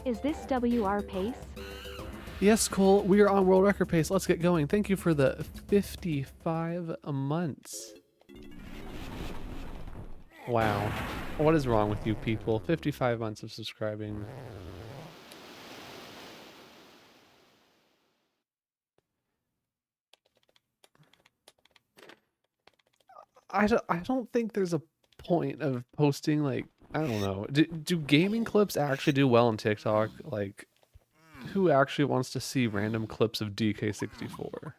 Is this WR pace? Yes, Cole, we are on world record pace. Let's get going. Thank you for the 55 months. Wow. What is wrong with you people? 55 months of subscribing. I don't think there's a point of posting, like, I don't know. Do gaming clips actually do well on TikTok? Like, who actually wants to see random clips of DK64?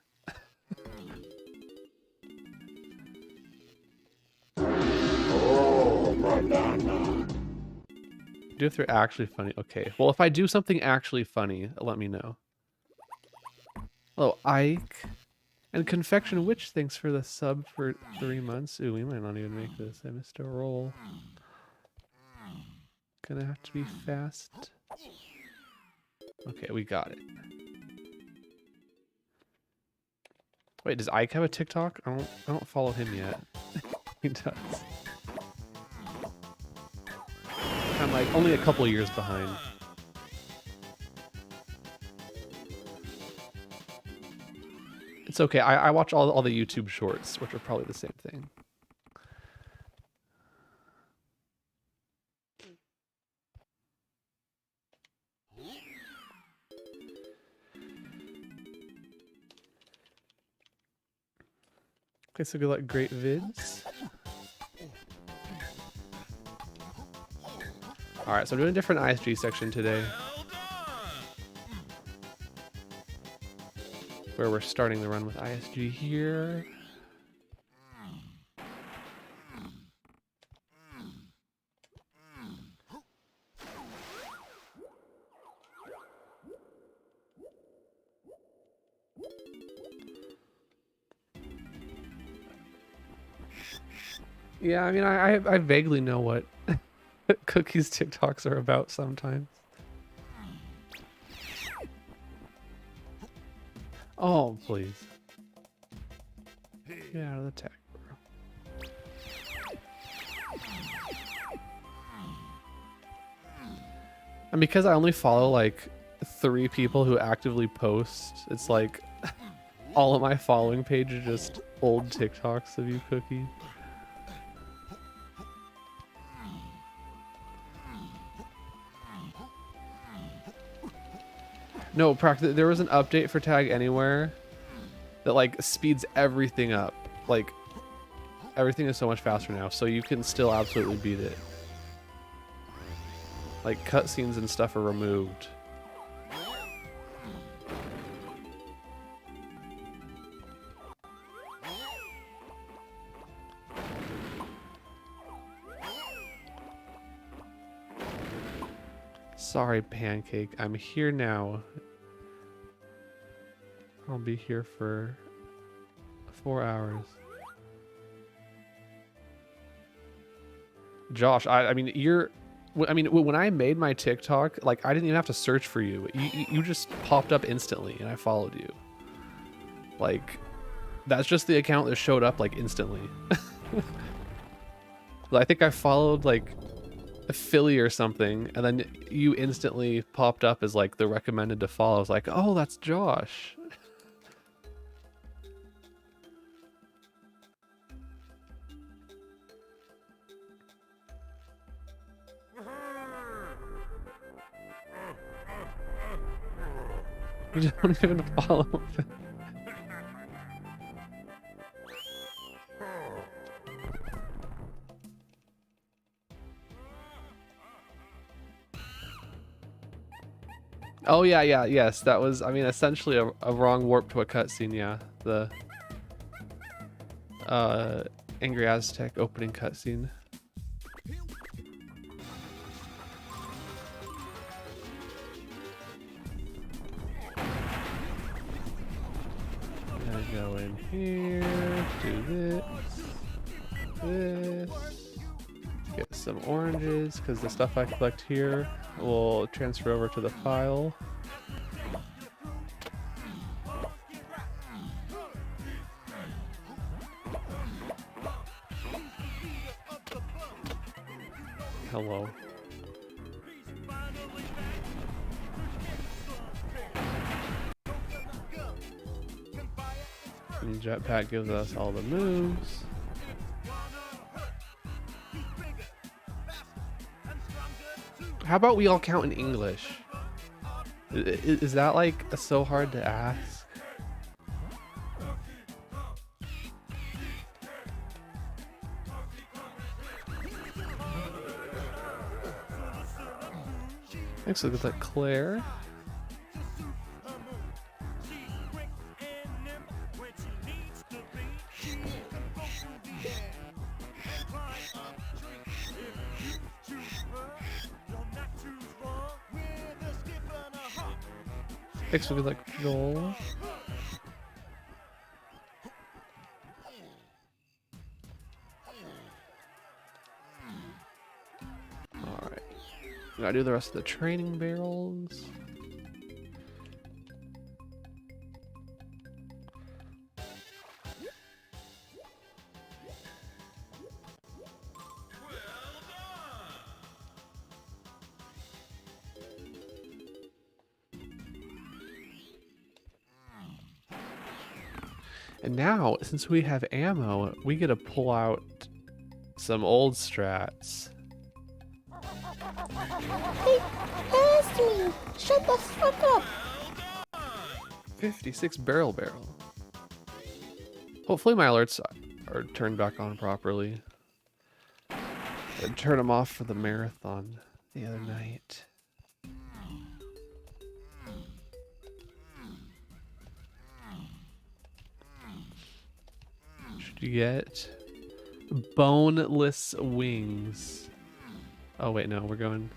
Do if they're actually funny. Okay, well, if I do something actually funny, let me know. Hello, Ike. And Confection Witch, thanks for the sub for 3 months. Ooh, we might not even make this. I missed a roll. Gonna have to be fast. Okay, we got it. Wait, does Ike have a TikTok? I don't follow him yet. He does. I'm like only a couple years behind. It's okay. I watch all the YouTube shorts, which are probably the same thing. Okay, so good luck, great vids. Alright, so I'm doing a different ISG section today. Where we're starting the run with ISG here. Yeah, I mean, I vaguely know what Cookie's TikToks are about sometimes. Oh, please. Get out of the tech, bro. And because I only follow like 3 people who actively post, it's like all of my following page are just old TikToks of you, Cookie. No, there was an update for Tag Anywhere that like speeds everything up. Like everything is so much faster now, so you can still absolutely beat it. Like cutscenes and stuff are removed. Sorry, Pancake. I'm here now. I'll be here for 4 hours. Josh, I mean, when I made my TikTok, like, I didn't even have to search for you. You just popped up instantly, and I followed you. Like, that's just the account that showed up, like, instantly. I think I followed, like, a Philly or something, and then you instantly popped up as, like, the recommended to follow. I was like, oh, that's Josh. You don't even follow him. Oh yeah, yes, that was, I mean, essentially a wrong warp to a cutscene, yeah. The Angry Aztec opening cutscene. Gonna go in here, do this, get some oranges, because the stuff I collect here will transfer over to the file. Hello. jetpack gives us all the moves. How about we all count in English? Is that like so hard to ask? Next, look at that Claire. Next, look at like Joel. Alright. We gotta do the rest of the training barrels. And now, since we have ammo, we get to pull out some old strats. They passed me! Shut the fuck up! 56 barrel. Hopefully my alerts are turned back on properly. I turned them off for the marathon the other night. Should you get boneless wings? Oh wait, no, we're going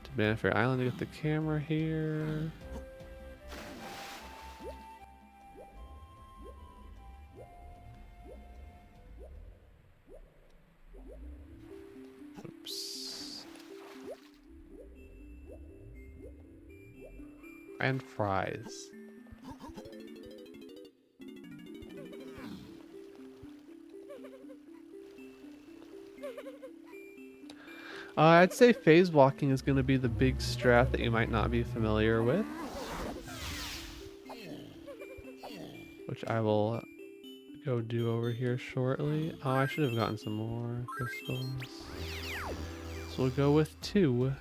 to Bannerfair Island to get the camera here. Oops. And fries. I'd say phase walking is going to be the big strat that you might not be familiar with, which I will go do over here shortly. Oh, I should have gotten some more crystals. So we'll go with 2.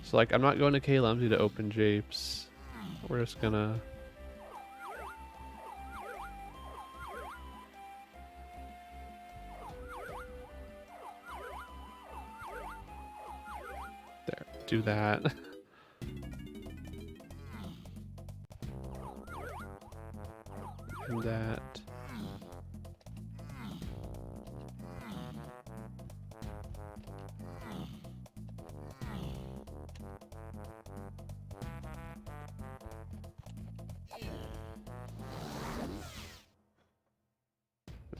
So like, I'm not going to KLMZ to open japes. We're just gonna... There, do that. And that.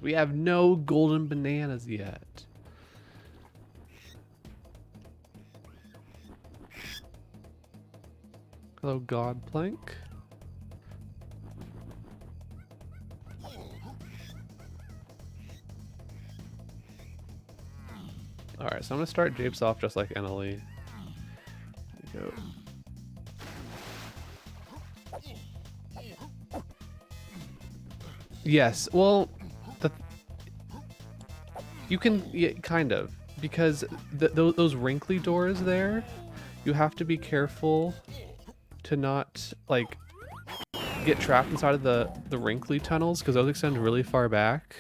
We have no golden bananas yet. Hello, Godplank. Alright, so I'm gonna start japes off just like NLE. There we go. Yes, well, you can, yeah, kind of, because those wrinkly doors there, you have to be careful to not like get trapped inside of the wrinkly tunnels, because those extend really far back,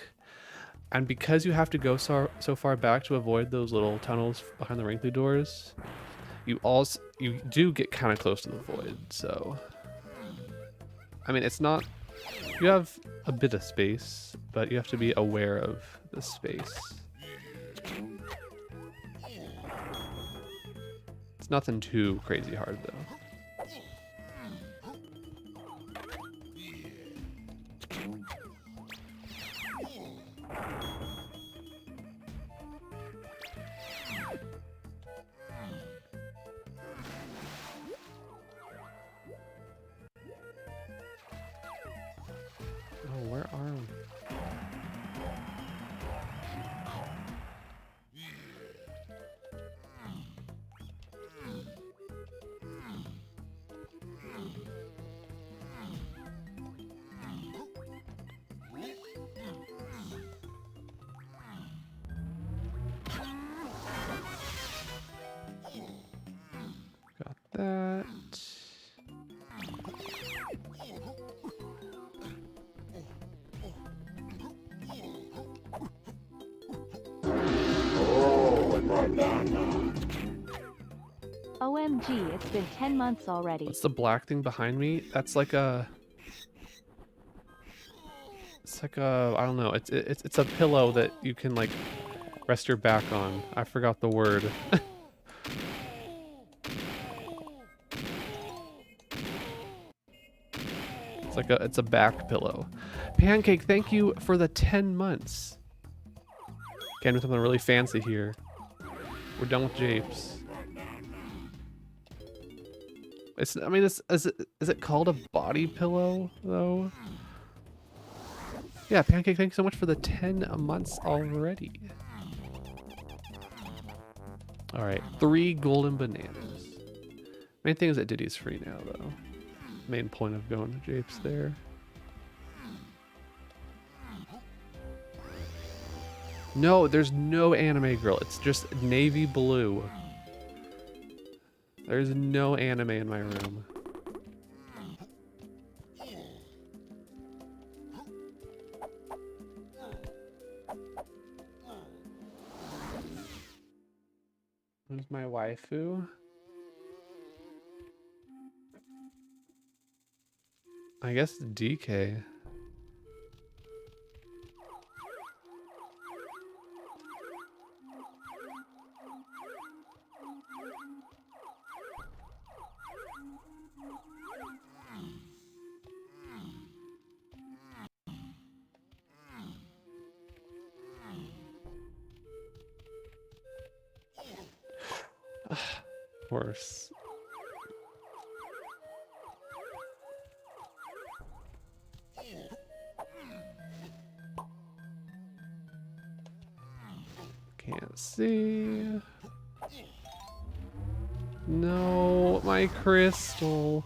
and because you have to go so far back to avoid those little tunnels behind the wrinkly doors, you do get kind of close to the void. So I mean, it's not, you have a bit of space, but you have to be aware of the space. It's nothing too crazy hard though. Oh, where are we? OMG, it's been 10 months already. What's the black thing behind me? That's like a... It's like a... I don't know. It's a pillow that you can like rest your back on. I forgot the word. It's a back pillow. Pancake, thank you for the 10 months. Again, with something really fancy here. We're done with japes. I mean, is it called a body pillow though? Yeah, Pancake, thank you so much for the 10 months already. All right, 3 golden bananas. Main thing is that Diddy's free now though. Main point of going to japes there. No, there's no anime girl. It's just navy blue. There's no anime in my room. Who's my waifu? I guess DK. Worse. Can't see. No, my crystal.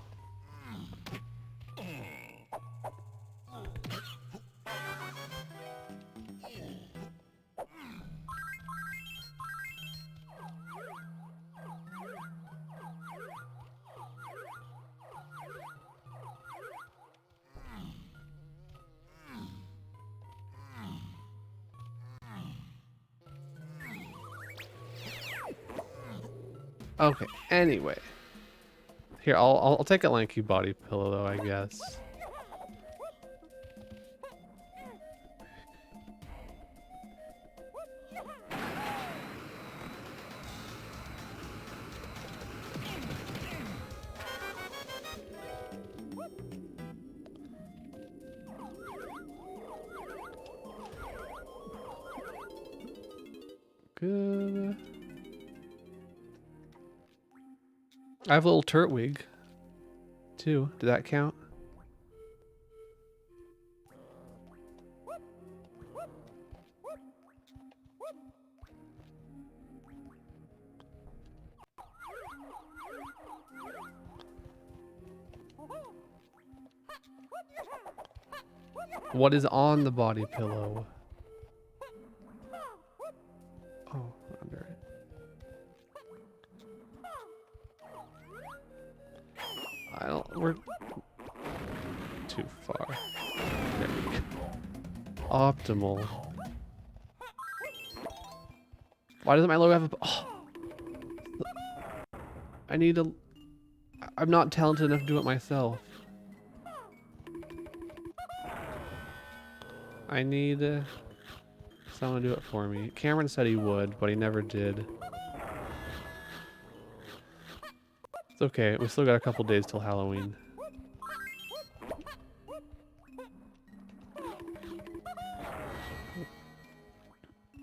Okay, anyway. Here, I'll take a lanky body pillow though, I guess. Good. I have a little turret wig, too. Did that count? What is on the body pillow? Oh, under it. We're too far. There we go. Optimal. Why doesn't my logo have a... Oh. I need to... I'm not talented enough to do it myself. I need someone to do it for me. Cameron said he would, but he never did. It's okay. We still got a couple days till Halloween.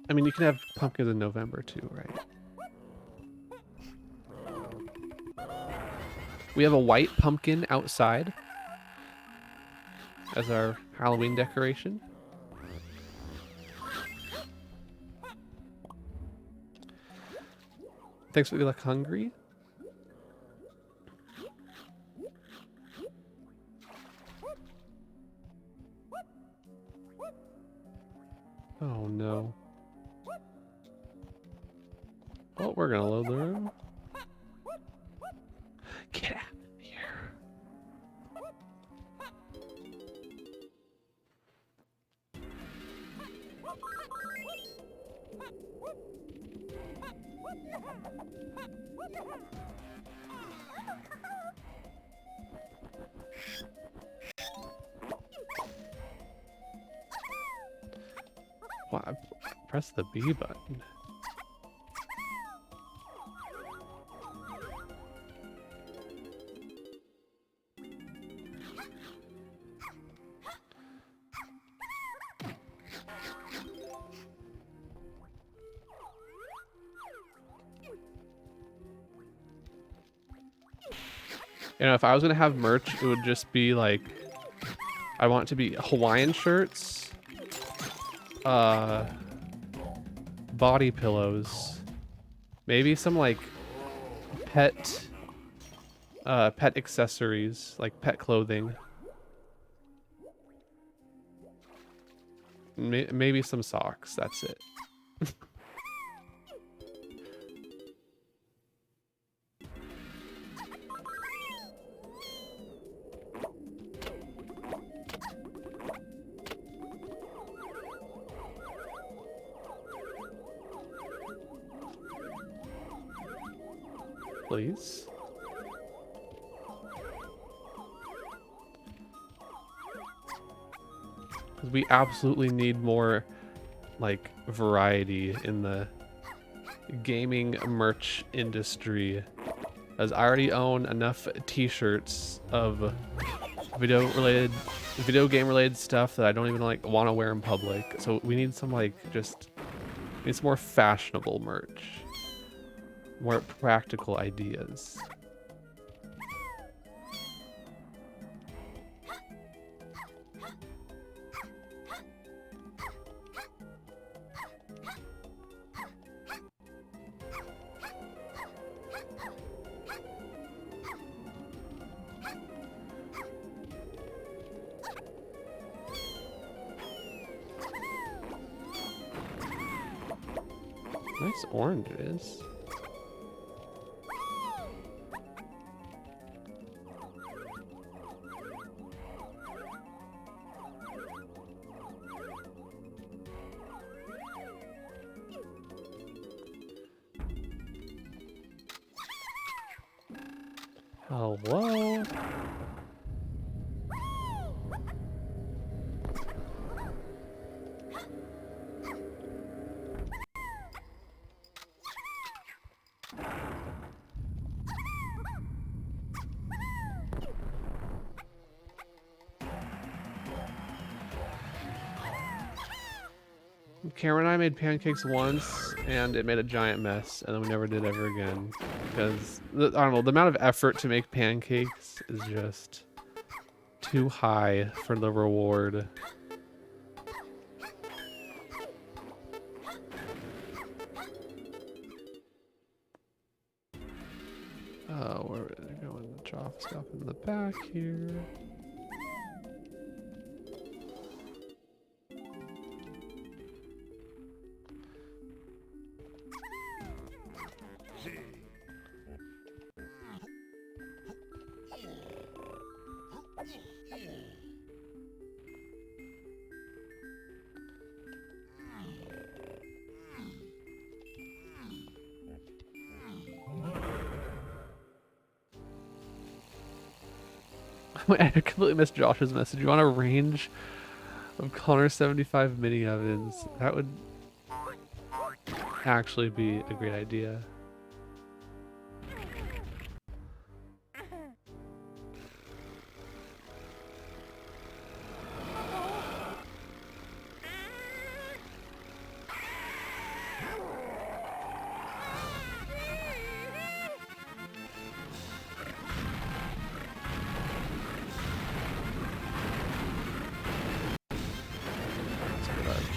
I mean, you can have pumpkins in November too, right? We have a white pumpkin outside as our Halloween decoration. Thanks for the luck, hungry. Oh no. Oh, we're gonna load the room. Get out of here. Why? Press the B button. You know, if I was gonna have merch, it would just be like, I want it to be Hawaiian shirts, body pillows, maybe some like pet accessories, like pet clothing, maybe some socks. That's it. Please. Because we absolutely need more, like, variety in the gaming merch industry. As I already own enough t-shirts of video game related stuff that I don't even like want to wear in public. So we need some like we need some more fashionable merch. More practical ideas. Nice oranges. Hello? Cameron and I made pancakes once, and it made a giant mess, and then we never did ever again. Because, I don't know, the amount of effort to make pancakes is just too high for the reward. Oh, where are we going? The drop stuff in the back here. I completely missed Josh's message. You want a range of Connor 75 mini ovens? That would actually be a great idea.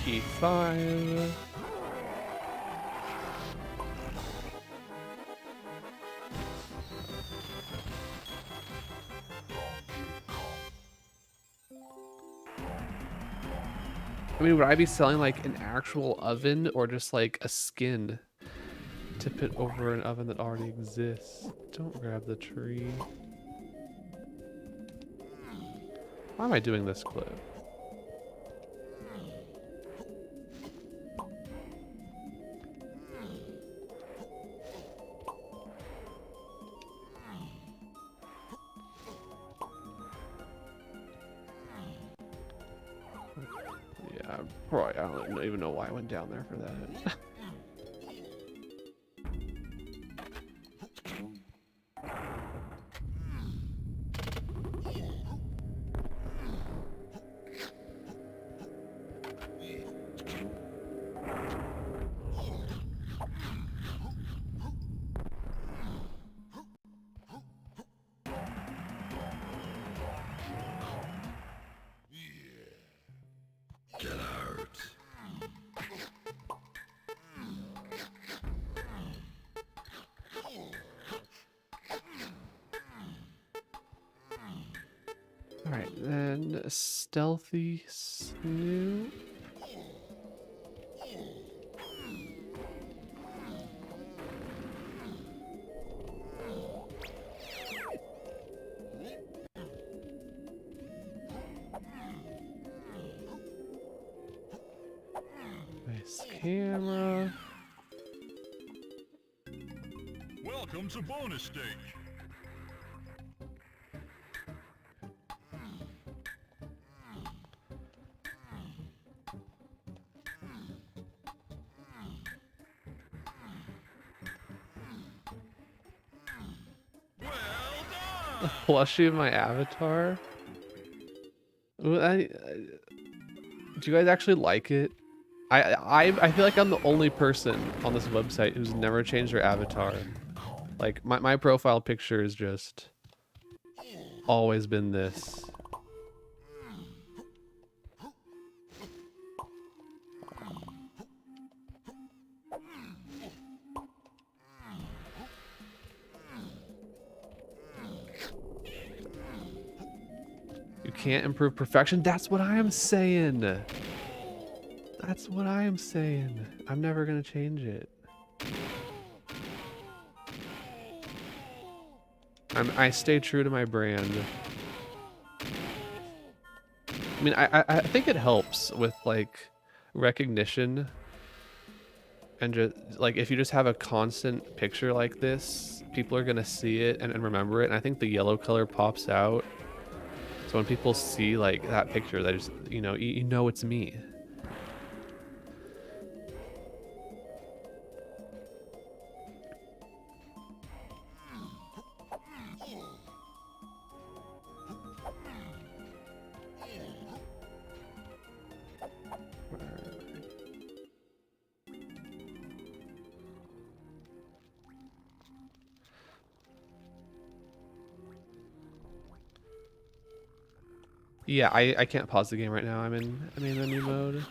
Key 5. I mean, would I be selling like an actual oven or just like a skin to put over an oven that already exists? Don't grab the tree. Why am I doing this clip? Right, I don't even know why I went down there for that. Alright, then Stealthy Snoop. Nice camera. Welcome to bonus stage. A plushie of my avatar. Ooh, do you guys actually like it? I feel like I'm the only person on this website who's never changed their avatar. Like my profile picture is just always been this. You can't improve perfection? That's what I am saying. That's what I am saying. I'm never gonna change it. I stay true to my brand. I mean, I think it helps with like recognition, and just like if you just have a constant picture like this, people are gonna see it and remember it. And I think the yellow color pops out. So when people see like that picture, they just, you know it's me. Yeah, I can't pause the game right now. I'm in menu mode.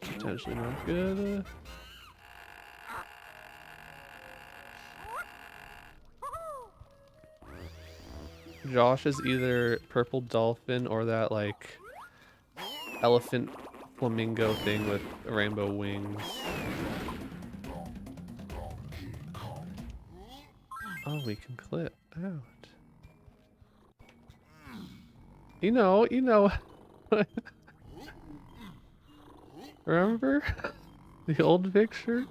Potentially not good. Josh is either purple dolphin or that like elephant flamingo thing with rainbow wings. Oh, we can clip out. You know. Remember the old picture?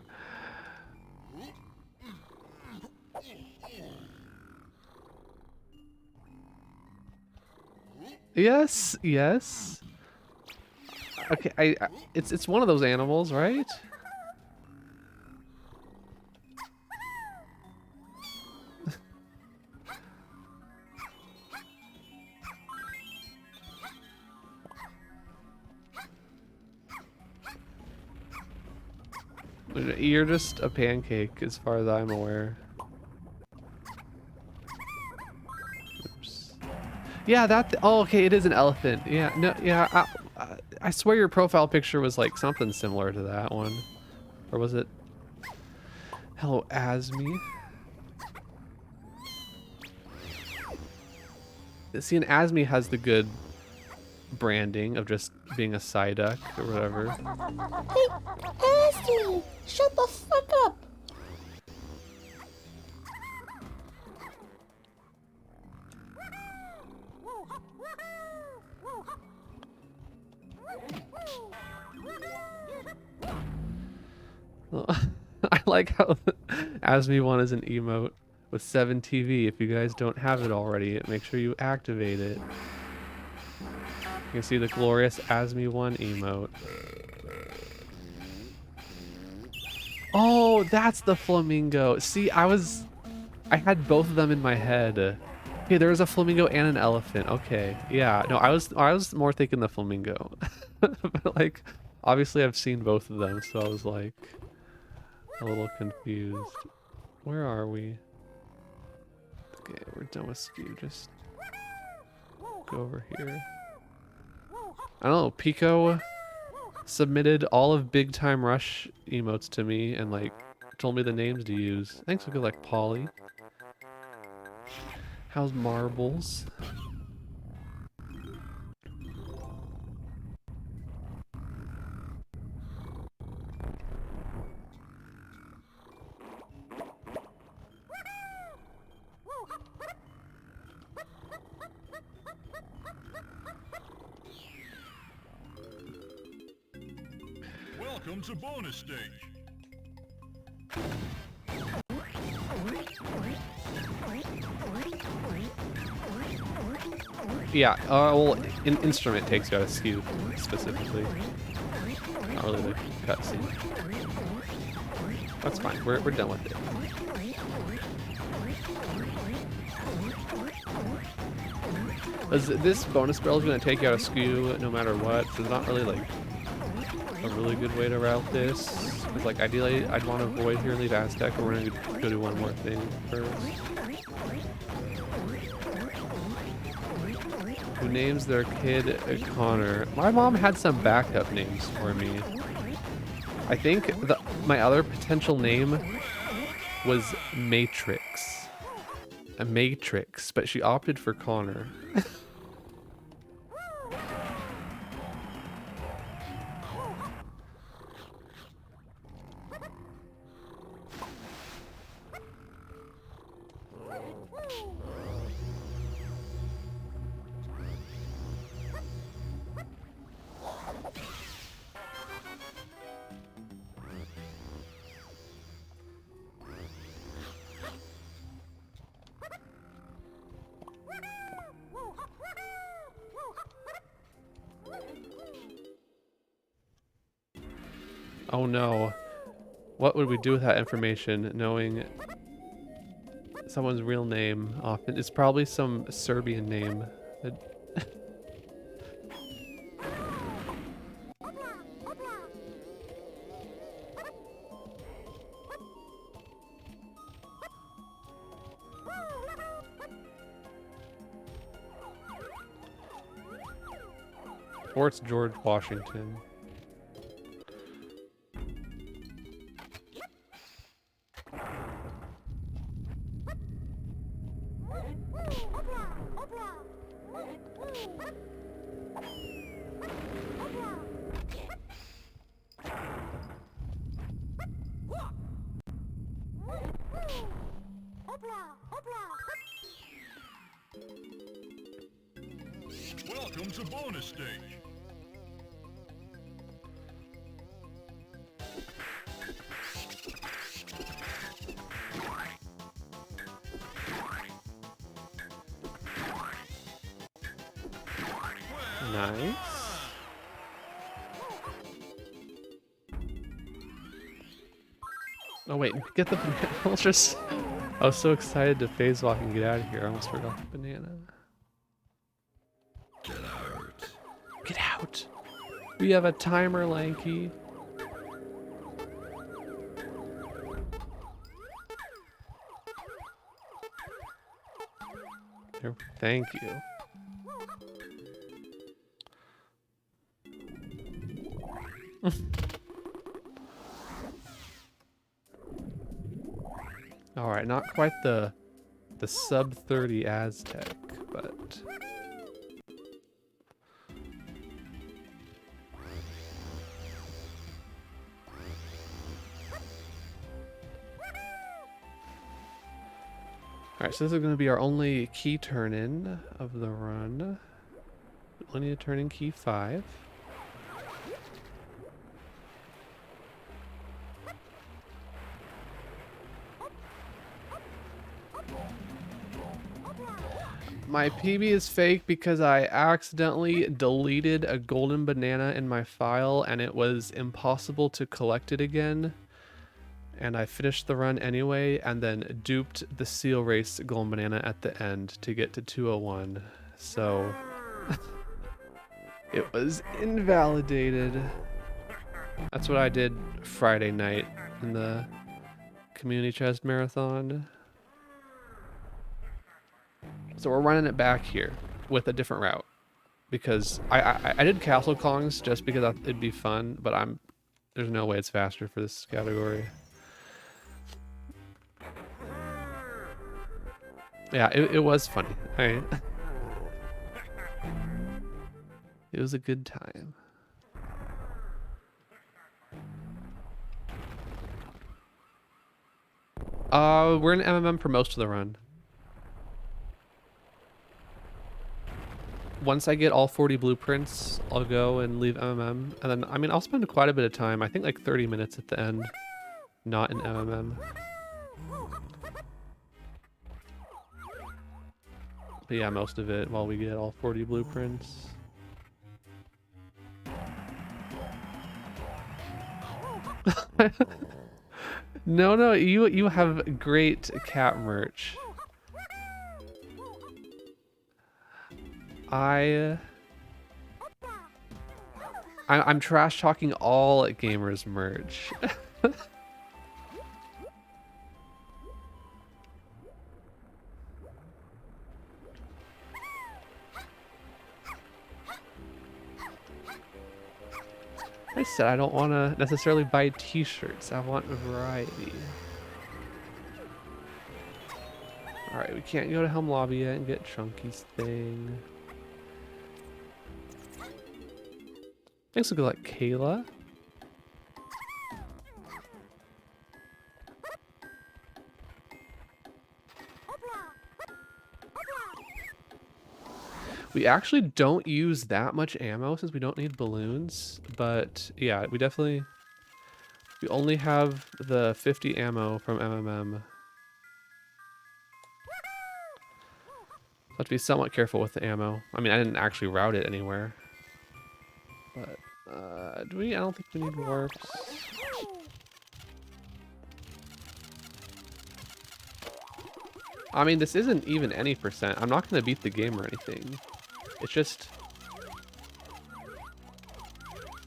Yes, yes. Okay, it's one of those animals, right? You're just a pancake as far as I'm aware. Oops. Yeah, oh, okay, it is an elephant. Yeah, no, yeah, I swear your profile picture was like something similar to that one. Or was it? Hello, Asmi. See, and Asmi has the good branding of just being a Psyduck or whatever. Hey, Asmi! Shut the fuck up! I like how Asmi1 is an emote with 7 TV. If you guys don't have it already, make sure you activate it. You can see the glorious Asmi1 emote. Oh, that's the flamingo. See, I had both of them in my head. Okay, there was a flamingo and an elephant. Okay, yeah. No, I was more thinking the flamingo. But like, obviously I've seen both of them, so I was like a little confused. Where are we? Okay, we're done with Skew. Just go over here. I don't know. Pico submitted all of Big Time Rush emotes to me and like told me the names to use. Thanks for good like Polly. How's Marbles? Welcome to bonus stage. Yeah, well, instrument takes you out of Skew specifically. Not really the cutscene. That's fine. We're done with it. This bonus barrel is going to take you out of Skew no matter what. So it's not really like a really good way to route this. Because like ideally I'd want to avoid here, leave Aztec, but we're going to go do one more thing first. Who names their kid Connor? My mom had some backup names for me. I think my other potential name was Matrix. A Matrix, but she opted for Connor. Oh no. What would we do with that information, knowing someone's real name? Often it's probably some Serbian name. Or it's George Washington. Welcome to bonus stage. Nice. Oh wait, get the banana. I was so excited to phase walk and get out of here. I almost forgot the banana. Get out. Get out. We have a timer, Lanky. Here, thank you. All right, not quite the sub 30 Aztec, but all right, so this is going to be our only key turn in of the run. We only need to turn in key 5. My PB is fake because I accidentally deleted a golden banana in my file and it was impossible to collect it again. And I finished the run anyway and then duped the seal race golden banana at the end to get to 201. So it was invalidated. That's what I did Friday night in the community chest marathon. So we're running it back here with a different route because I did Castle Kongs just because I thought it'd be fun, but there's no way it's faster for this category. Yeah, it was funny. Right? It was a good time. We're in MMM for most of the run. Once I get all 40 blueprints, I'll go and leave MMM. And then, I mean, I'll spend quite a bit of time. I think like 30 minutes at the end. Not in MMM. But yeah, most of it while we get all 40 blueprints. No, you have great cat merch. I'm trash talking all gamers merch. I said I don't want to necessarily buy t-shirts. I want a variety. Alright, we can't go to Helm Lobby yet and get Chunky's thing. Things look like Kayla. We actually don't use that much ammo since we don't need balloons, but yeah, we only have the 50 ammo from MMM. Have to be somewhat careful with the ammo. I mean, I didn't actually route it anywhere. But, I don't think we need warps. I mean, this isn't even any percent. I'm not going to beat the game or anything. It's just...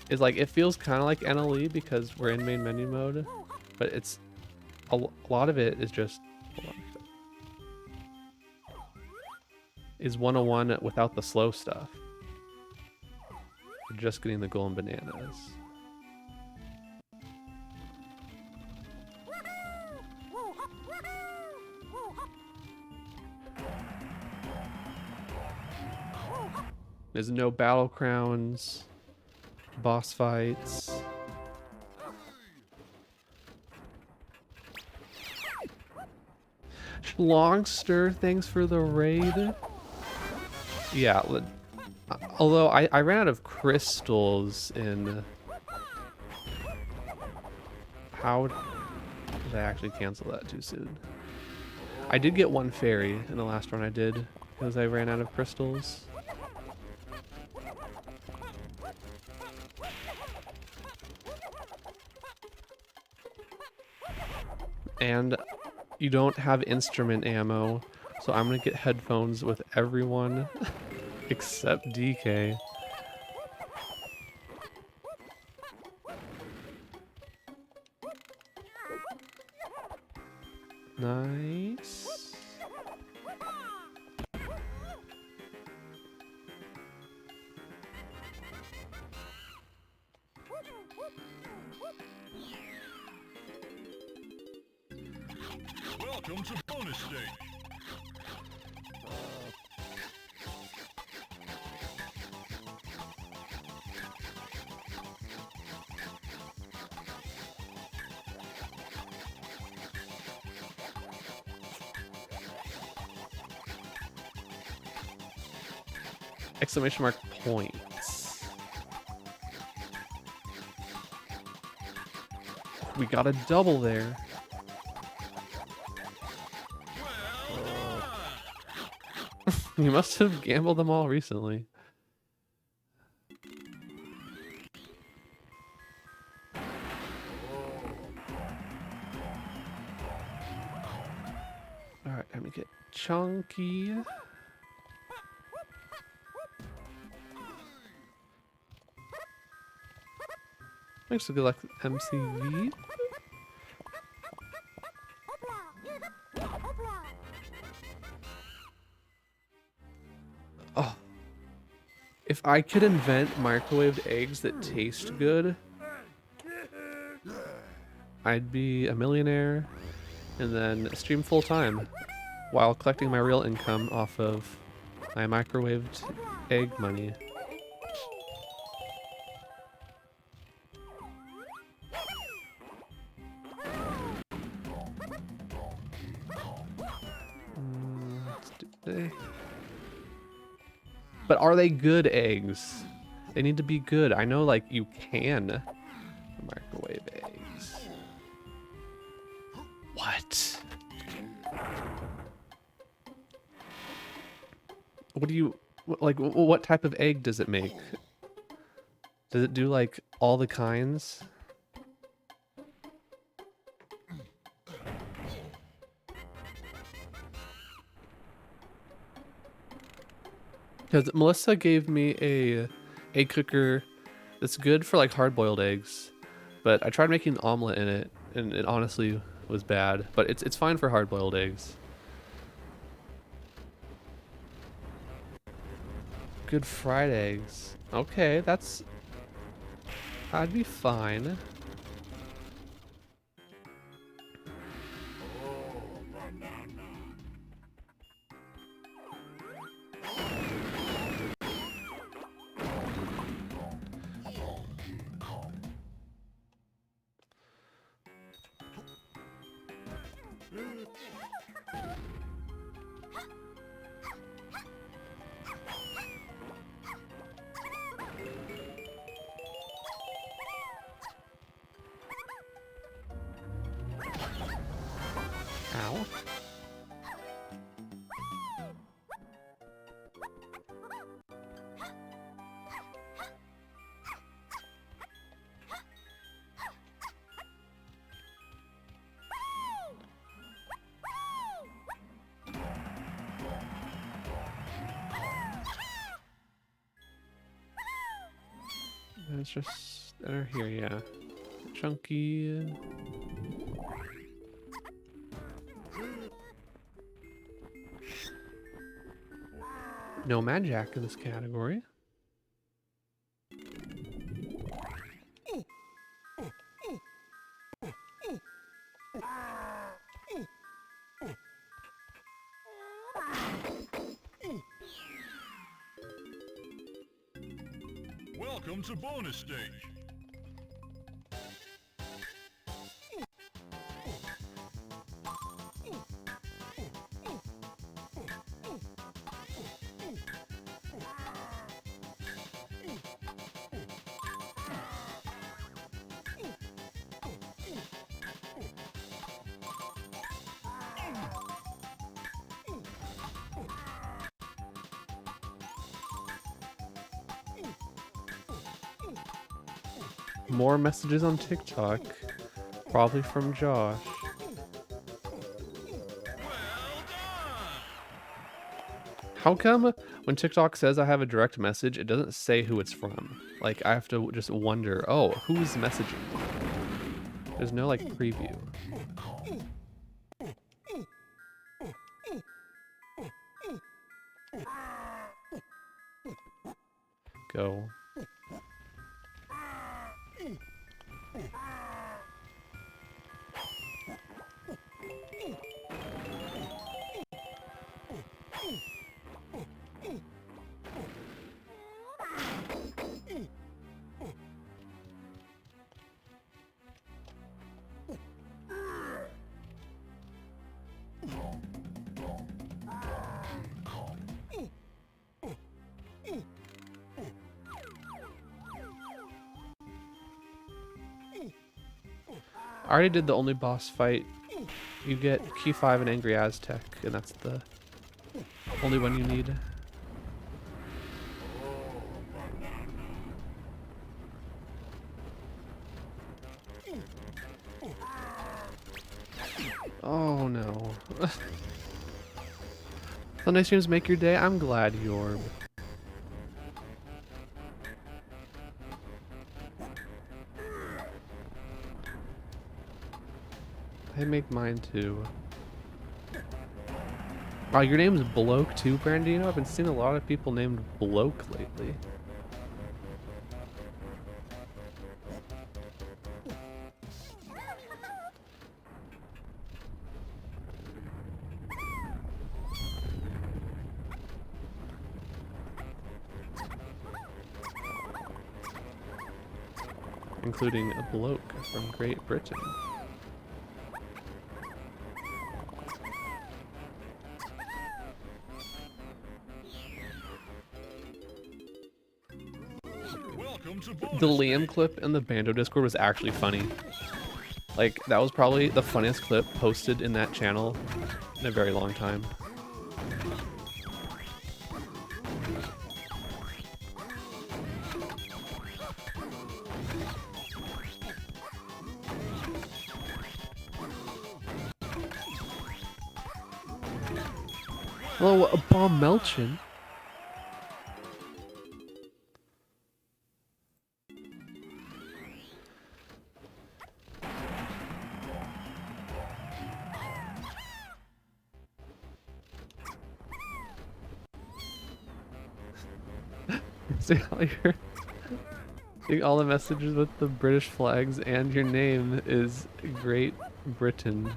It's like, it feels kind of like NLE because we're in main menu mode. But it's... A lot of it is just... Hold on. Is 101 without the slow stuff. We're just getting the golden bananas. There's no battle crowns, boss fights. Longster, thanks for the raid. Yeah, although I ran out of crystals in... How did I actually cancel that too soon? I did get one fairy in the last run I did because I ran out of crystals. And you don't have instrument ammo, so I'm gonna get headphones with everyone except DK. Nice. Welcome to bonus stage. Exclamation mark points. We got a double there. You must have gambled them all recently. Alright, let me get Chunky. Thanks for good luck, MCV. Oh. If I could invent microwaved eggs that taste good, I'd be a millionaire and then stream full time while collecting my real income off of my microwaved egg money. But are they good eggs? They need to be good. I know, like, you can microwave eggs. What? What do you, like, what type of egg does it make? Does it do, like, all the kinds? Because Melissa gave me a egg cooker that's good for like hard-boiled eggs, but I tried making an omelet in it, and it honestly was bad. But it's fine for hard-boiled eggs. Good fried eggs. Okay, I'd be fine. Ow. Let's just enter here, yeah. Chunky. No Magic in this category. Welcome to bonus stage. More messages on TikTok, probably from Josh. How come when TikTok says I have a direct message, it doesn't say who it's from? Like, I have to just wonder, oh, who's messaging? There's no, like, preview. Go. I already did the only boss fight. You get Key 5 and Angry Aztec, and that's the only one you need. Sunday streams make your day. I'm glad, Yorb. I make mine too. Wow, your name's Bloke too, Brandino? I've been seeing a lot of people named Bloke lately. Including a bloke from Great Britain. Welcome to The Liam clip in the Bando Discord was actually funny. Like, that was probably the funniest clip posted in that channel in a very long time. Hello, Bomb Melchin. See all the messages with the British flags and your name is Great Britain.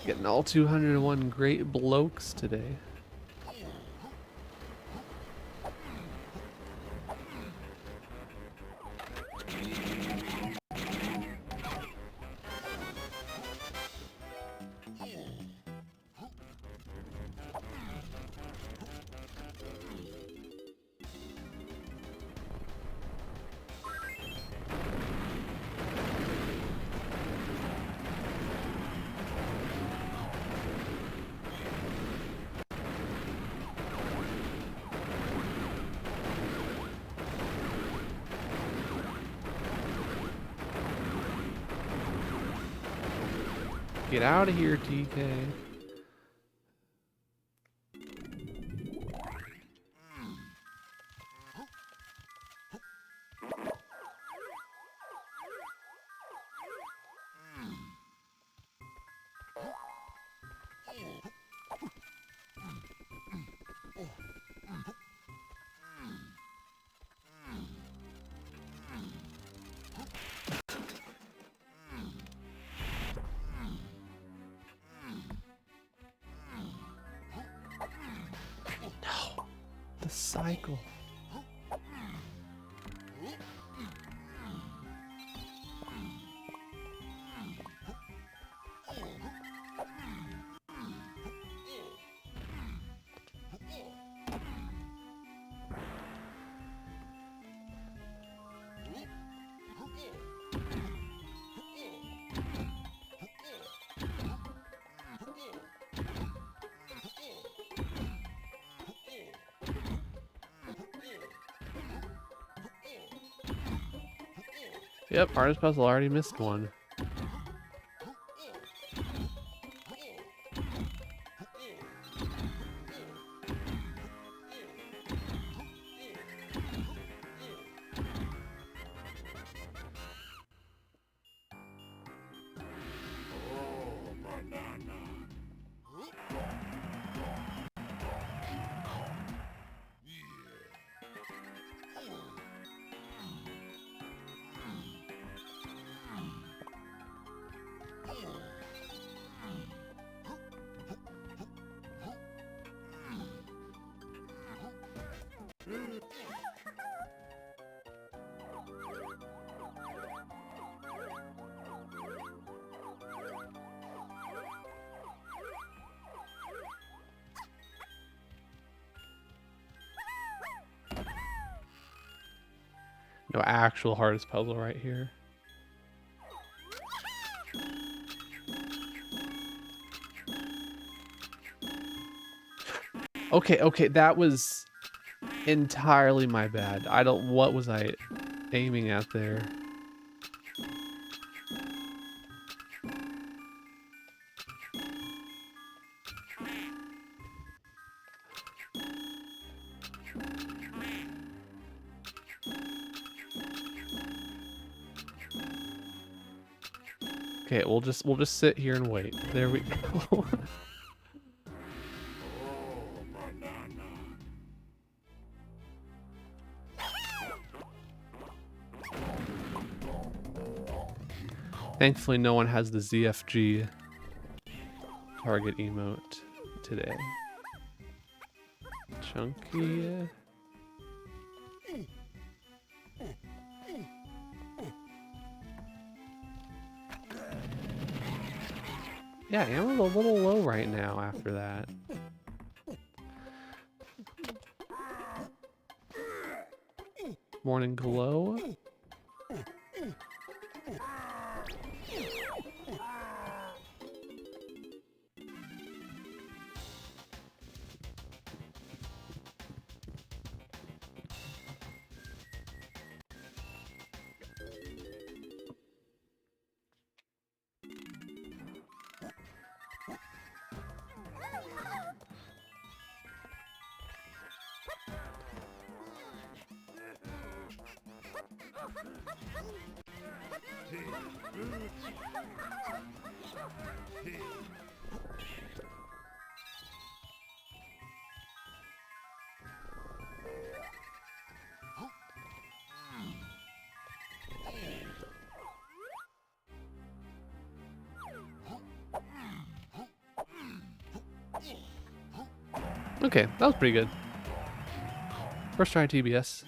Getting all 201 great blokes today. Get out of here, TK. The cycle. Yep, artist puzzle already missed one. No actual hardest puzzle right here. Okay, okay, that was entirely my bad. I don't. What was I aiming at there? Okay, we'll just sit here and wait. There we go. Thankfully, no one has the ZFG target emote today. Chunky. Yeah, I am a little low right now after that. Morning glow. Okay, that was pretty good. First try TBS.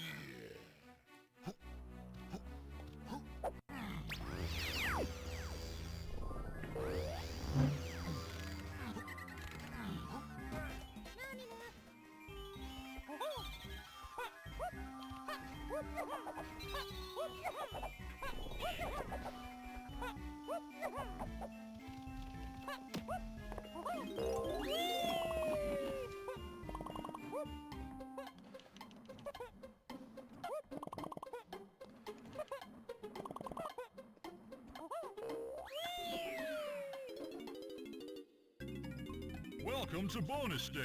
Welcome to bonus stage.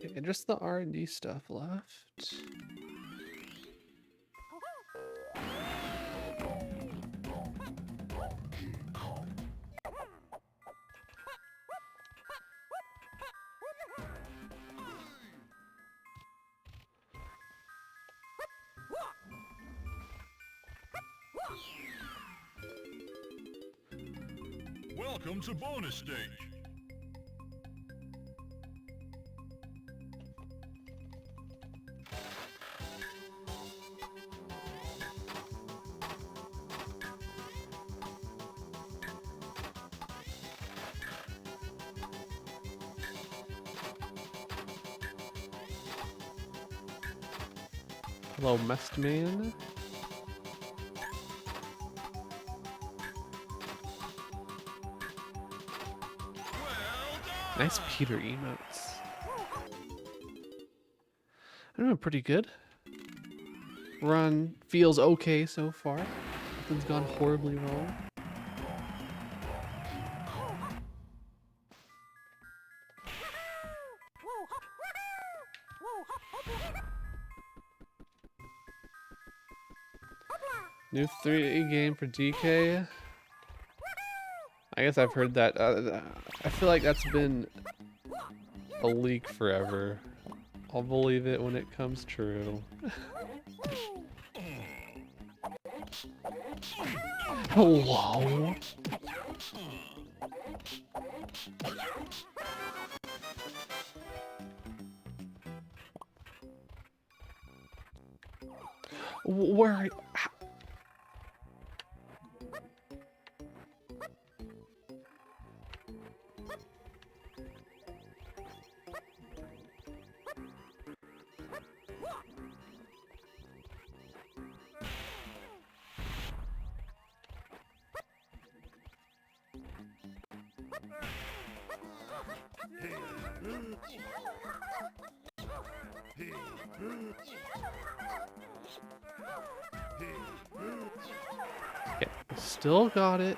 Okay, just the R&D stuff left. Welcome to bonus stage. Hello, Mest Man. Nice Peter emotes. I'm doing pretty good. Run feels okay so far. Nothing's gone horribly wrong. New 3 game for DK. I guess I've heard that. I feel like that's been a leak forever. I'll believe it when it comes true. Hello? Where? Okay, still got it.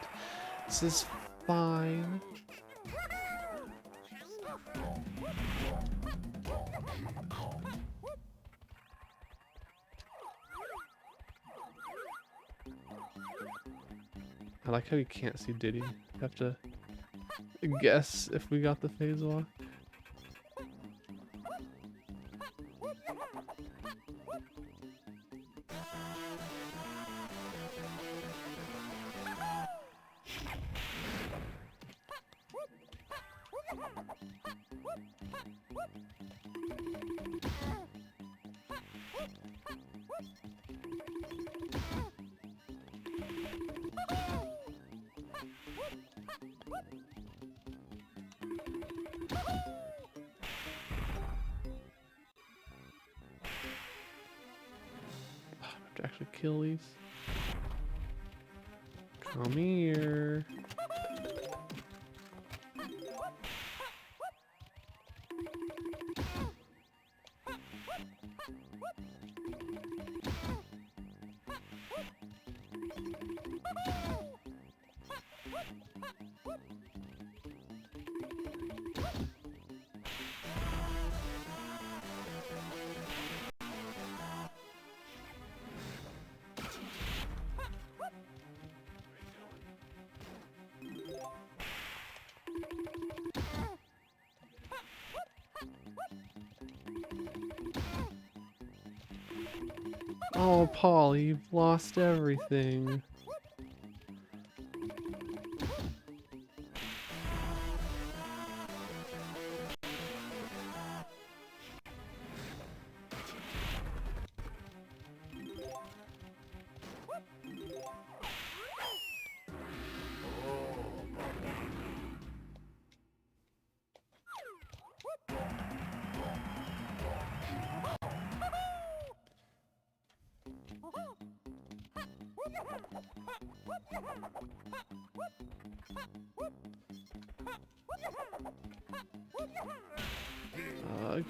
This is fine. I like how you can't see Diddy. You have to guess if we got the phase walk. To actually kill these. Come here. Oh, Paul, you've lost everything.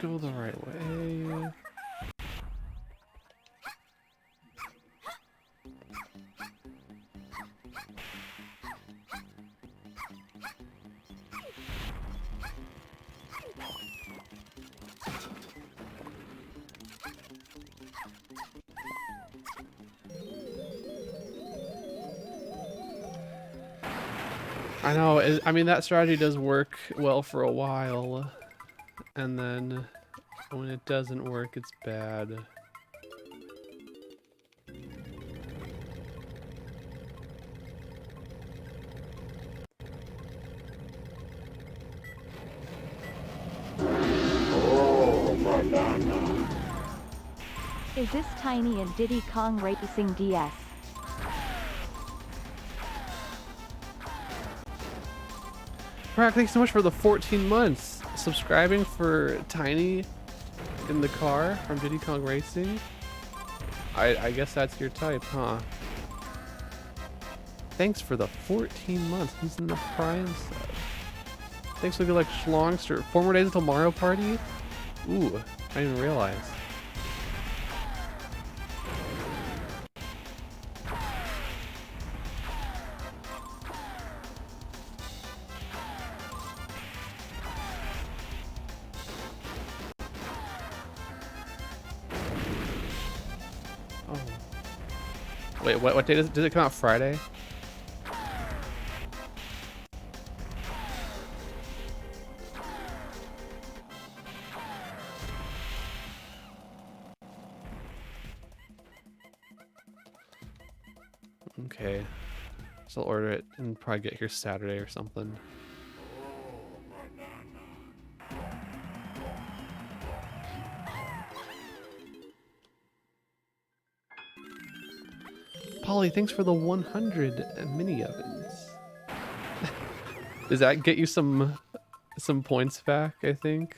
Go the right way. I know, I mean, that strategy does work well for a while, and then when it doesn't work, it's bad. Is this Tiny and Diddy Kong Racing DS? Prac, thanks so much for the 14 months. Subscribing for Tiny in the car from Diddy Kong Racing. I guess that's your type, huh? Thanks for the 14 months. He's in the Prime sub. Thanks for the like Schlongster. 4 more days until Mario Party? Ooh, I didn't even realize. Oh. Wait, what day does it come out? Friday? Okay. So I'll order it and probably get here Saturday or something. Polly, thanks for the 100 mini ovens. Does that get you some points back, I think?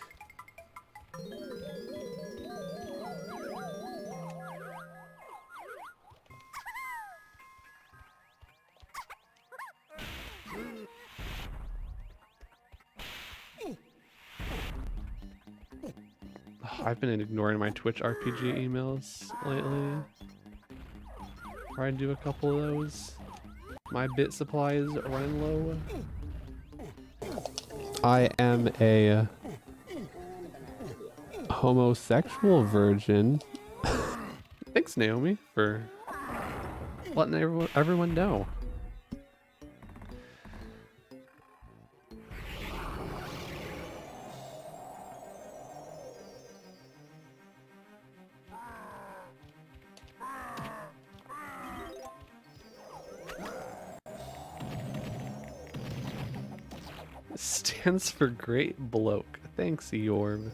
I've been ignoring my Twitch RPG emails lately. Try and do a couple of those. My bit supply is running low. I am a homosexual virgin. Thanks, Naomi, for letting everyone know. Stands for great bloke. Thanks, Eorb.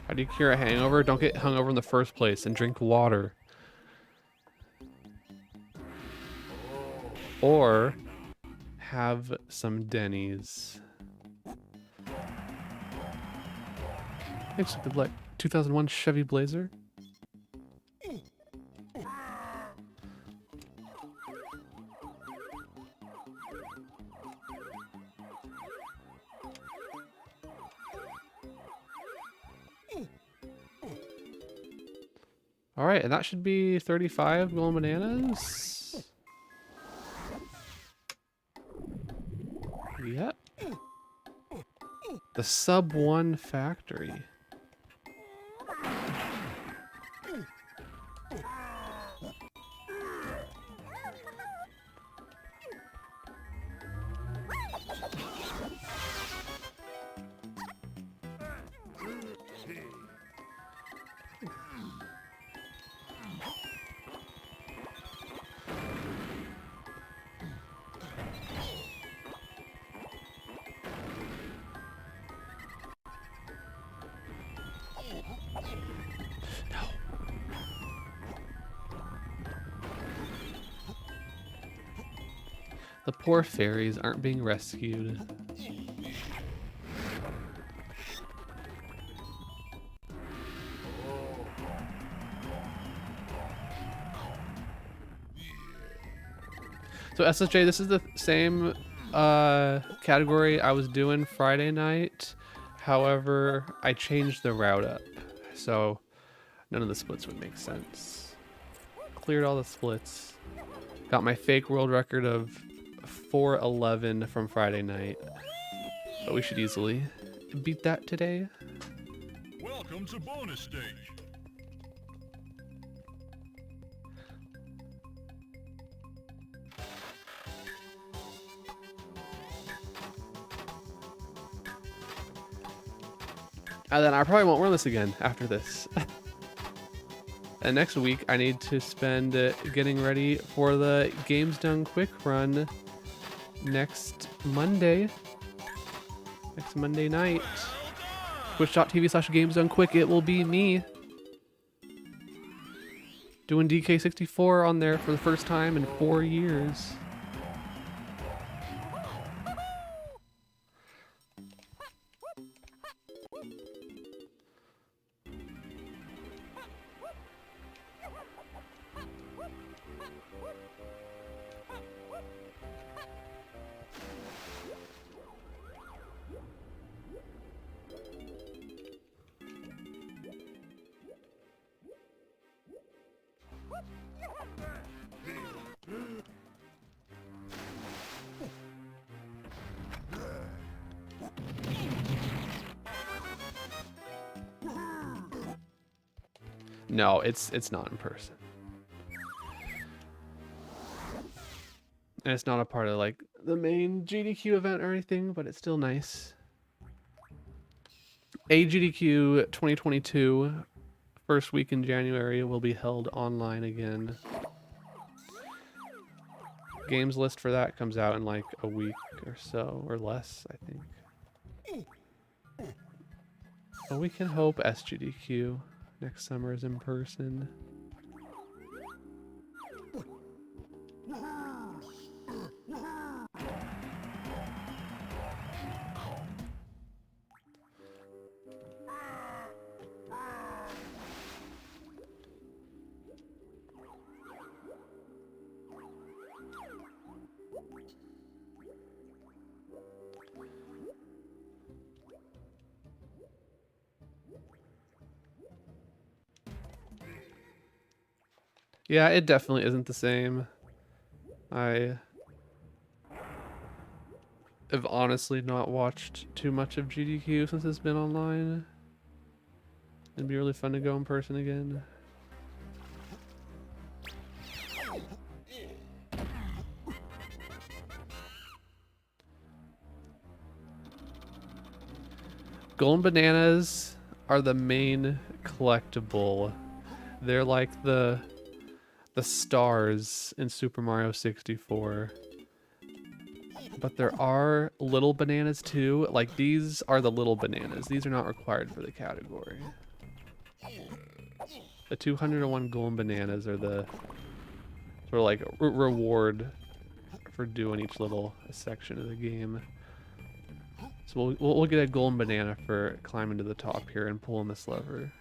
How do you cure a hangover? Don't get hungover in the first place and drink water. Or have some Denny's. Thanks for the like 2001 Chevy Blazer. All right, and that should be 35 golden bananas. Yep. The sub 1 factory. The poor fairies aren't being rescued. So SSJ, this is the same category I was doing Friday night. However, I changed the route up, so none of the splits would make sense. Cleared all the splits. Got my fake world record of 4:11 from Friday night, but we should easily beat that today. Welcome to bonus stage. And then I probably won't run this again after this. And next week I need to spend getting ready for the Games Done Quick run next Monday. Next Monday night. Twitch.tv/GamesDoneQuick. It will be me doing DK64 on there for the first time in 4 years. No, it's not in person. And it's not a part of like the main GDQ event or anything, but it's still nice. AGDQ 2022, first week in January, will be held online again. Games list for that comes out in like a week or so, or less, I think. But we can hope SGDQ next summer is in person. Yeah, it definitely isn't the same. I have honestly not watched too much of GDQ since it's been online. It'd be really fun to go in person again. Golden bananas are the main collectible. They're like the stars in Super Mario 64. But there are little bananas too. Like these are the little bananas. These are not required for the category. The 201 golden bananas are the sort of like reward for doing each little section of the game. So we'll get a golden banana for climbing to the top here and pulling this lever.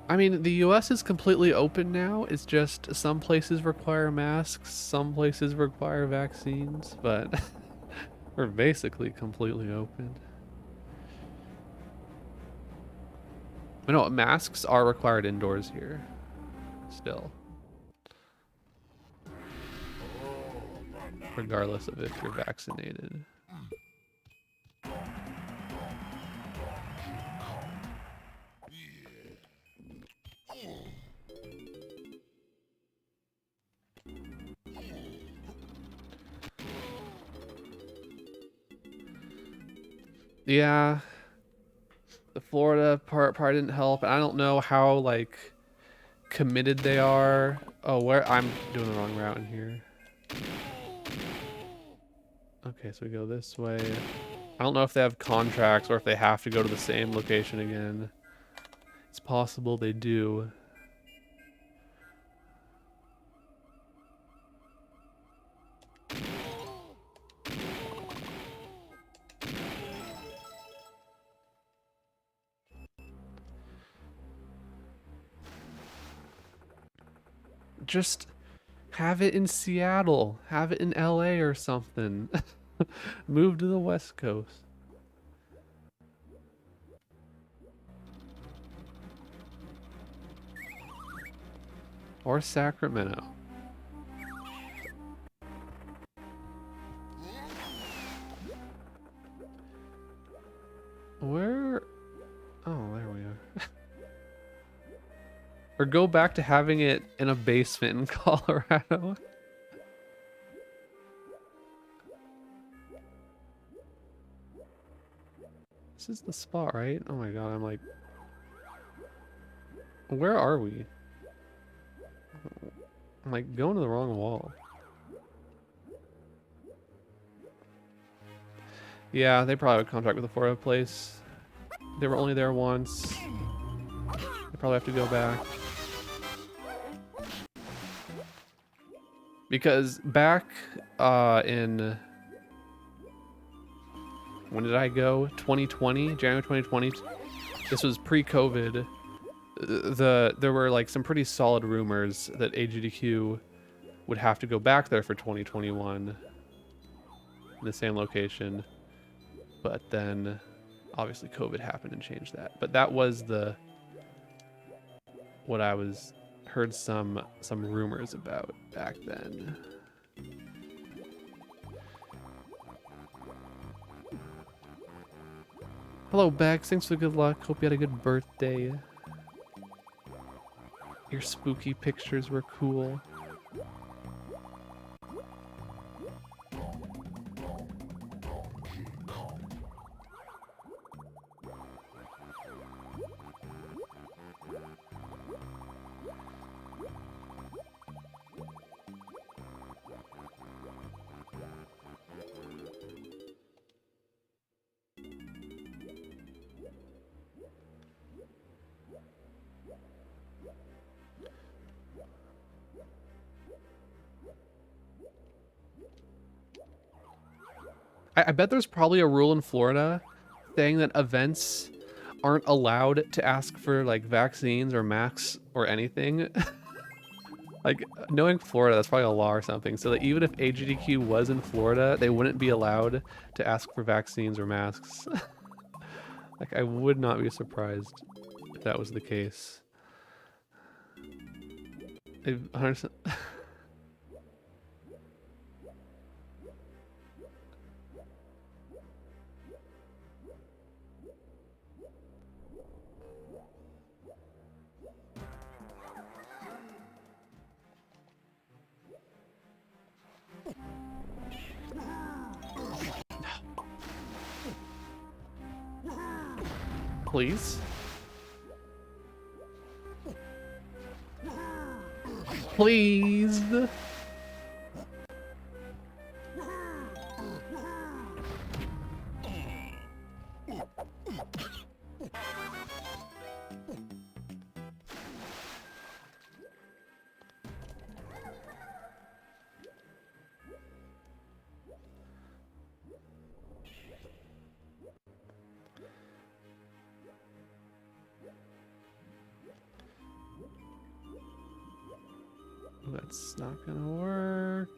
I mean, the US is completely open now. It's just some places require masks, some places require vaccines, but we're basically completely open. But no, masks are required indoors here, still. Regardless of if you're vaccinated. Yeah, the Florida part didn't help. I don't know how like committed they are. Oh, where I'm doing the wrong route in here. Okay, so we go this way. I don't know if they have contracts or if they have to go to the same location again. It's possible they do. Just have it in Seattle. Have it in LA or something. Move to the West Coast. Or Sacramento. Where? Oh, there we are. Or go back to having it in a basement in Colorado. This is the spot, right? Oh my god, I'm like... Where are we? I'm like going to the wrong wall. Yeah, they probably have a contract with the Florida place. They were only there once. They probably have to go back. Because back in... When did I go? 2020? January 2020? This was pre-COVID. there were like some pretty solid rumors that AGDQ would have to go back there for 2021 in the same location, but then obviously COVID happened and changed that. But that was what I heard some rumors about back then. Hello, Bex. Thanks for the good luck. Hope you had a good birthday. Your spooky pictures were cool. I bet there's probably a rule in Florida saying that events aren't allowed to ask for like vaccines or masks or anything. Like, knowing Florida, that's probably a law or something. So that even if AGDQ was in Florida, they wouldn't be allowed to ask for vaccines or masks. Like, I would not be surprised if that was the case. 100%. Please. Please. That's not gonna work.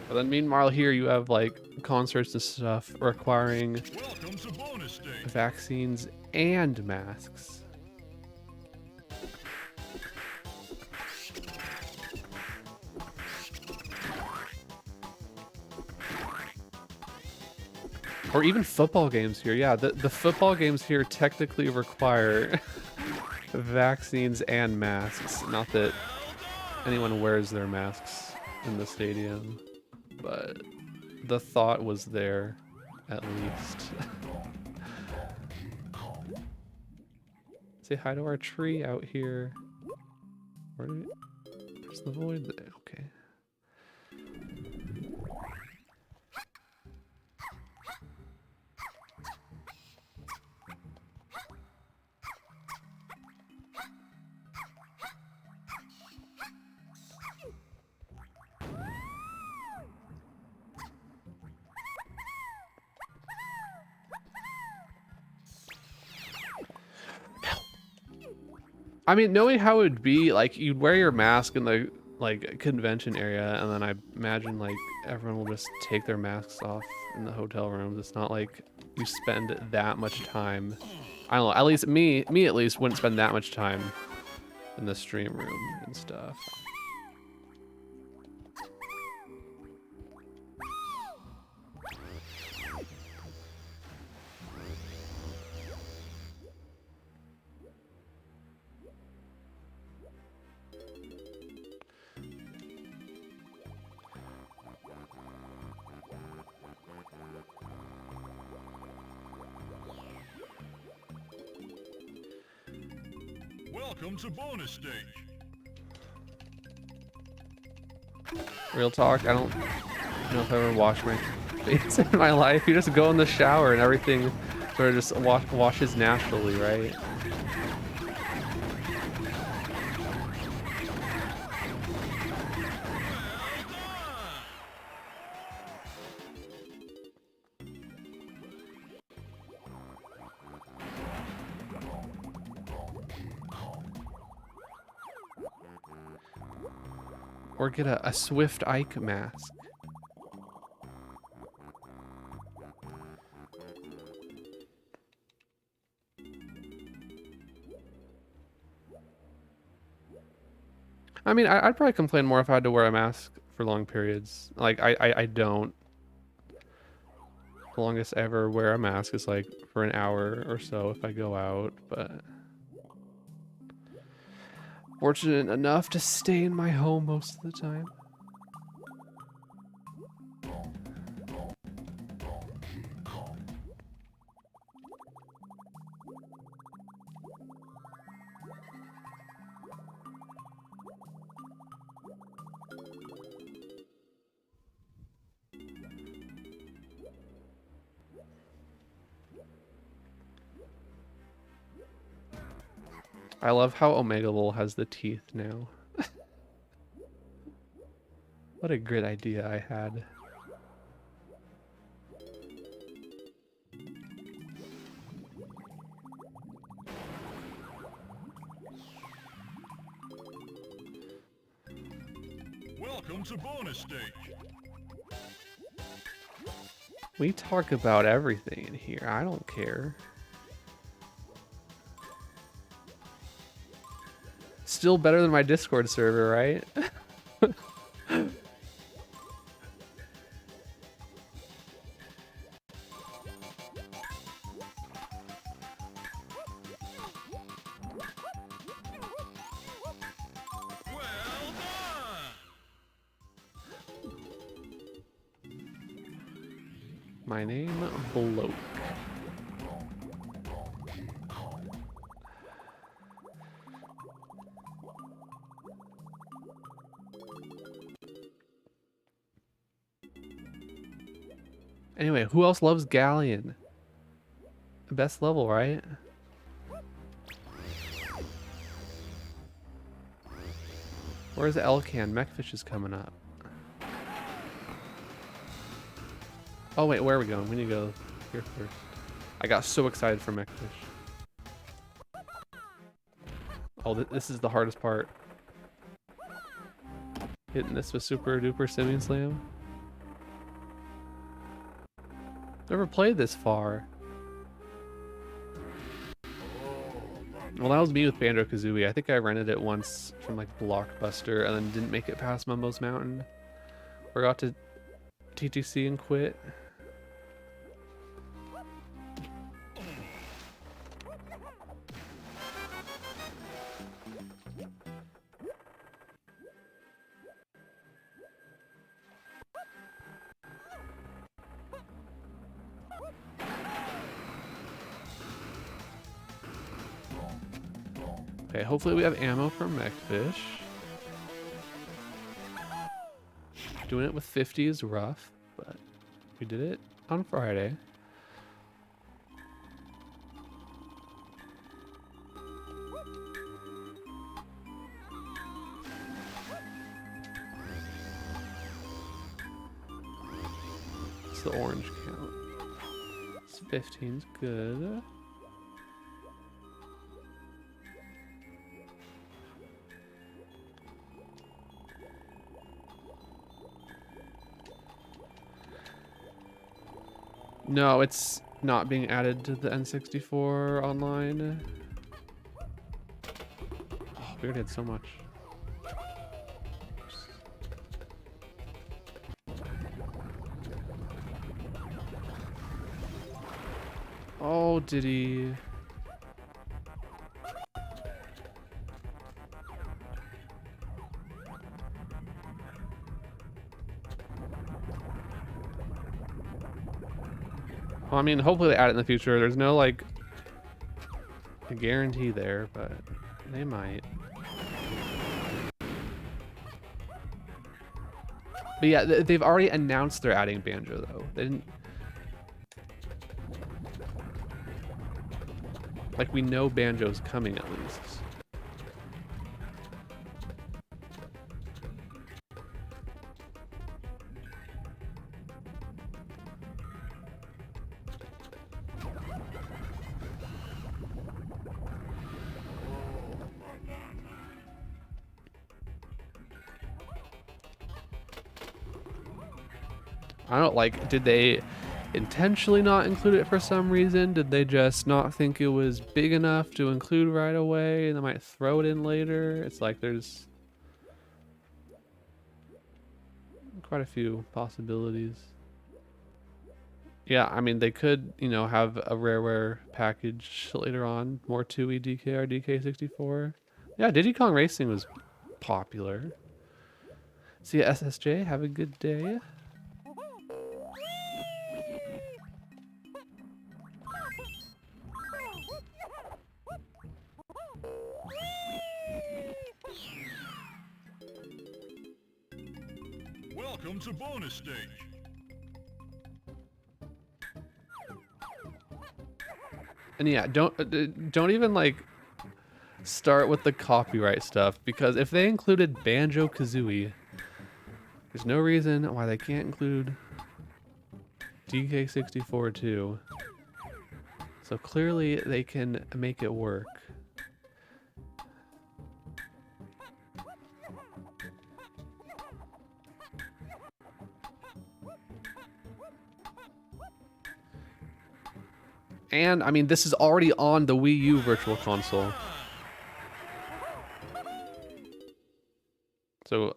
But then meanwhile here you have like concerts and stuff requiring Welcome to bonus stage. vaccines and masks. Or even football games here. Yeah, the football games here technically require vaccines and masks. Not that anyone wears their masks in the stadium, but the thought was there, at least. Say hi to our tree out here. Where did it? There's the void there. Okay. I mean, knowing how it would be, like, you'd wear your mask in the, like, convention area, and then I imagine, like, everyone will just take their masks off in the hotel rooms. It's not like you spend that much time. I don't know, at least me at least wouldn't spend that much time in the stream room and stuff. Welcome to bonus stage. Real talk, I don't know if I ever washed my face in my life. You just go in the shower and everything sort of just washes naturally, right? Or get a Swift Ike mask. I mean, I'd probably complain more if I had to wear a mask for long periods. Like, I don't. The longest I ever wear a mask is like for an hour or so if I go out, but fortunate enough to stay in my home most of the time. I love how Omega Lol has the teeth now. What a great idea I had. Welcome to bonus stage. We talk about everything in here. I don't care. Still better than my Discord server, right? Well done! My name, Bloke. Anyway, who else loves Galleon? Best level, right? Where's Elcan? Mechfish is coming up. Oh wait, where are we going? We need to go here first. I got so excited for Mechfish. Oh, this is the hardest part. Hitting this with Super Duper Simian Slam. Never played this far. Well, that was me with Banjo-Kazooie. I think I rented it once from like Blockbuster and then didn't make it past Mumbo's Mountain. Forgot to TTC and quit. Okay, hopefully we have ammo for Mechfish. Doing it with 50 is rough, but we did it on Friday. What's the orange count? It's 15's good. No, it's not being added to the N64 online. Oh, we already had so much. Oh, did he? Well, I mean, hopefully they add it in the future. There's no, like, a guarantee there, but they might. But yeah, they've already announced they're adding Banjo, though. They didn't... Like, we know Banjo's coming, at least. I don't like, did they intentionally not include it for some reason? Did they just not think it was big enough to include right away and they might throw it in later? It's like there's quite a few possibilities. Yeah, I mean, they could, you know, have a Rareware package later on, more 2E DK or DK64. Yeah, Diddy Kong Racing was popular. See ya, SSJ, have a good day. Welcome to bonus stage. And yeah, don't even like start with the copyright stuff, because if they included Banjo-Kazooie, there's no reason why they can't include DK64 too. So clearly they can make it work. And I mean, this is already on the Wii U Virtual Console. So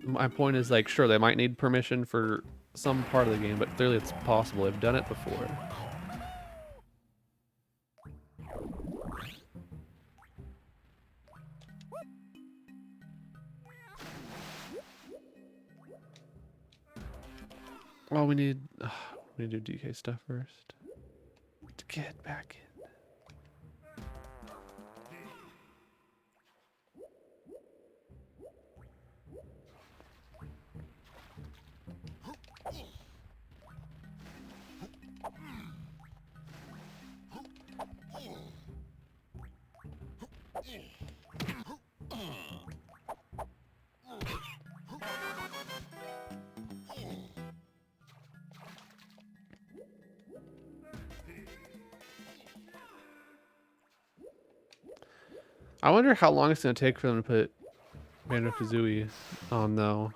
my point is, like, sure, they might need permission for some part of the game, but clearly it's possible. They've done it before. Well, we need to do DK stuff first to get back in. I wonder how long it's going to take for them to put Banjo-Kazooie on, though.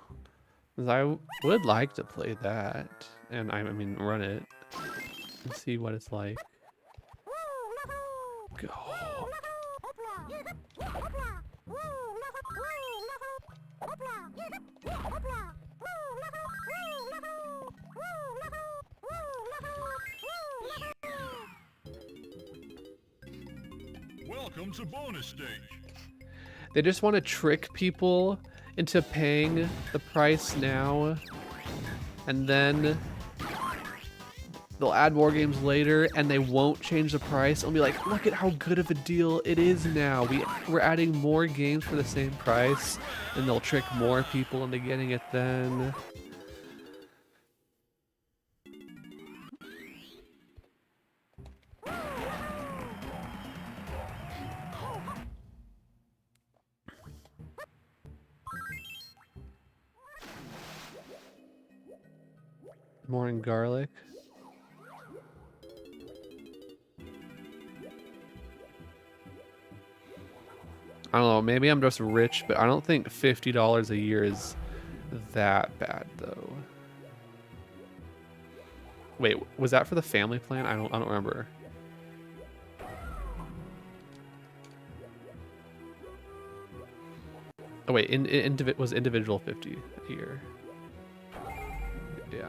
Because I would like to play that. And I mean, run it. And see what it's like. Go. Welcome to bonus stage. They just want to trick people into paying the price now, and then they'll add more games later, and they won't change the price. They'll be like, look at how good of a deal it is now. We're adding more games for the same price, and they'll trick more people into getting it then. More in garlic. I don't know, maybe I'm just rich, but I don't think $50 a year is that bad though. Wait, was that for the family plan? I don't remember. Oh wait, was individual 50 a year? Yeah.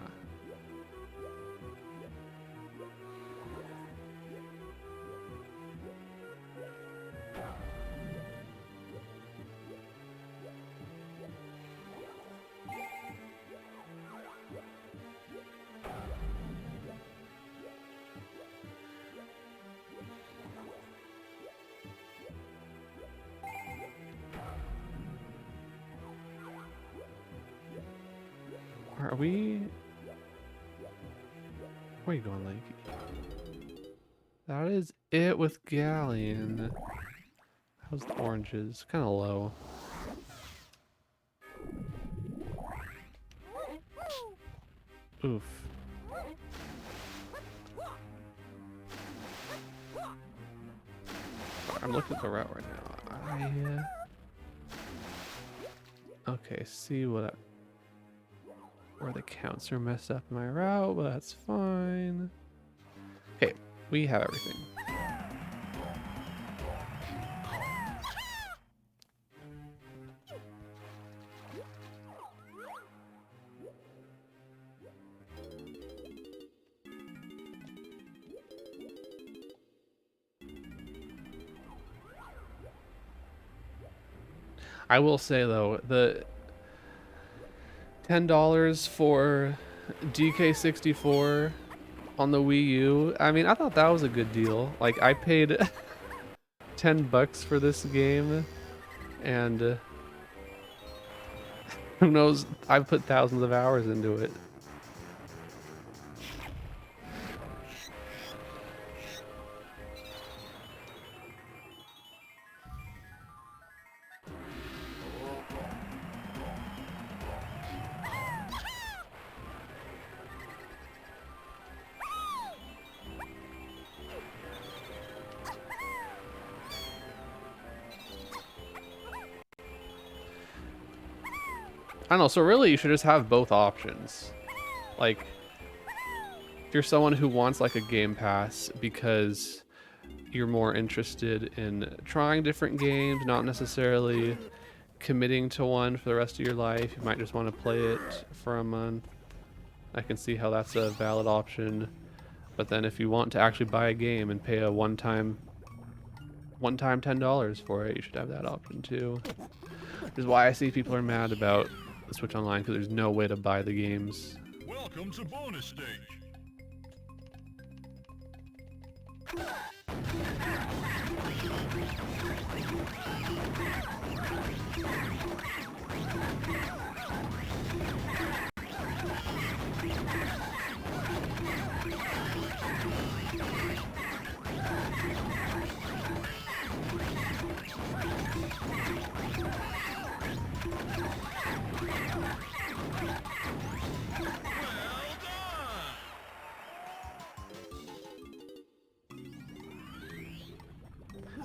Are we? Where are you going, Lanky? That is it with Galleon. How's the oranges? Kind of low. Oof. I'm looking at the route right now. Okay, see what. Or the counts are messed up in my route, but that's fine. Okay, we have everything. I will say though, the $10 for DK64 on the Wii U, I mean, I thought that was a good deal. Like, I paid $10 for this game, and who knows, I've put thousands of hours into it. I don't know, so really you should just have both options. Like, if you're someone who wants like a Game Pass because you're more interested in trying different games, not necessarily committing to one for the rest of your life, you might just want to play it for a month. I can see how that's a valid option. But then if you want to actually buy a game and pay a one-time $10 for it, you should have that option too. Which is why I see people are mad about the Switch Online, because there's no way to buy the games. Welcome to bonus stage.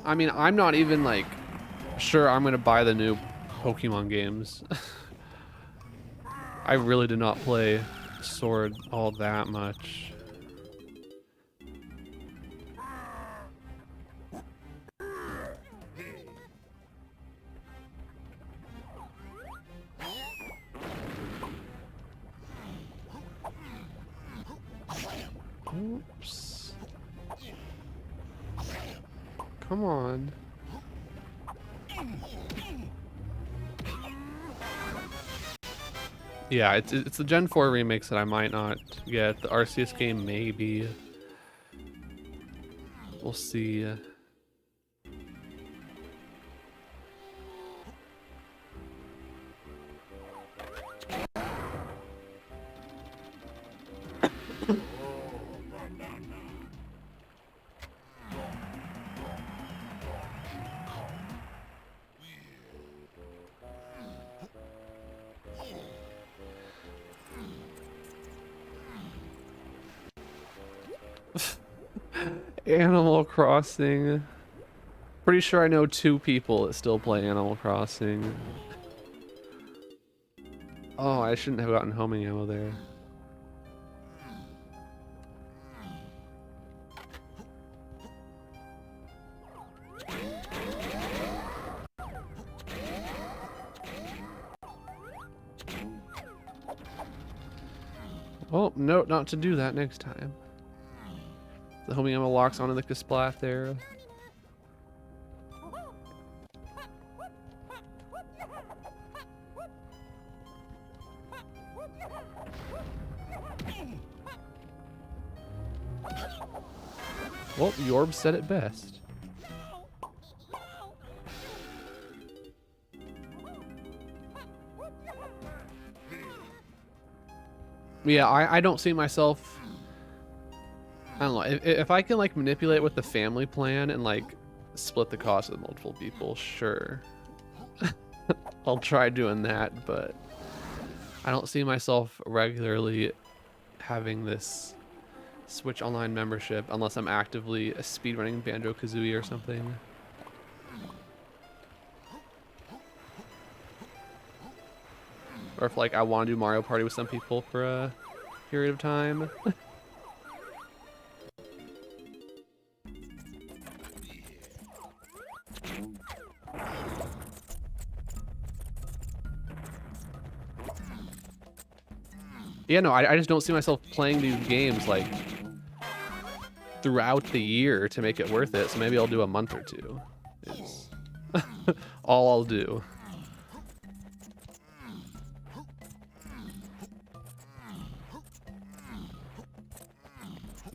I mean, I'm not even like sure I'm gonna buy the new Pokemon games. I really did not play Sword all that much. Oops. Come on. Yeah, it's the Gen 4 remakes that I might not get. The Arceus game, maybe. We'll see. Animal Crossing. Pretty sure I know 2 people that still play Animal Crossing. Oh, I shouldn't have gotten homing ammo there. Oh, no, not to do that next time. The homing ammo locks onto the Kasplat there. Well, Yorb said it best. Yeah, I don't see myself... I don't know, if I can like manipulate with the family plan and like split the cost with multiple people, sure. I'll try doing that, but I don't see myself regularly having this Switch Online membership unless I'm actively speedrunning Banjo-Kazooie or something. Or if like I want to do Mario Party with some people for a period of time. Yeah, no, I just don't see myself playing these games like throughout the year to make it worth it. So maybe I'll do a month or two. Is all I'll do.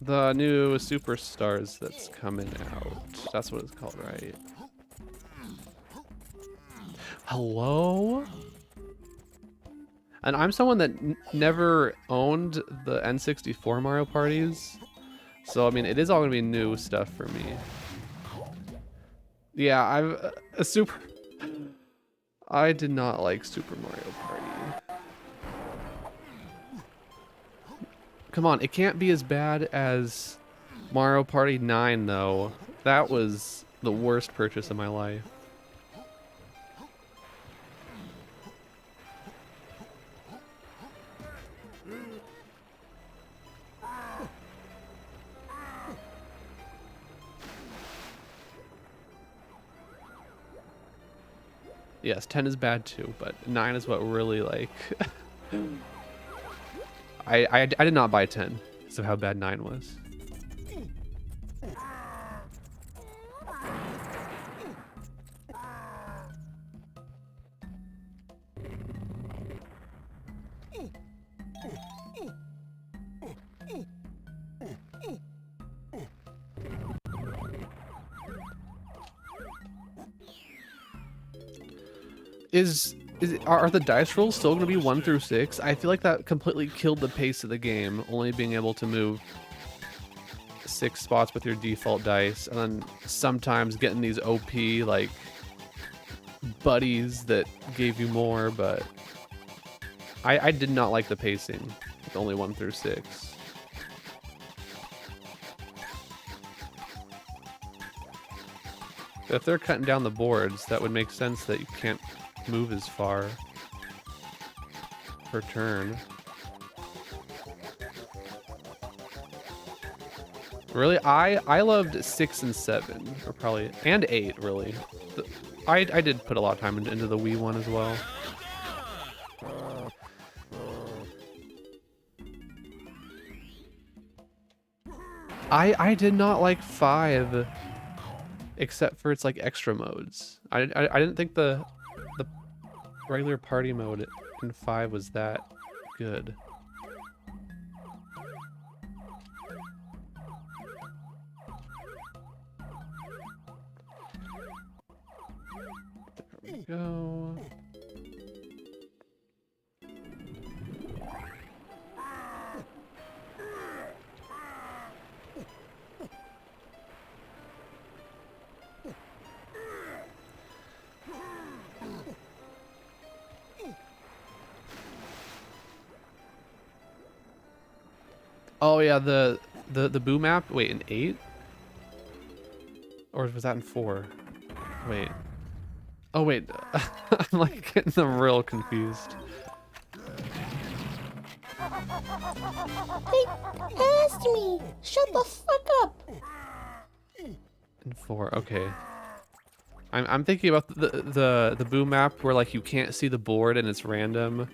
The new Superstars that's coming out. That's what it's called, right? Hello? And I'm someone that never owned the N64 Mario parties. So, I mean, it is all going to be new stuff for me. Yeah, I did not like Super Mario Party. Come on, it can't be as bad as Mario Party 9, though. That was the worst purchase of my life. Yes, 10 is bad too, but 9 is what really like... I did not buy 10 because of how bad 9 was. Are the dice rolls still going to be 1 through 6? I feel like that completely killed the pace of the game, only being able to move 6 spots with your default dice, and then sometimes getting these OP, like, buddies that gave you more, but I did not like the pacing with only 1 through 6. If they're cutting down the boards, that would make sense that you can't move as far per turn. Really, I loved 6 and 7, or probably, and 8 really. I did put a lot of time into the Wii one as well. I did not like 5, except for its like extra modes. I didn't think the regular party mode in 5 was that good. There we go. Oh yeah, the Boo map. Wait, in 8? Or was that in 4? Wait. Oh wait, I'm like getting them real confused. They passed me. Shut the fuck up. In 4, okay. I'm thinking about the Boo map where like you can't see the board and it's random.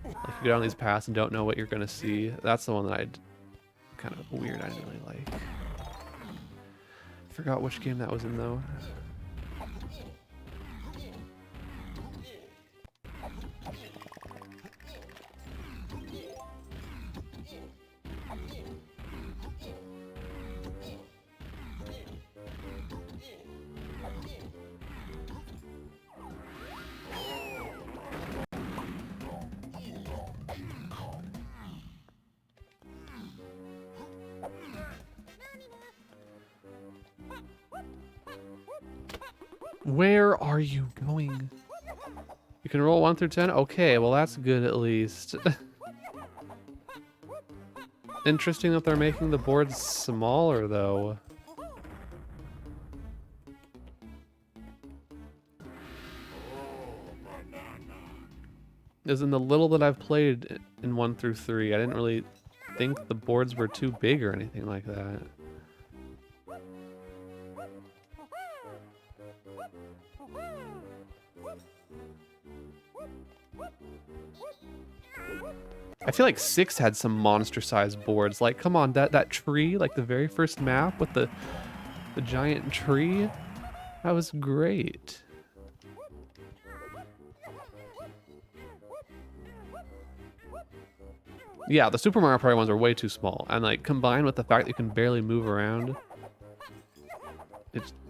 Like you go down these paths and don't know what you're gonna see. That's the one that I'd kind of weird. I didn't really like. Forgot which game that was in though. Where are you going? You can roll 1 through 10? Okay, well that's good at least. Interesting that they're making the boards smaller though. is in the little that I've played in 1 through 3, I didn't really think the boards were too big or anything like that. I feel like 6 had some monster-sized boards. Like, come on, that tree, like the very first map with the giant tree, that was great. Yeah, the Super Mario Party ones are way too small, and like combined with the fact that you can barely move around,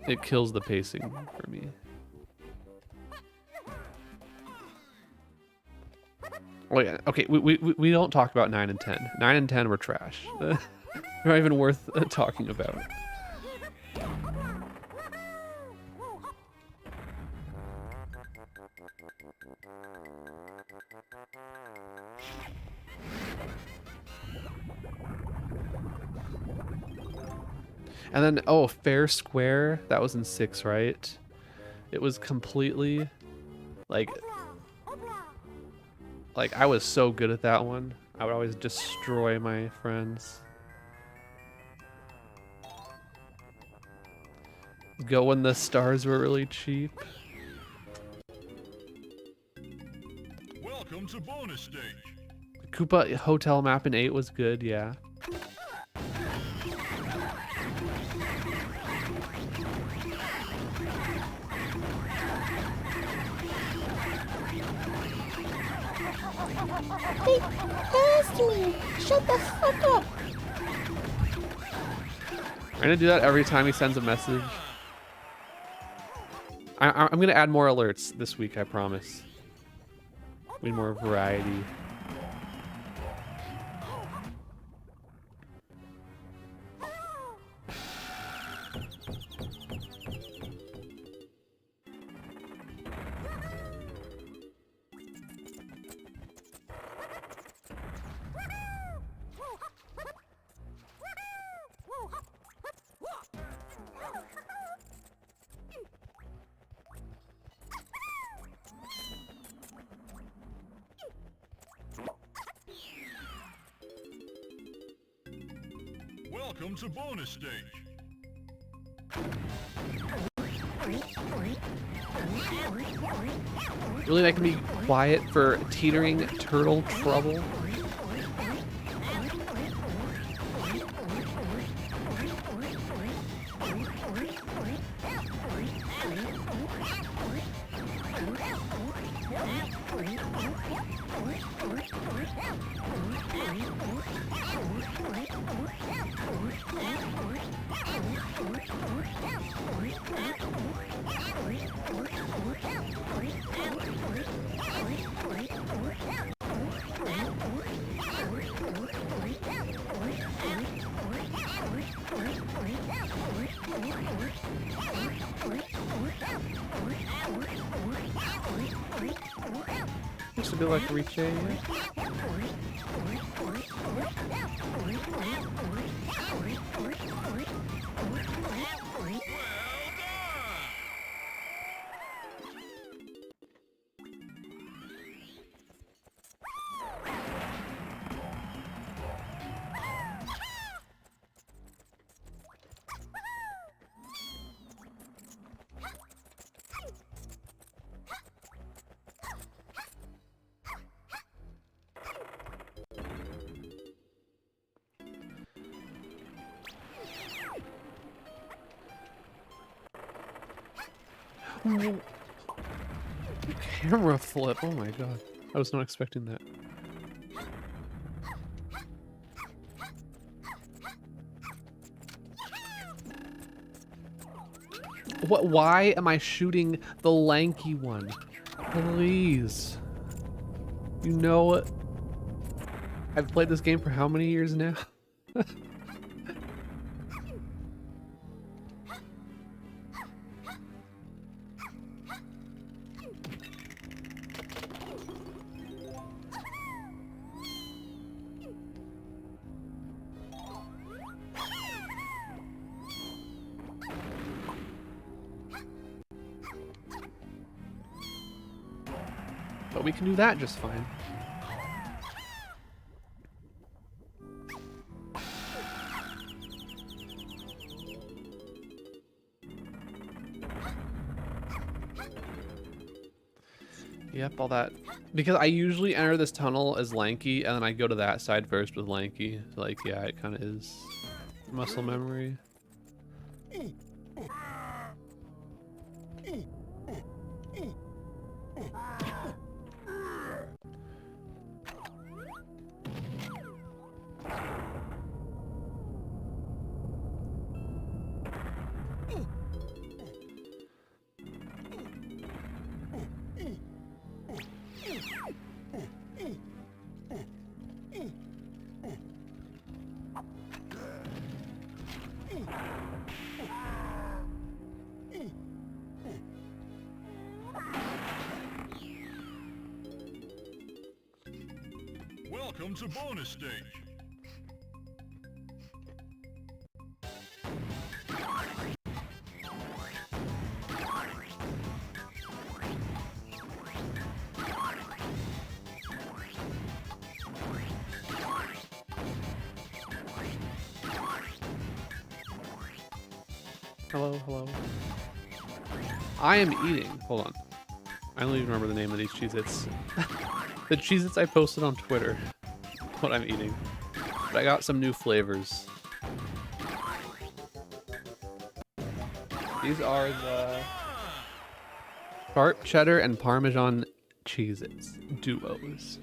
it kills the pacing for me. Oh yeah, okay, we don't talk about 9 and 10. 9 and 10 were trash. They're not even worth talking about. And then, oh, Fair Square, that was in 6, right? It was completely, like I was so good at that one. I would always destroy my friends. Go when the stars were really cheap. Welcome to bonus stage. The Koopa Hotel map in 8 was good, yeah. They passed me. Shut the fuck up. I'm gonna do that every time he sends a message. I'm gonna add more alerts this week, I promise. We need more variety. Welcome to bonus stage. Really making me quiet for teetering turtle trouble. Used to be like Riche. Camera flip, oh my god. I was not expecting that. What? Why am I shooting the lanky one? Please. You know, I've played this game for how many years now? But we can do that just fine. Yep, all that. Because I usually enter this tunnel as Lanky, and then I go to that side first with Lanky. So, like, yeah, it kind of is muscle memory. Welcome to bonus stage. Hello, hello. I am eating. Hold on. I don't even remember the name of these Cheez-Its. The Cheez-Its I posted on Twitter. What I'm eating. But I got some new flavors. These are the sharp cheddar and Parmesan Cheez-Its duos.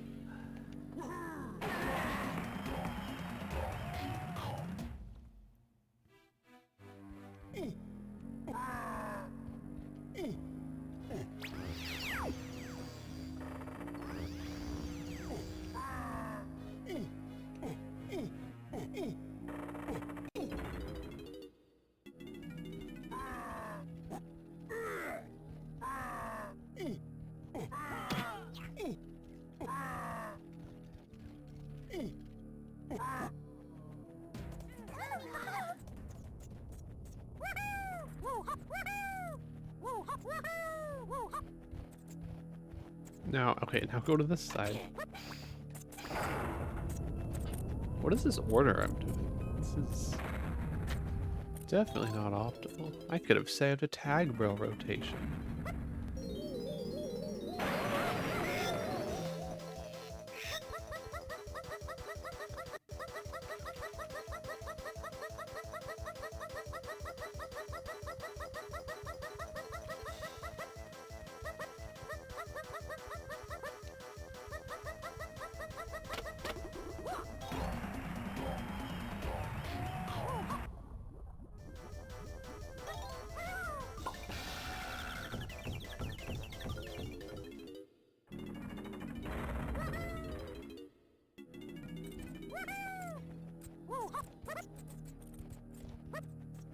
Now, okay, now go to this side. What is this order I'm doing? This is definitely not optimal. I could have saved a tag bro rotation.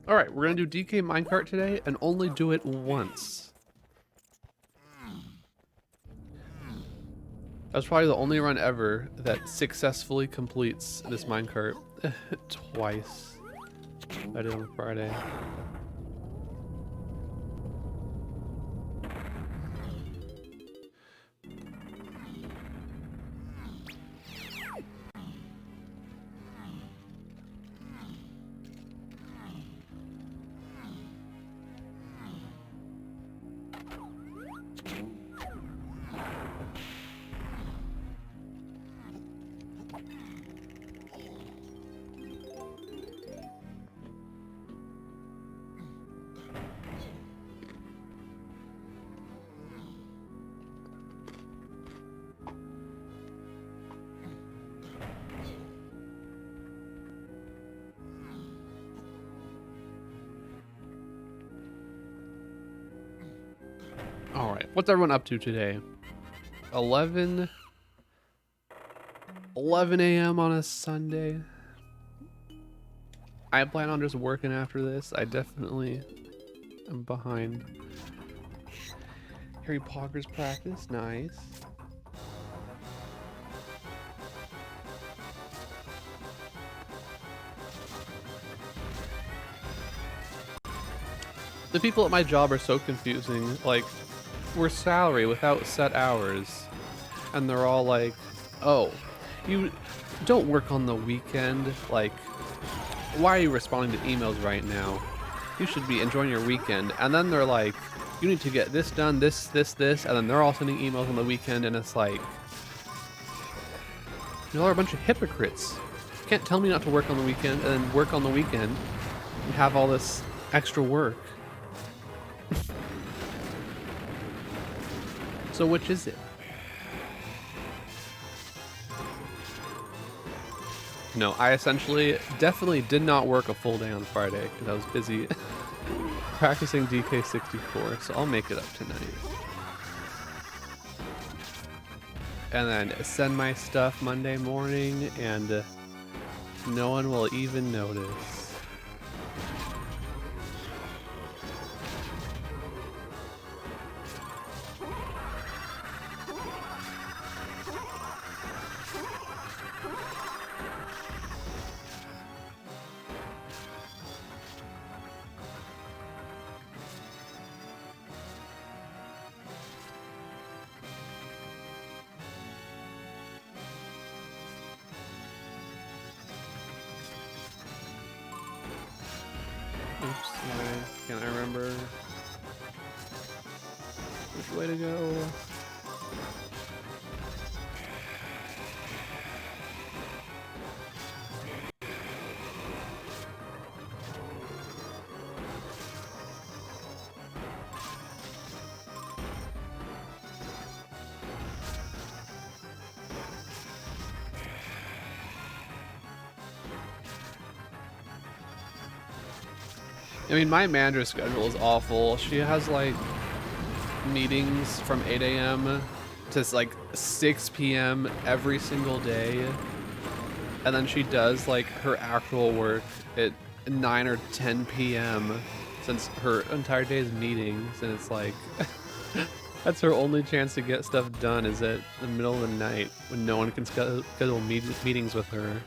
Alright, we're gonna do DK Minecart today and only do it once. That's probably the only run ever that successfully completes this minecart twice. I did on Friday. Alright, what's everyone up to today? 11 a.m. on a Sunday. I plan on just working after this. I definitely am behind. Harry Potter's practice, nice. The people at my job are so confusing. Like, we're salary without set hours. and they're all like, "Oh, you don't work on the weekend. Like, why are you responding to emails right now? You should be enjoying your weekend." And then they're like, "You need to get this done, this, and then they're all sending emails on the weekend, and it's like, y'all are a bunch of hypocrites. You can't tell me not to work on the weekend and then work on the weekend and have all this extra work." So which is it? No, I essentially definitely did not work a full day on Friday because I was busy practicing DK64, so I'll make it up tonight. And then send my stuff Monday morning, and no one will even notice. Oops, why can't I remember which way to go? I mean, my manager's schedule is awful. She has like meetings from 8 a.m. to like 6 p.m. every single day. And then she does like her actual work at 9 or 10 p.m. since her entire day is meetings. And it's like, that's her only chance to get stuff done is at the middle of the night when no one can schedule meetings with her.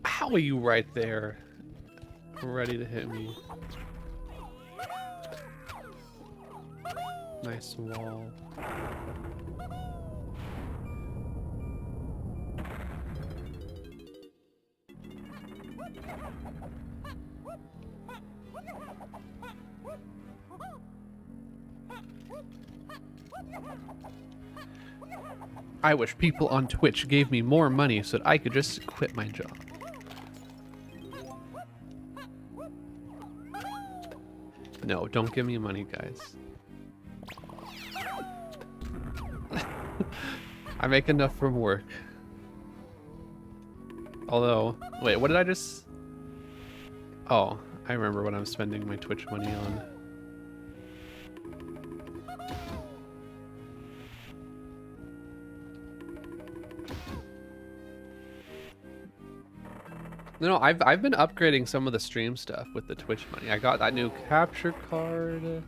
How are you right there? Ready to hit me. Nice wall. I wish people on Twitch gave me more money so that I could just quit my job. No, don't give me money, guys. I make enough from work. Although, wait, what did I just... Oh, I remember what I'm spending my Twitch money on. No, I've been upgrading some of the stream stuff with the Twitch money. I got that new capture card.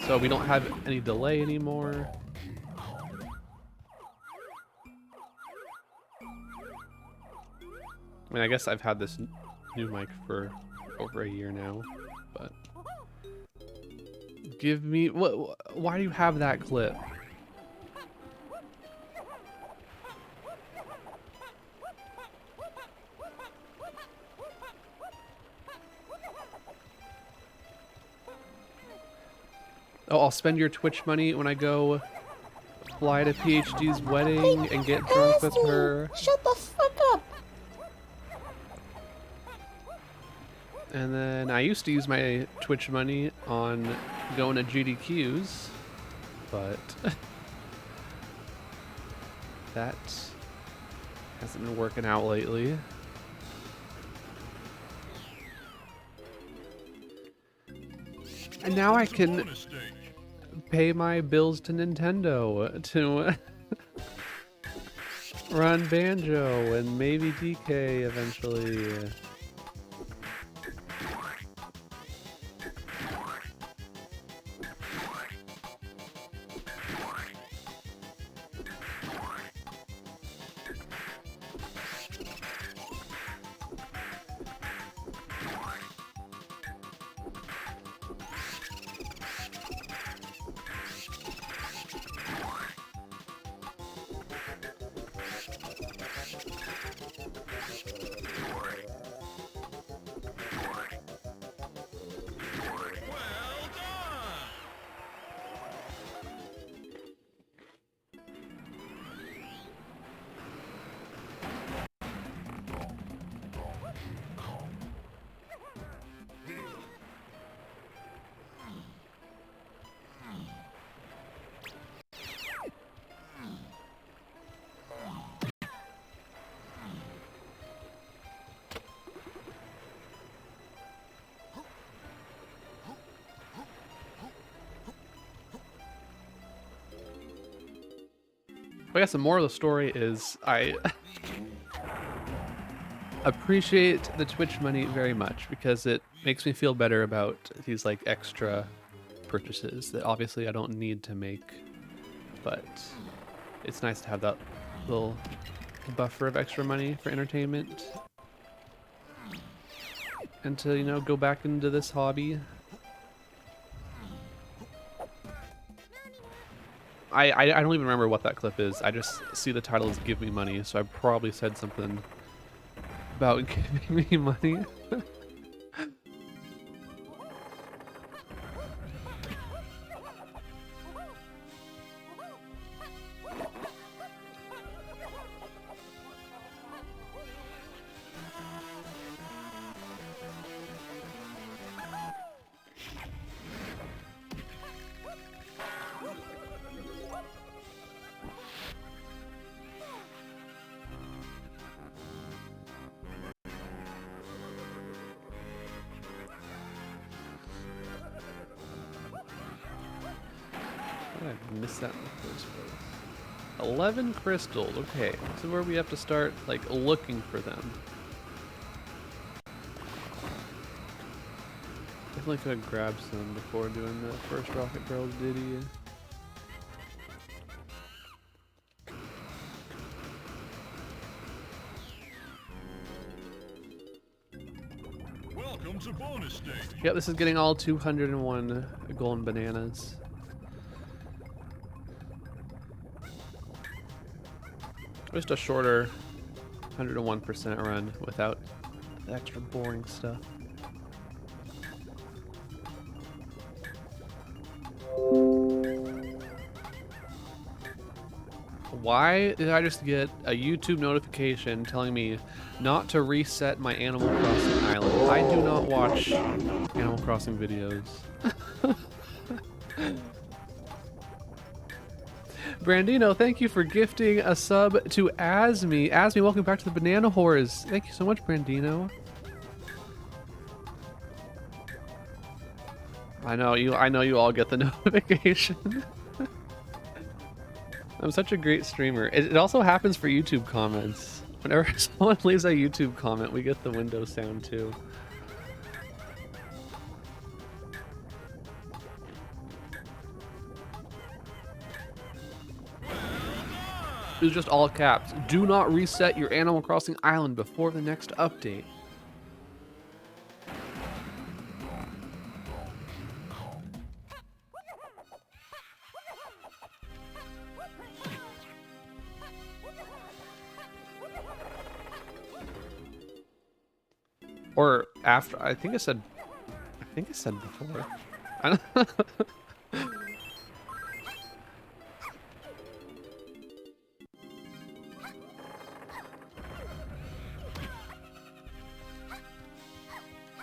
So we don't have any delay anymore. I mean, I guess I've had this new mic for over a year now, but give me why do you have that clip? Oh, I'll spend your Twitch money when I go fly to PhD's wedding and get drunk with Ask me. her. Shut the fuck up. And then I used to use my Twitch money on going to GDQs, but that hasn't been working out lately. And now I can Bonus stage. pay my bills to Nintendo to run Banjo and maybe DK eventually. Well done. I guess the moral of the story is I appreciate the Twitch money very much because it makes me feel better about these like extra purchases that obviously I don't need to make, but it's nice to have that little buffer of extra money for entertainment and to, you know, go back into this hobby. I don't even remember what that clip is. I just see the title is Give Me Money, so I probably said something about giving me money. How did I miss that in the first place? 11 crystals. Okay, so where we have to start, like, looking for them. Definitely could have grabbed some before doing the first Rocket Girls ditty. Welcome to bonus stage. Yep, this is getting all 201 golden bananas. Just a shorter 101% run without the extra boring stuff. Why did I just get a YouTube notification telling me not to reset my Animal Crossing island? I do not watch Animal Crossing videos. Brandino, thank you for gifting a sub to Asmi. Asmi, welcome back to the Banana Whores. Thank you so much, Brandino. I know you all get the notification. I'm such a great streamer. It also happens for YouTube comments. Whenever someone leaves a YouTube comment, we get the window sound too. It was just all caps. Do not reset your Animal Crossing island before the next update. Or after, I think I said before. I don't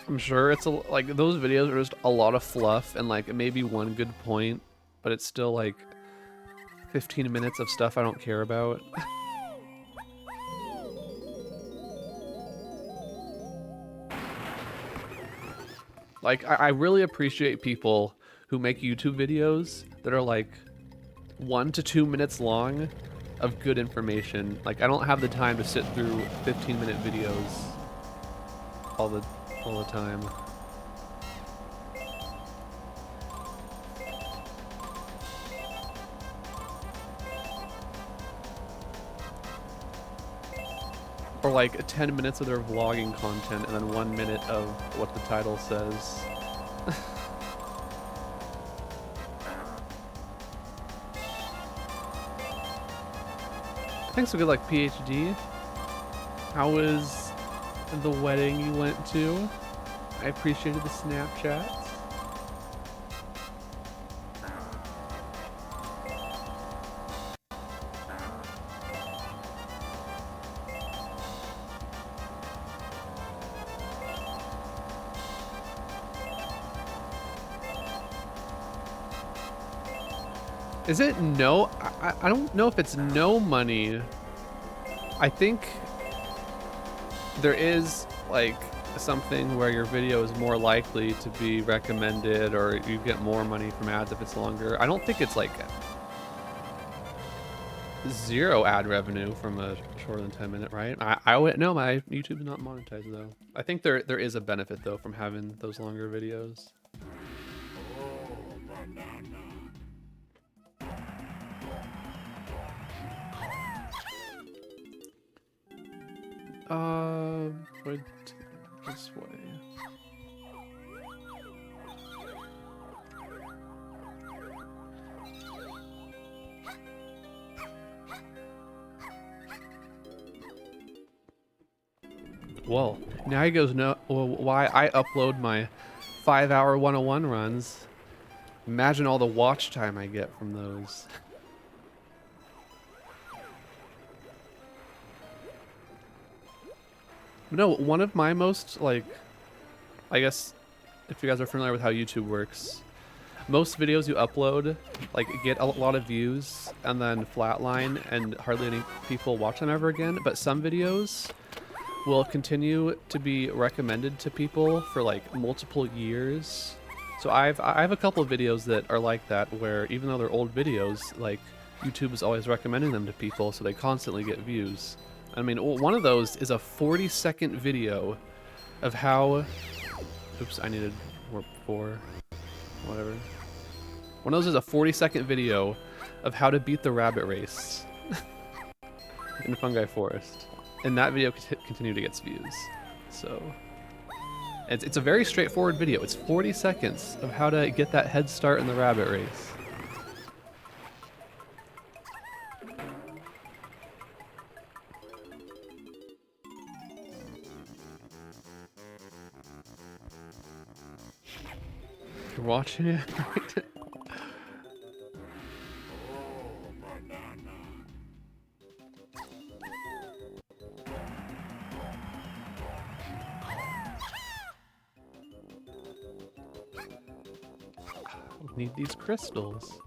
I'm sure it's like those videos are just a lot of fluff and like maybe one good point, but it's still like 15 minutes of stuff I don't care about. Like, I really appreciate people who make YouTube videos that are like 1 to 2 minutes long of good information. Like, I don't have the time to sit through 15-minute videos all the time. Or like 10 minutes of their vlogging content and then 1 minute of what the title says. Thanks for good luck, PhD. How was the wedding you went to? I appreciated the Snapchats. Is it no? I don't know if it's no money. I think there is like something where your video is more likely to be recommended or you get more money from ads if it's longer. I don't think it's like zero ad revenue from a shorter than 10-minute, right? I would no, my YouTube is not monetized though. I think there is a benefit though from having those longer videos. Wait, this way. Well, now he goes no. Well, why I upload my 5-hour 101 runs? Imagine all the watch time I get from those. No, one of my most, like, I guess, if you guys are familiar with how YouTube works, most videos you upload, like, get a lot of views and then flatline and hardly any people watch them ever again, but some videos will continue to be recommended to people for, like, multiple years. So I have a couple of videos that are like that, where even though they're old videos, like, YouTube is always recommending them to people, so they constantly get views. I mean, one of those is a 40-second video of how... Oops, I needed more 4. Whatever. One of those is a 40-second video of how to beat the rabbit race in Fungi Forest. And that video continued to get views. So... It's a very straightforward video. It's 40 seconds of how to get that head start in the rabbit race. You're watching it? We need these crystals.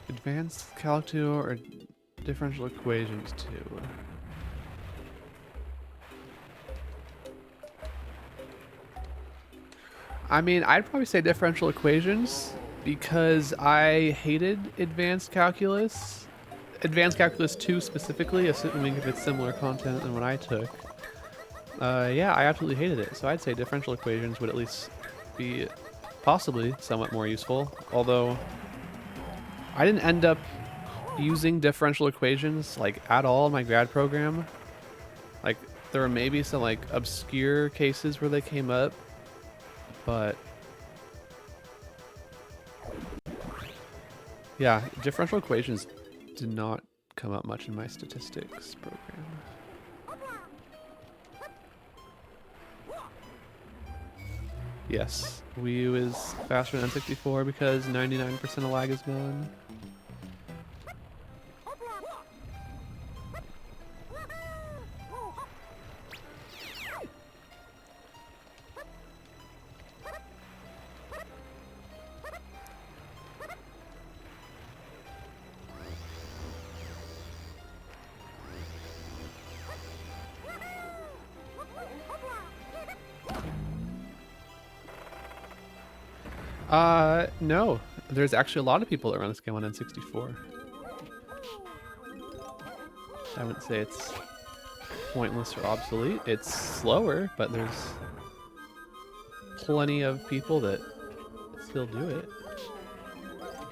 Advanced Calc 2 or differential equations 2? I mean, I'd probably say differential equations because I hated advanced calculus. Advanced calculus 2 specifically, assuming if it's similar content than what I took. Yeah, I absolutely hated it. So I'd say differential equations would at least be possibly somewhat more useful, although I didn't end up using differential equations like at all in my grad program. Like there were maybe some like obscure cases where they came up, but Yeah, differential equations did not come up much in my statistics program. Yes, Wii U is faster than N64 because 99% of lag is gone. No. There's actually a lot of people that run this game on N64. I wouldn't say it's pointless or obsolete. It's slower, but there's plenty of people that still do it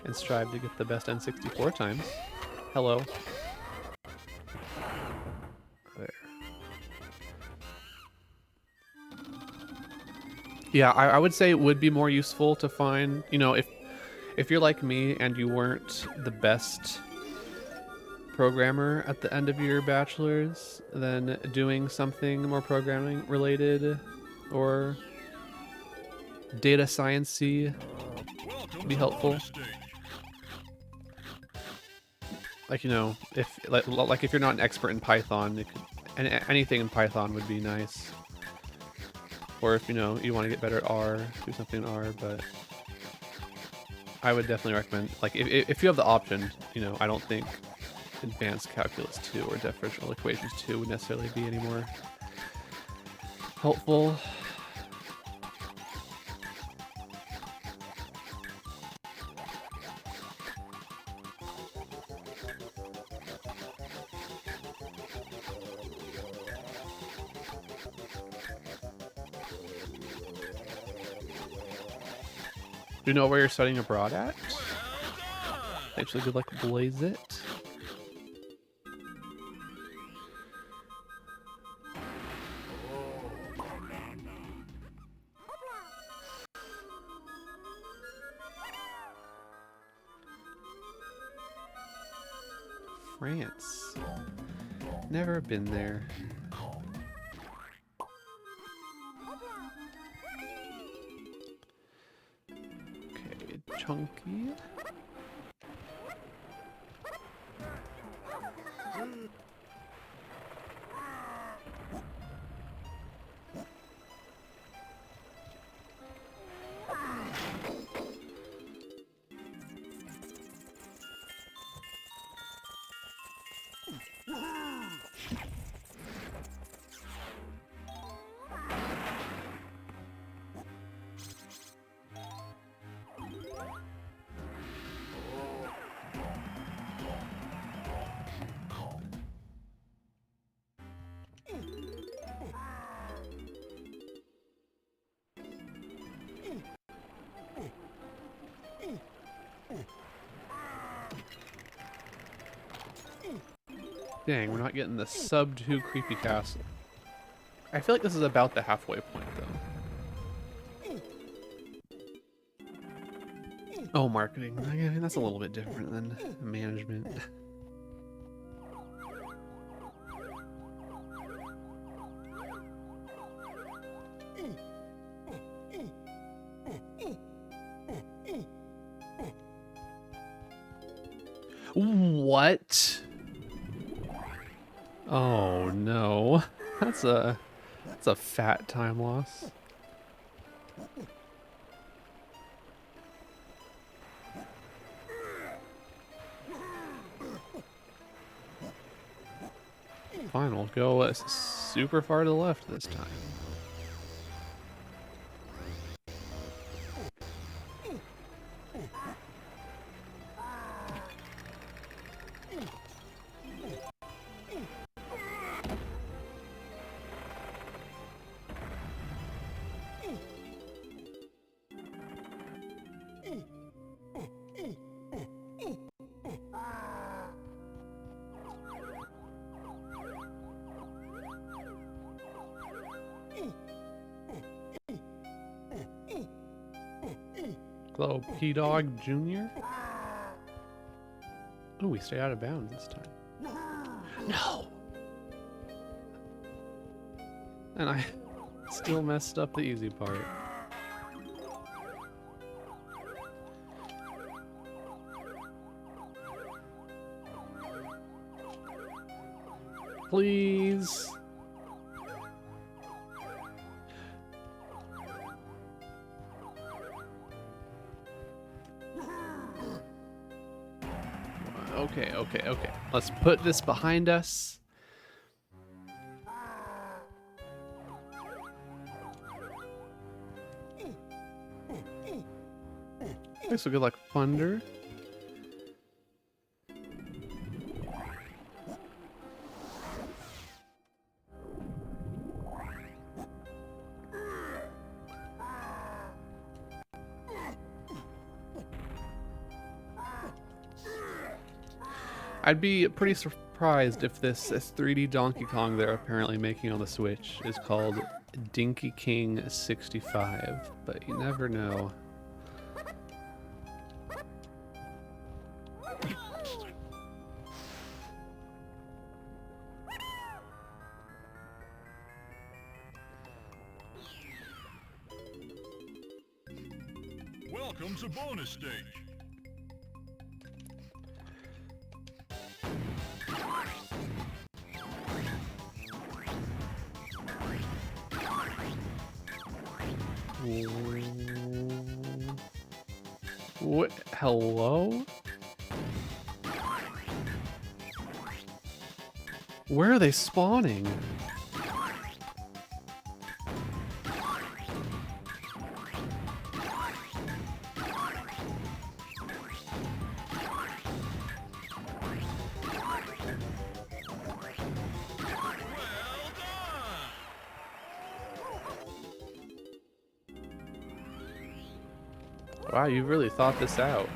and strive to get the best N64 times. Hello. There. Yeah, I would say it would be more useful to find, you know, if you're like me and you weren't the best programmer at the end of your bachelor's, then doing something more programming related or data science-y would be helpful. Like, you know, if like if you're not an expert in Python, anything in Python would be nice. Or if, you know, you want to get better at R, do something in R, but I would definitely recommend, like, if you have the option, you know, I don't think Advanced Calculus 2 or Differential Equations 2 would necessarily be any more helpful. Do you know where you're studying abroad at? Actually, good luck, Blaze It. France. Never been there. Okay, Chunky. Dang, we're not getting the sub 2 creepy castle. I feel like this is about the halfway point, though. Oh, marketing. I mean, that's a little bit different than management. What? Oh no. That's a fat time loss. Fine, we'll go super far to the left this time. Glow P-Dog Jr.? Oh, we stay out of bounds this time. No! And I still messed up the easy part. Please. Okay. Let's put this behind us. Okay, so good luck, Thunder. I'd be pretty surprised if this 3D Donkey Kong they're apparently making on the Switch is called Dinky King 65, but you never know. Welcome to bonus stage. What? Hello? Where are they spawning? Wow, you really thought this out.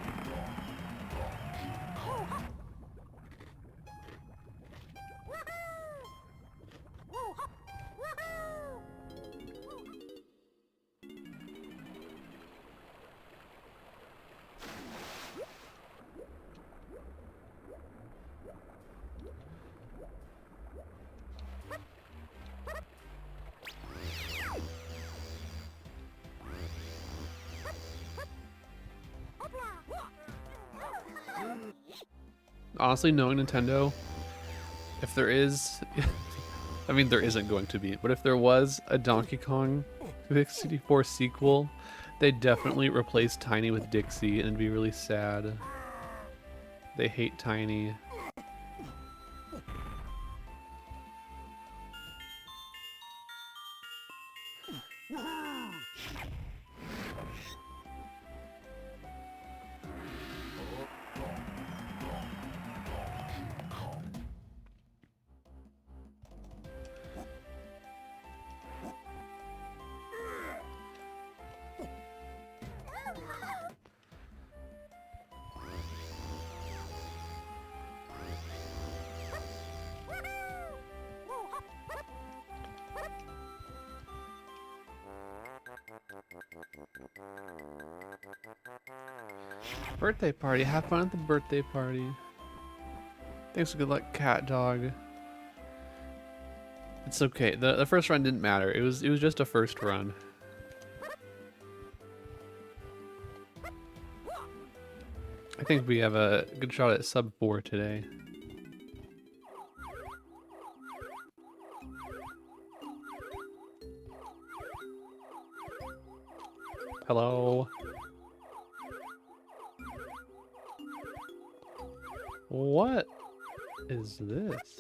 Honestly, knowing Nintendo, if there is, I mean, there isn't going to be, but if there was a Donkey Kong 64 sequel, they'd definitely replace Tiny with Dixie, and it'd be really sad. They hate Tiny. Birthday party. Have fun at the birthday party. Thanks for good luck, Cat Dog. It's okay. The first run didn't matter. It was just a first run. I think we have a good shot at sub 4 today. Hello. What is this?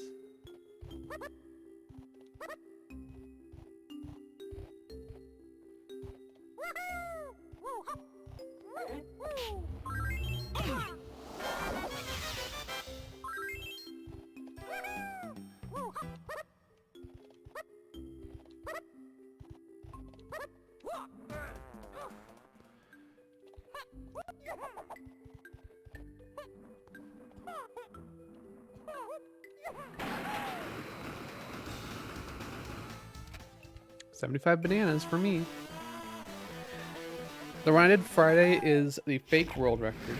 $75 bananas for me. The one I did Friday is the fake world record.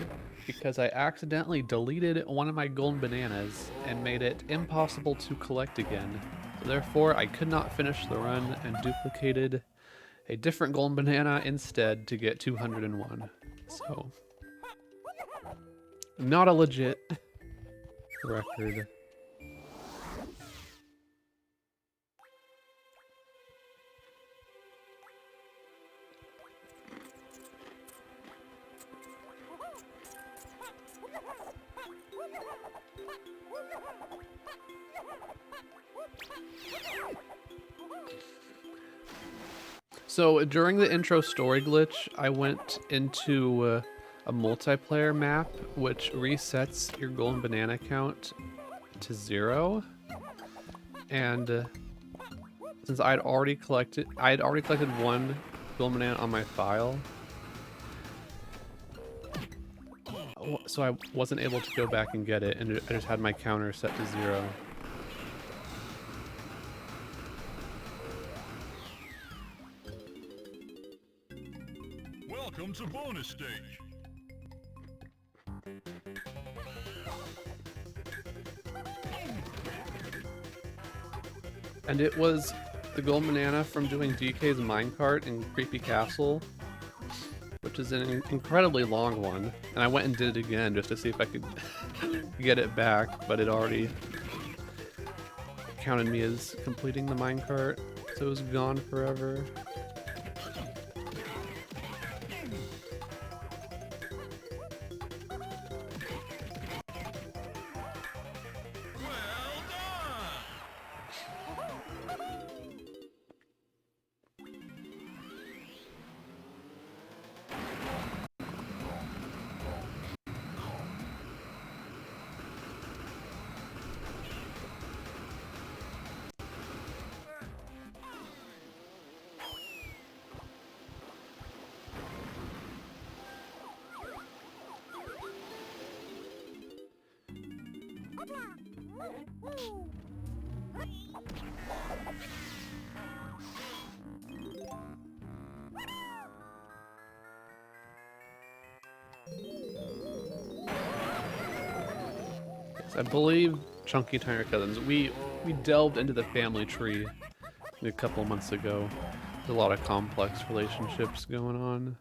because I accidentally deleted one of my golden bananas and made it impossible to collect again. So therefore, I could not finish the run and duplicated a different golden banana instead to get 201. So, not a legit record. So during the intro story glitch, I went into a multiplayer map which resets your golden banana count to 0. And since I had already collected one golden banana on my file, so I wasn't able to go back and get it, and I just had my counter set to 0. Welcome to bonus stage. And it was the golden banana from doing DK's minecart in Creepy Castle, which is an incredibly long one. And I went and did it again just to see if I could get it back, but it already counted me as completing the minecart, so it was gone forever. I believe Chunky Tiner Cousins. We delved into the family tree a couple months ago. There's a lot of complex relationships going on.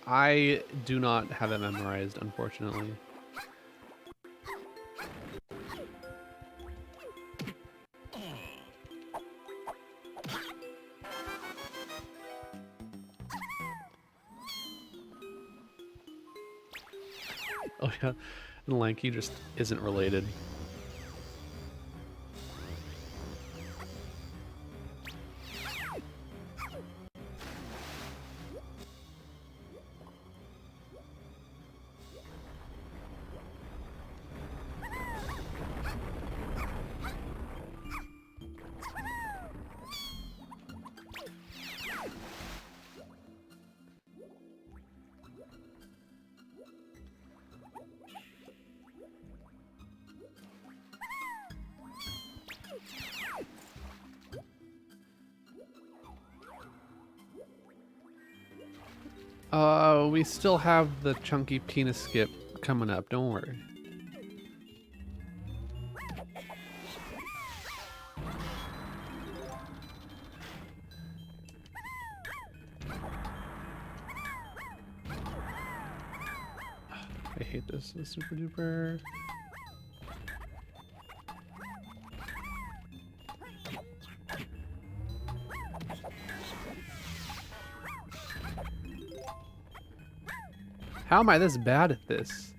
I do not have it memorized, unfortunately. Oh yeah, and Lanky just isn't related. We still have the Chunky Penis Skip coming up, don't worry. I hate this super duper. How am I this bad at this?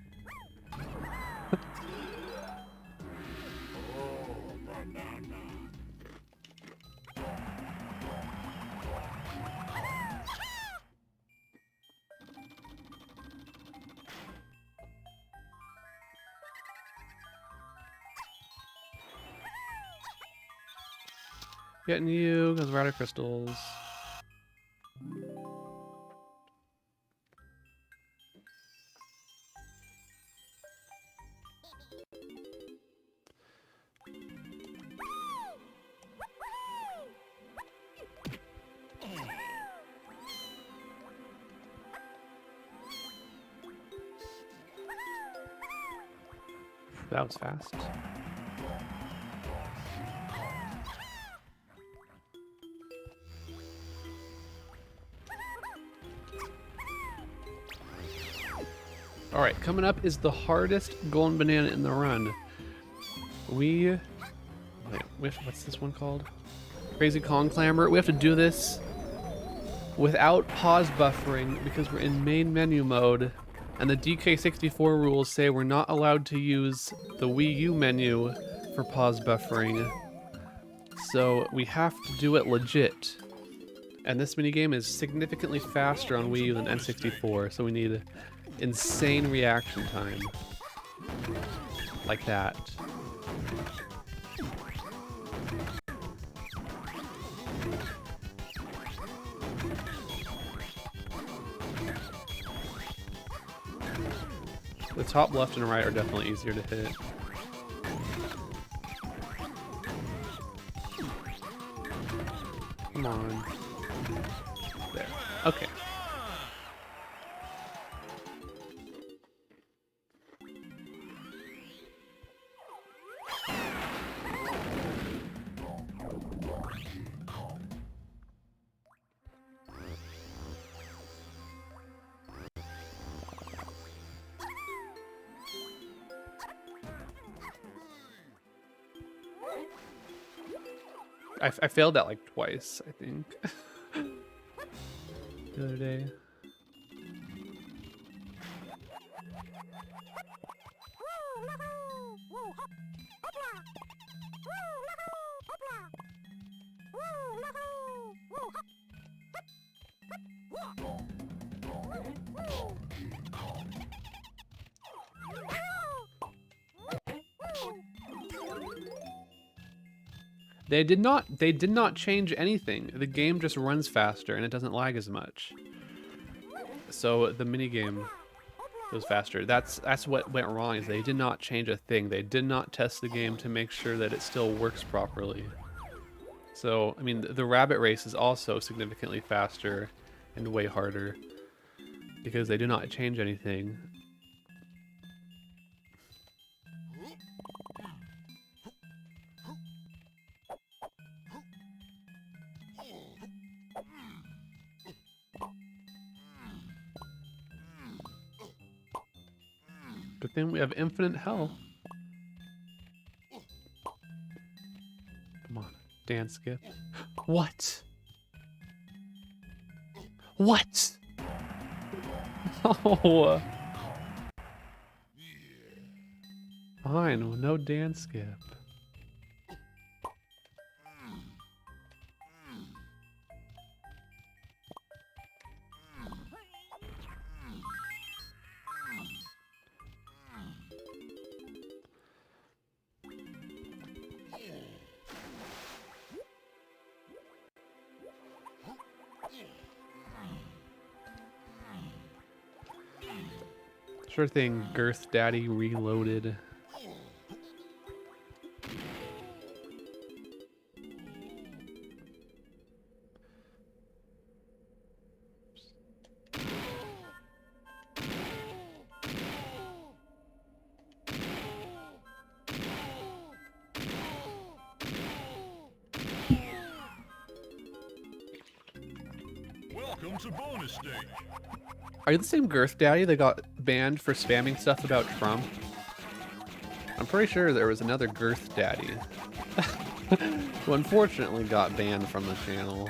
Getting you, because we're out of crystals. That was fast. All right, coming up is the hardest golden banana in the run. Wait, what's this one called? Crazy Kong Clamber. We have to do this without pause buffering because we're in main menu mode, and the DK64 rules say we're not allowed to use the Wii U menu for pause buffering. So we have to do it legit. And this minigame is significantly faster on Wii U than N64, so we need insane reaction time. Like that. The top left and right are definitely easier to hit. Come on. There. Okay. I failed that like twice, I think. The other day. They did not change anything. The game just runs faster and it doesn't lag as much. So the minigame goes faster. That's what went wrong, is they did not change a thing. They did not test the game to make sure that it still works properly. So, I mean, the rabbit race is also significantly faster and way harder because they do not change anything. Good thing we have infinite health. Come on, dance skip. What? What? Oh. Fine, no dance skip. Sure thing, Girth Daddy Reloaded. Welcome to bonus stage. Are you the same Girth Daddy that got banned for spamming stuff about Trump? I'm pretty sure there was another Girth Daddy who unfortunately got banned from the channel.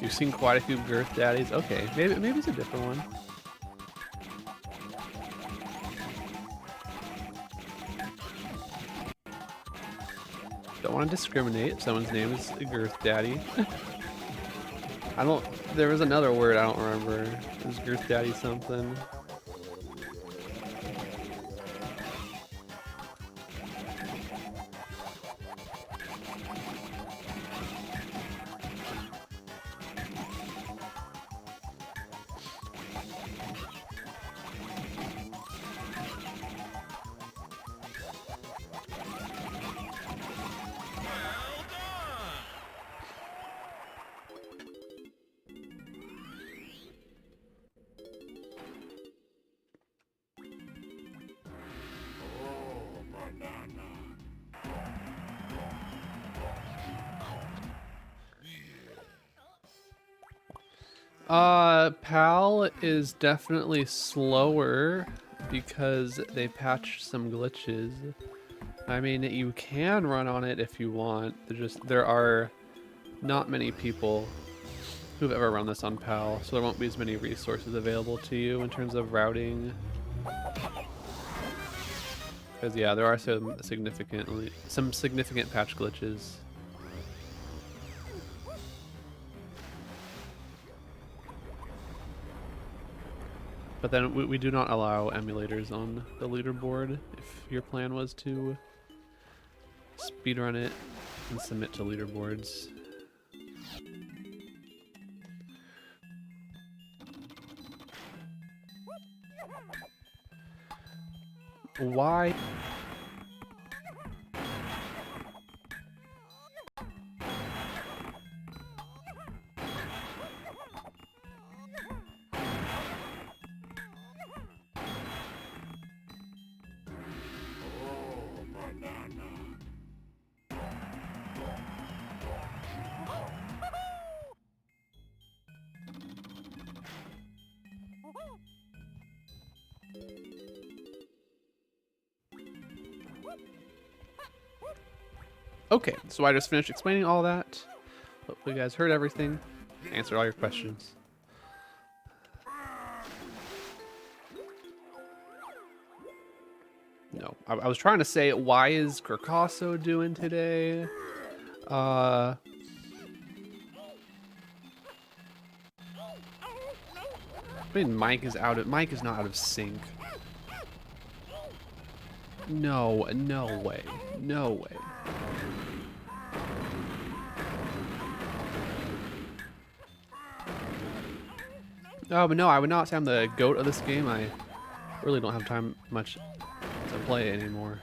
You've seen quite a few Girth Daddies? Okay, maybe it's a different one. Don't want to discriminate if someone's name is Girth Daddy. There was another word I don't remember. It was Girth Daddy something. PAL is definitely slower because they patched some glitches. I mean, you can run on it if you want. There are not many people who've ever run this on PAL, so there won't be as many resources available to you in terms of routing. Because yeah, there are some significant patch glitches. But then we do not allow emulators on the leaderboard if your plan was to speedrun it and submit to leaderboards. Why? Okay, so I just finished explaining all that. Hopefully you guys heard everything, answered all your questions. No, I was trying to say, why is Kirkaso doing today? I mean, Mike is not out of sync. No, no way, no way. Oh, but no, I would not say I'm the GOAT of this game. I really don't have time much to play anymore.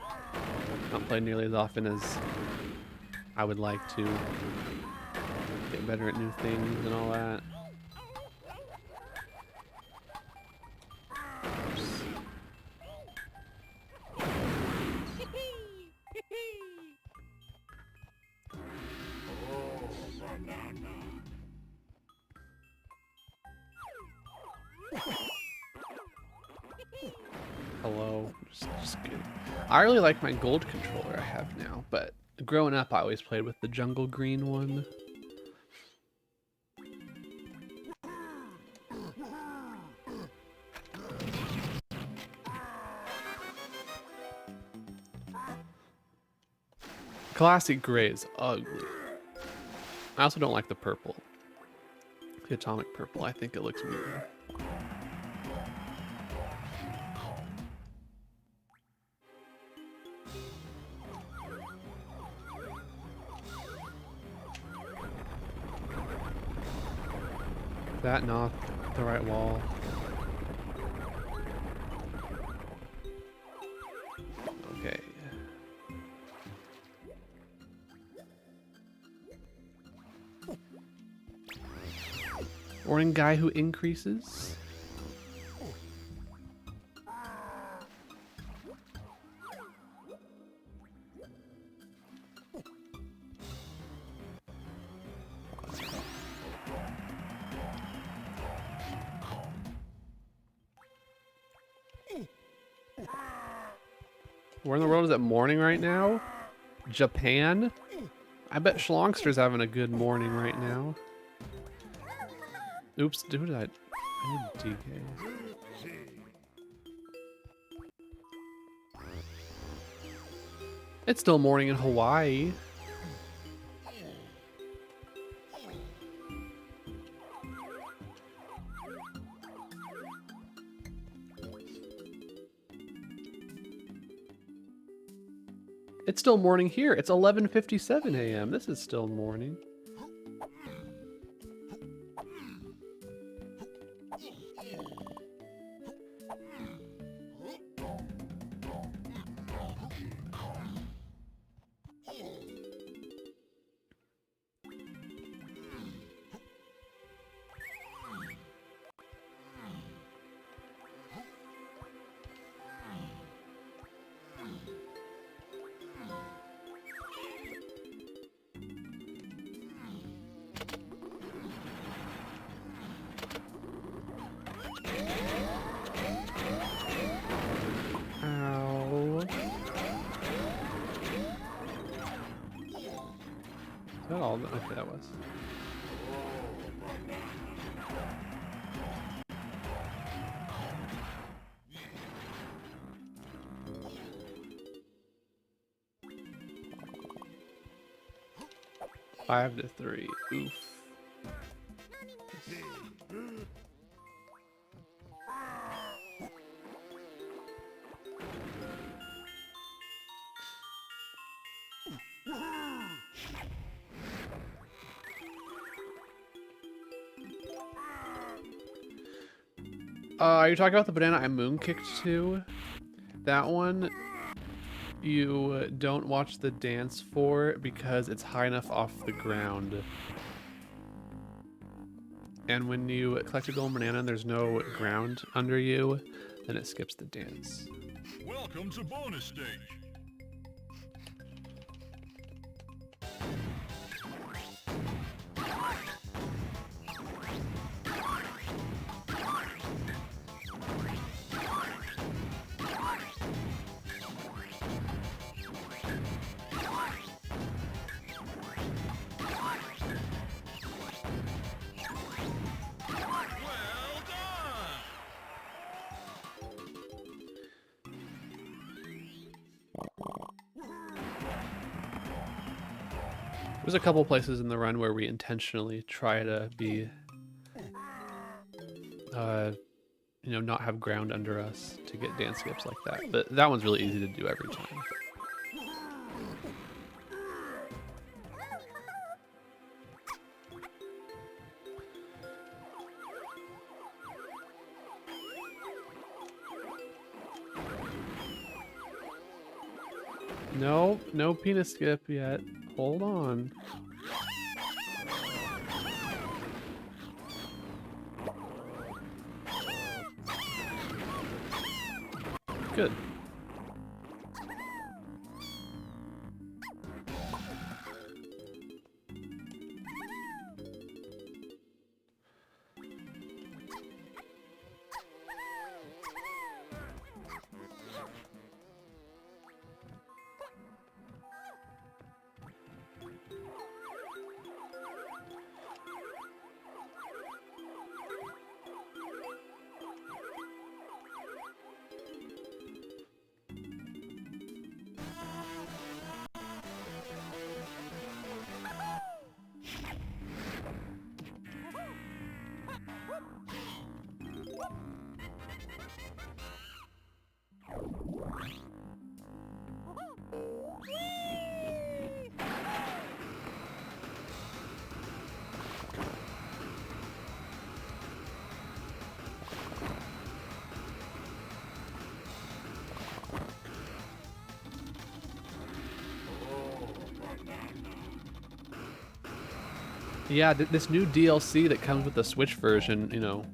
I don't play nearly as often as I would like to. Get better at new things and all that. Hello. Just kidding. I really like my gold controller I have now, but growing up I always played with the jungle green one. Classic gray is ugly. I also don't like the purple. The atomic purple, I think it looks weird. That not the right wall. Okay. Warning guy who increases. Where in the world is it morning right now? Japan? I bet Schlongster's having a good morning right now. Oops, dude, I need DK. It's still morning in Hawaii. It's still morning here. It's 11:57 a.m. This is still morning. all of them? Okay, that was. Five to 3. Oof. Are you talking about the banana I moonkicked to? That one, you don't watch the dance for because it's high enough off the ground. And when you collect a golden banana and there's no ground under you, then it skips the dance. Welcome to bonus stage. Well done! There's a couple places in the run where we intentionally try to be, you know, not have ground under us to get dance skips like that. But that one's really easy to do every time. No, no penis skip yet. Hold on. Good. Yeah, this new DLC that comes with the Switch version, you know,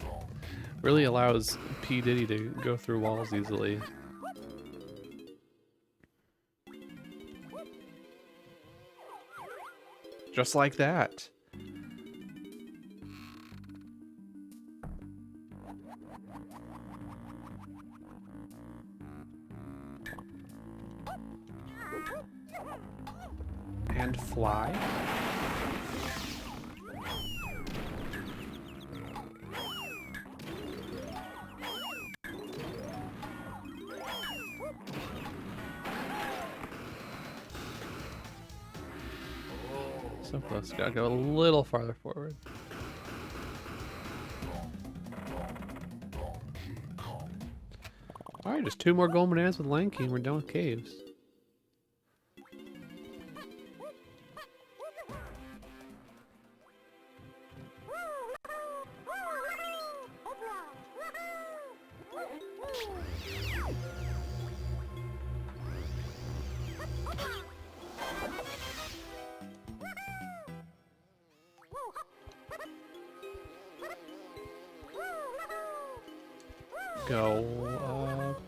really allows P. Diddy to go through walls easily. Just like that. And fly. So close. Gotta go a little farther forward. Alright, just 2 more golden bananas with Lanky and we're done with caves. Go up.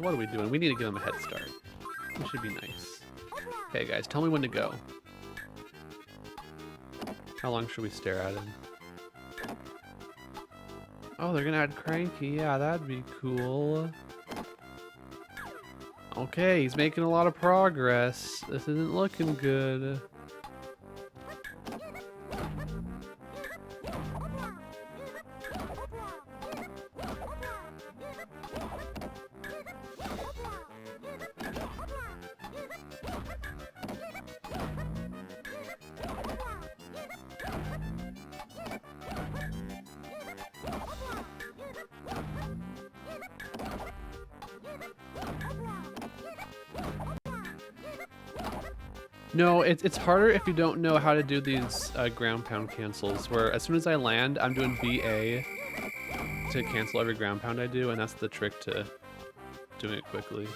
What are we doing? We need to give him a head start. This should be nice. Okay, guys, tell me when to go. How long should we stare at him? Oh, they're gonna add Cranky. Yeah, that'd be cool. Okay, he's making a lot of progress. This isn't looking good. No, it's harder if you don't know how to do these ground pound cancels, where as soon as I land, I'm doing BA to cancel every ground pound I do, and that's the trick to doing it quickly.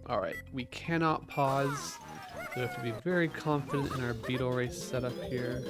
Alright, we cannot pause. We have to be very confident in our beetle race setup here.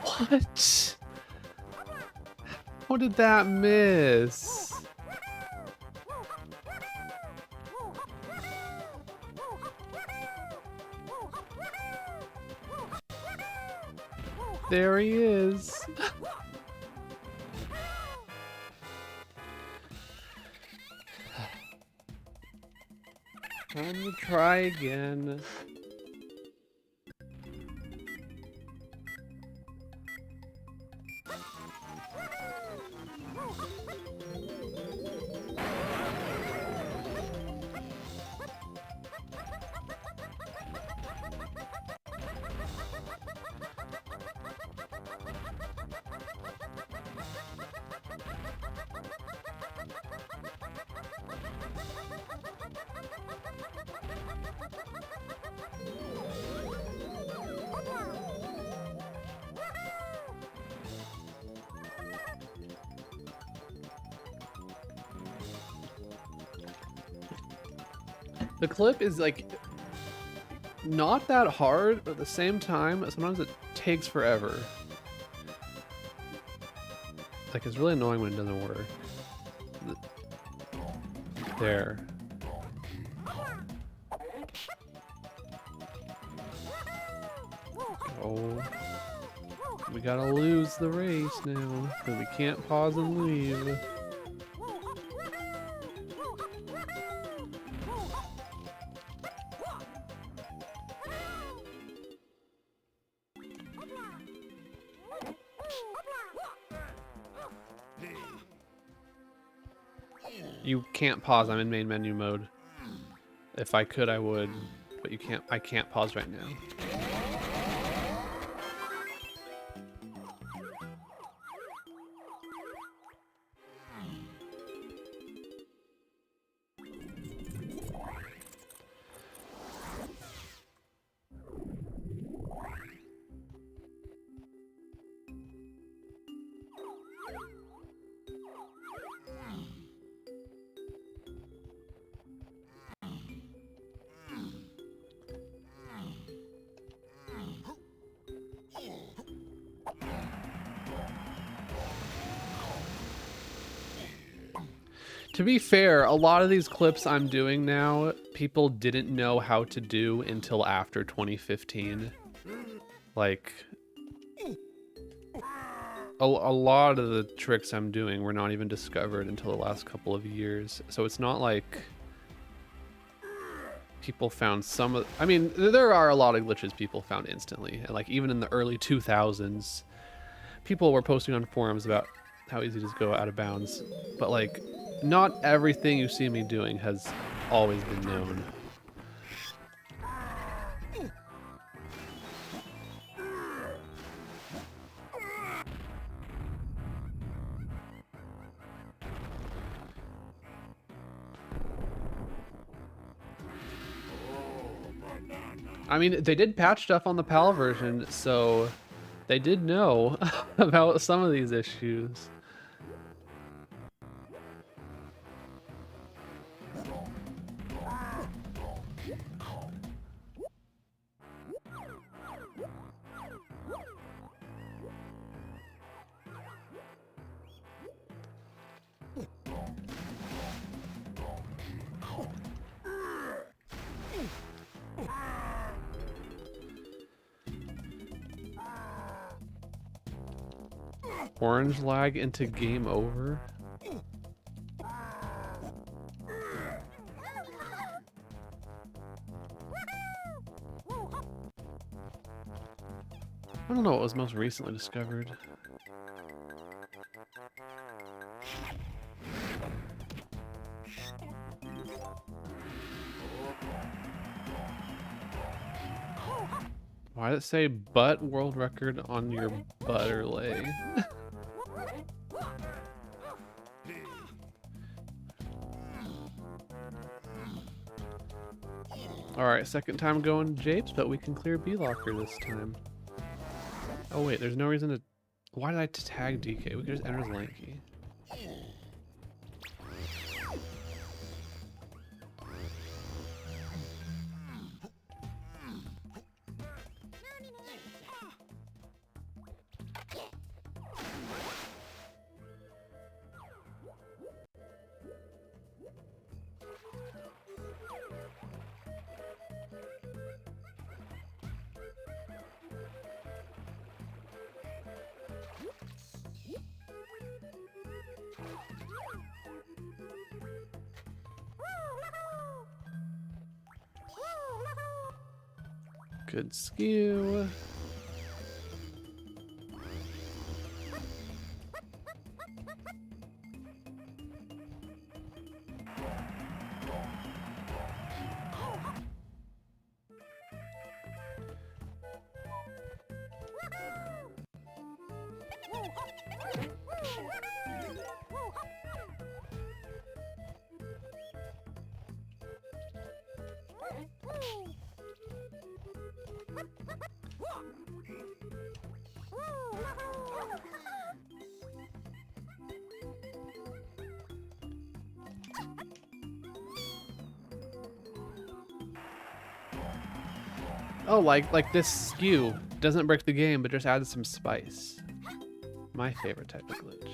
What? How did that miss? There he is. Time to try again. The clip is like not that hard, but at the same time, sometimes it takes forever. Like, it's really annoying when it doesn't work. There. Oh. We gotta lose the race now, because we can't pause and leave. You can't pause. I'm in main menu mode. If I could, I would, but you can't. I can't pause right now. To be fair, a lot of these clips I'm doing now, people didn't know how to do until after 2015. Like, a lot of the tricks I'm doing were not even discovered until the last couple of years. So it's not like people found some of, I mean, there are a lot of glitches people found instantly. And like even in the early 2000s, people were posting on forums about how easy it is to go out of bounds. But like, not everything you see me doing has always been known. I mean, they did patch stuff on the PAL version, so they did know about some of these issues. Orange lag into game over. I don't know what was most recently discovered. Why did it say butt world record on your butterlay? Alright, second time going Japes, but we can clear B-Locker this time. Oh wait, there's no reason to... Why did I tag DK? We could just enter his Lanky. Good skew. Oh, like this skew doesn't break the game, but just adds some spice. My favorite type of glitch.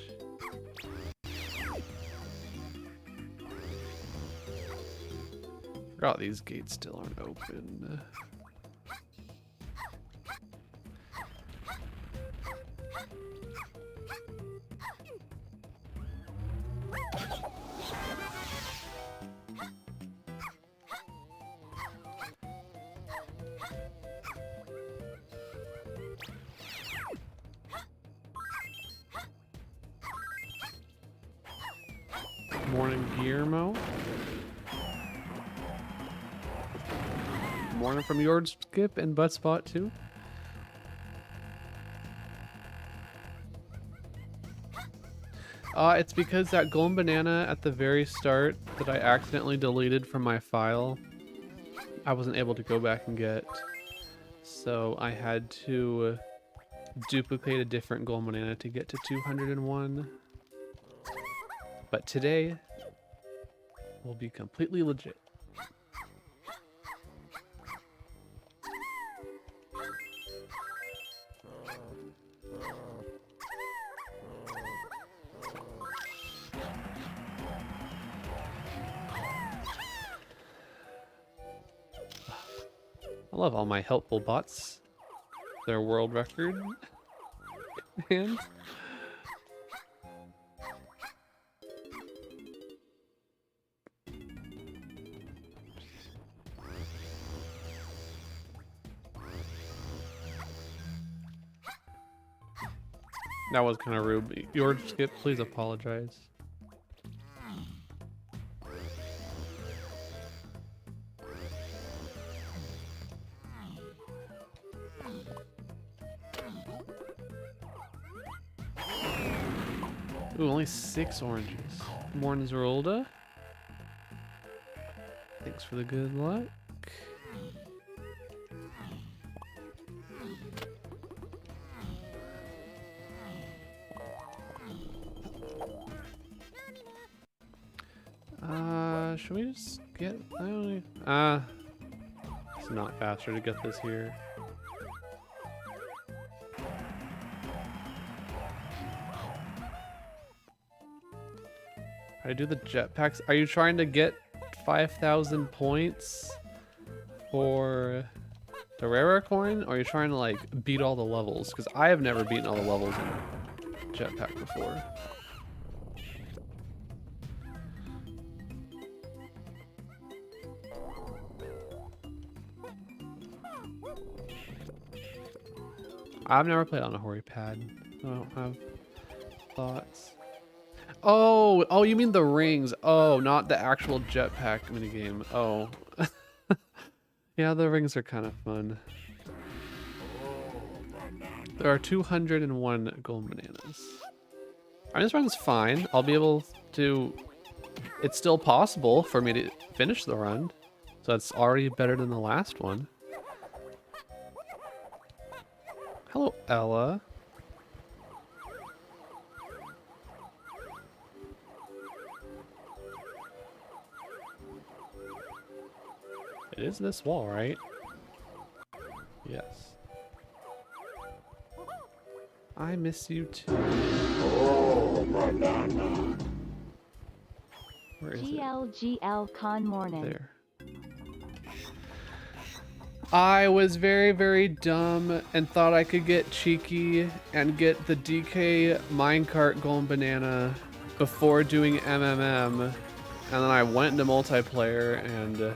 Forgot these gates still aren't open. Morning, Guillermo. Morning from yours, Skip, and Buttspot too. It's because that golden banana at the very start that I accidentally deleted from my file, I wasn't able to go back and get. So I had to duplicate a different golden banana to get to 201. But today will be completely legit. I love all my helpful bots. Their world record. And that was kind of rude. Your Skip, please apologize. Ooh, only 6 oranges. Morning, Zerolda. Thanks for the good luck. Should we just get... it's not faster to get this here. I do the jetpacks. Are you trying to get 5,000 points for the rarer coin? Or are you trying to like beat all the levels? Because I have never beaten all the levels in jetpack before. I've never played on a Hori pad. I don't have thoughts. Oh, you mean the rings. Oh, not the actual jetpack minigame. Oh. Yeah, the rings are kind of fun. There are 201 golden bananas. I mean, this run's fine. I'll be able to... It's still possible for me to finish the run. So it's already better than the last one. Hello, Ella. It is this wall, right? Yes. I miss you too. Where is it? GLGL Con Morning. There. I was very, very dumb and thought I could get cheeky and get the DK minecart golden banana before doing MMM. And then I went into multiplayer and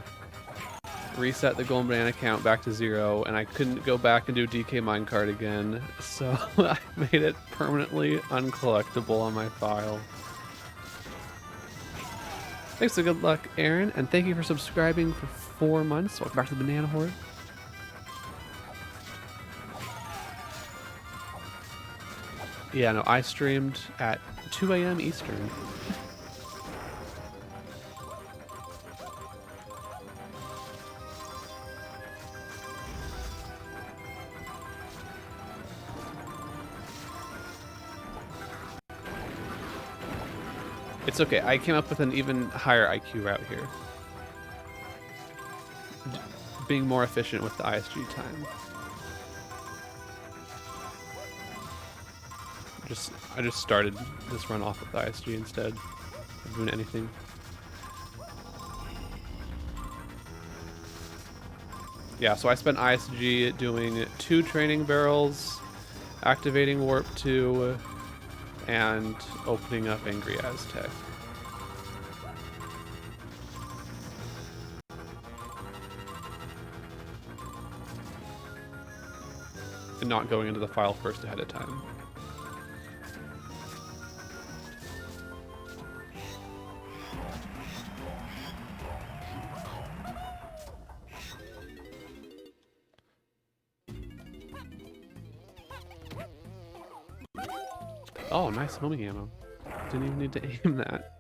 reset the golden banana count back to 0, and I couldn't go back and do DK minecart again. So I made it permanently uncollectible on my file. Thanks and good luck, Aaron, and thank you for subscribing for 4 months. Welcome back to the Banana Horde. Yeah, no, I streamed at 2 a.m. Eastern. It's okay, I came up with an even higher IQ route here. Being more efficient with the ISG time. I just started this run off with the ISG instead of doing anything. Yeah, so I spent ISG doing 2 training barrels, activating Warp 2, and opening up Angry Aztec. And not going into the file first ahead of time. Oh, nice homing ammo. Didn't even need to aim that.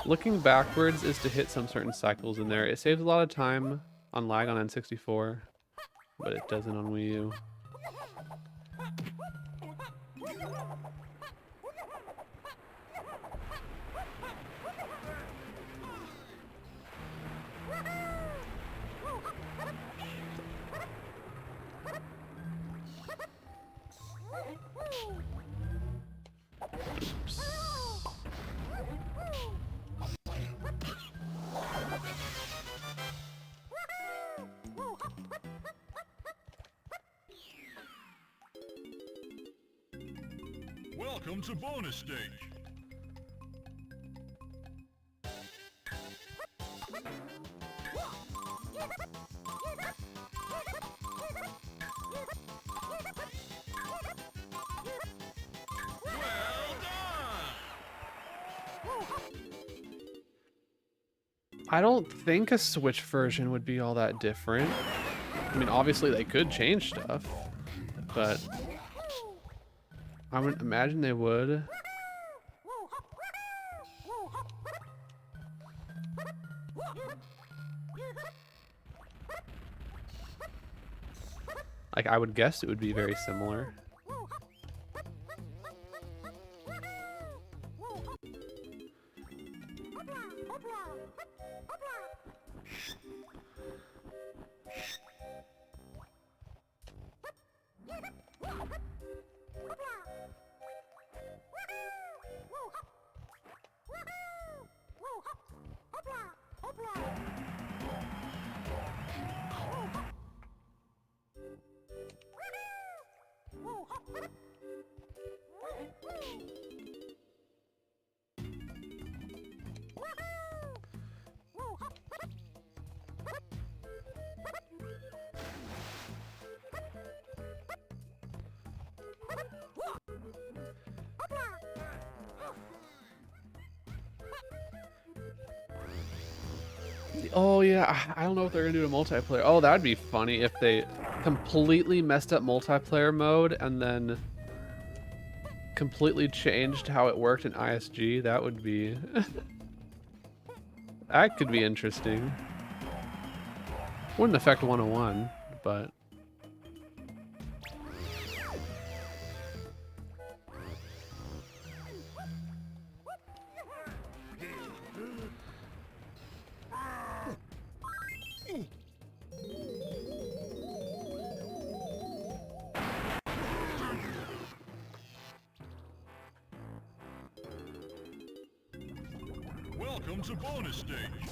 Looking backwards is to hit some certain cycles in there. It saves a lot of time on lag on N64, but it doesn't on Wii U. Welcome to bonus stage. Well done! I don't think a Switch version would be all that different. I mean, obviously they could change stuff, but I would imagine they would. Like, I would guess it would be very similar. Oh yeah, I don't know if they're gonna do a multiplayer. Oh, that'd be funny if they completely messed up multiplayer mode and then completely changed how it worked in ISG. That would be that could be interesting. Wouldn't affect 101, but Welcome to bonus stage.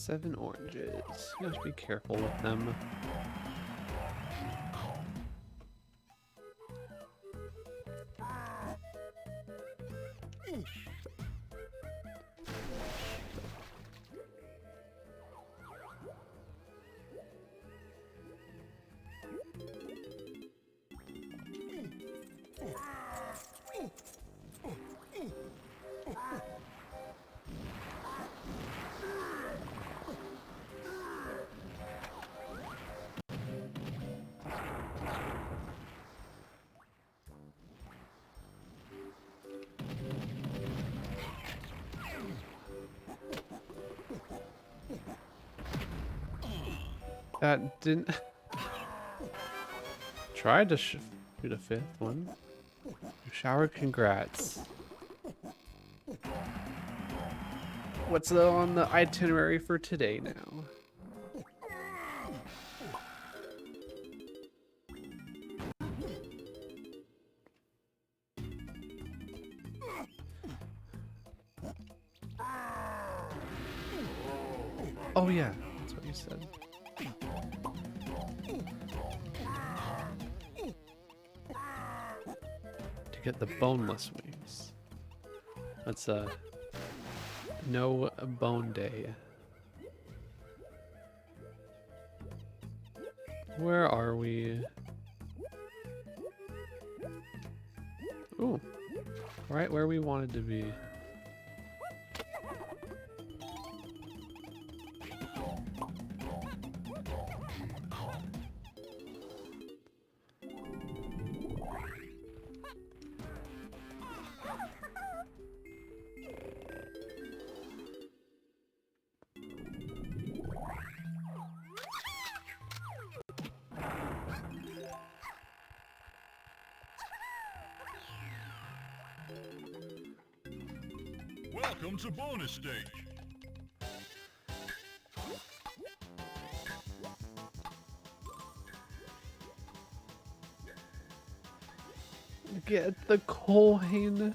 seven oranges. You have to be careful with them. That didn't... Tried to shoot a fifth one. Shower congrats. What's on the itinerary for today now? Oh yeah, that's what you said. To get the boneless wings. That's a no bone day. Where are we? Ooh. Right where we wanted to be. Welcome to bonus stage. Get the coin.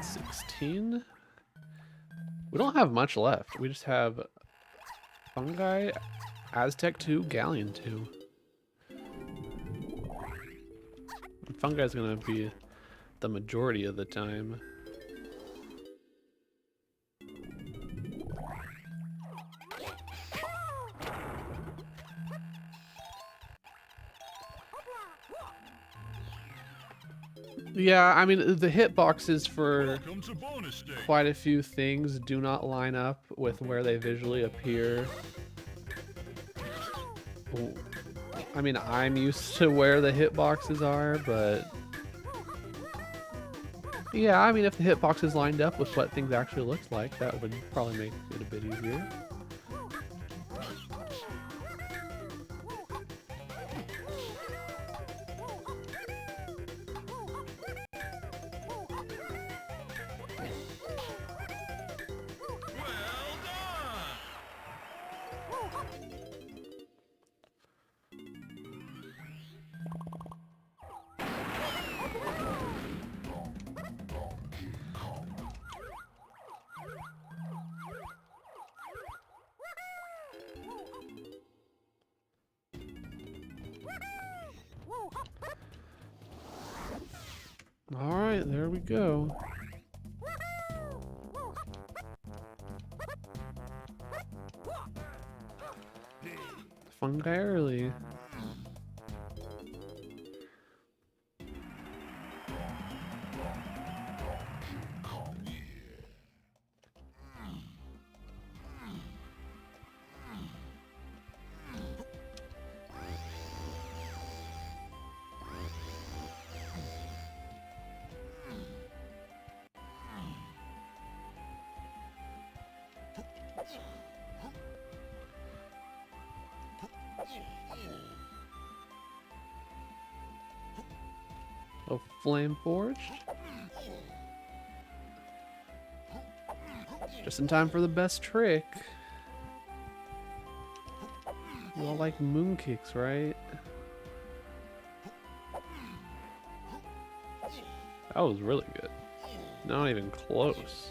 $116. We don't have much left. We just have Fungi, Aztec 2, Galleon 2. Fungi is going to be the majority of the time. Yeah, I mean, the hitboxes for Welcome to bonus stage. quite a few things do not line up with where they visually appear. Ooh. I mean, I'm used to where the hitboxes are, but yeah, I mean, if the hitboxes lined up with what things actually looks like, that would probably make it a bit easier. All right, there we go. Fungi early. Oh, flame forged. Just in time for the best trick. You all like moon kicks, right? That was really good. Not even close.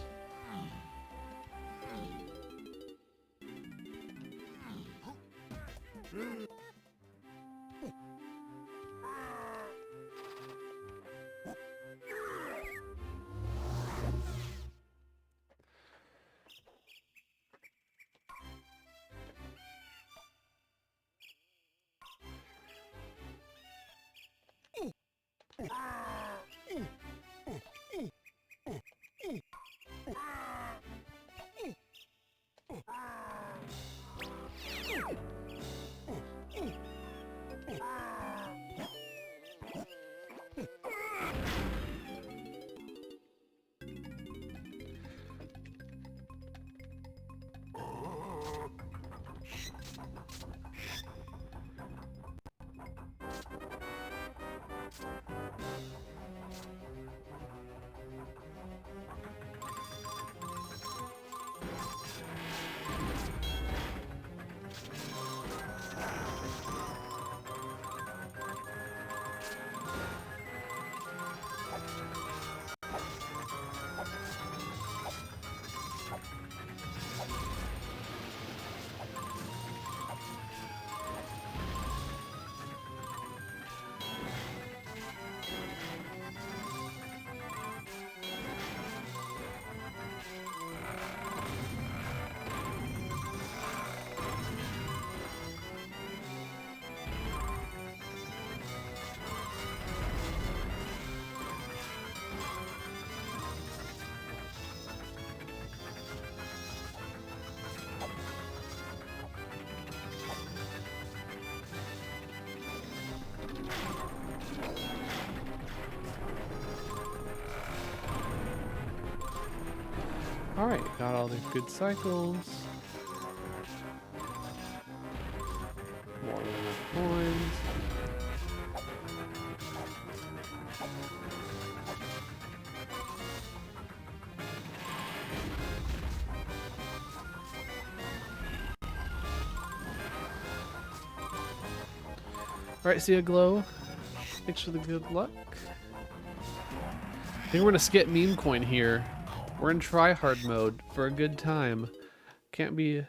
Alright, got all the good cycles. More coins. Alright, see ya, Glow. Thanks for the good luck. I think we're gonna skip meme coin here. We're in tryhard mode for a good time. Can't be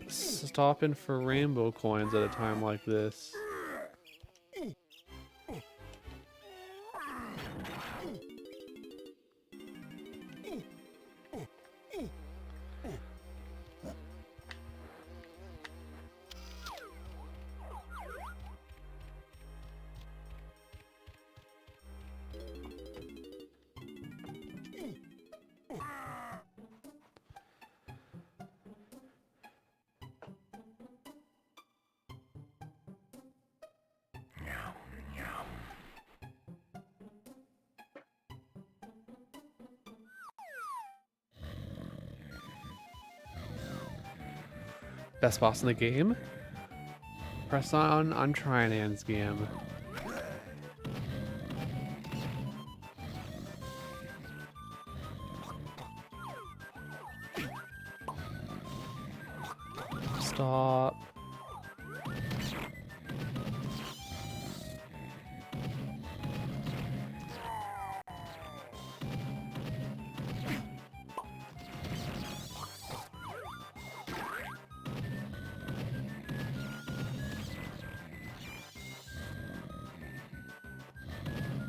stopping for rainbow coins at a time like this. Best boss in the game? Press on Trinan's game. Stop.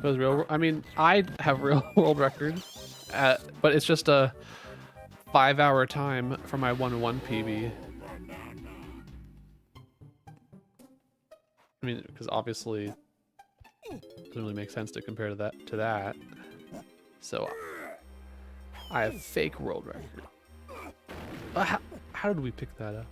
Was real. I mean, I have real world record, but it's just a 5-hour time for my 1-1 PB. I mean, because obviously, it doesn't really make sense to compare to that. So, I have fake world record. How did we pick that up?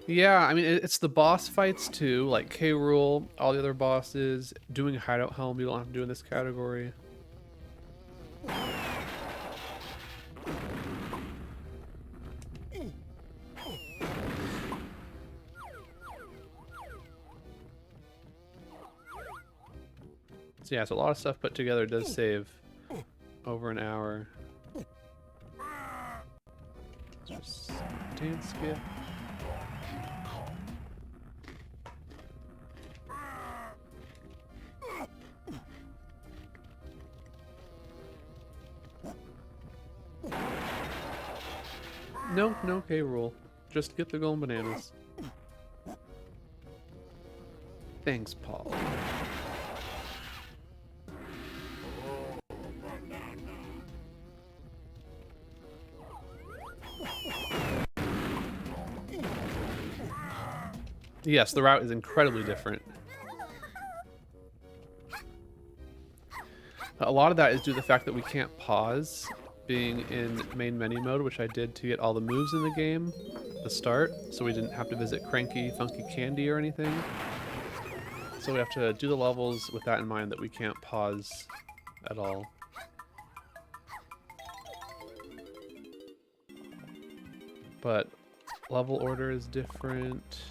Yeah, I mean, it's the boss fights too, like K. Rool, all the other bosses, doing Hideout Helm, you don't have to do in this category. So yeah, so a lot of stuff put together does save over an hour. Just dance skip. No K. Rool. Just get the golden bananas. Thanks, Paul. Yes, the route is incredibly different. A lot of that is due to the fact that we can't pause being in main menu mode, which I did to get all the moves in the game at the start, so we didn't have to visit Cranky Funky Candy or anything. So we have to do the levels with that in mind, that we can't pause at all. But level order is different.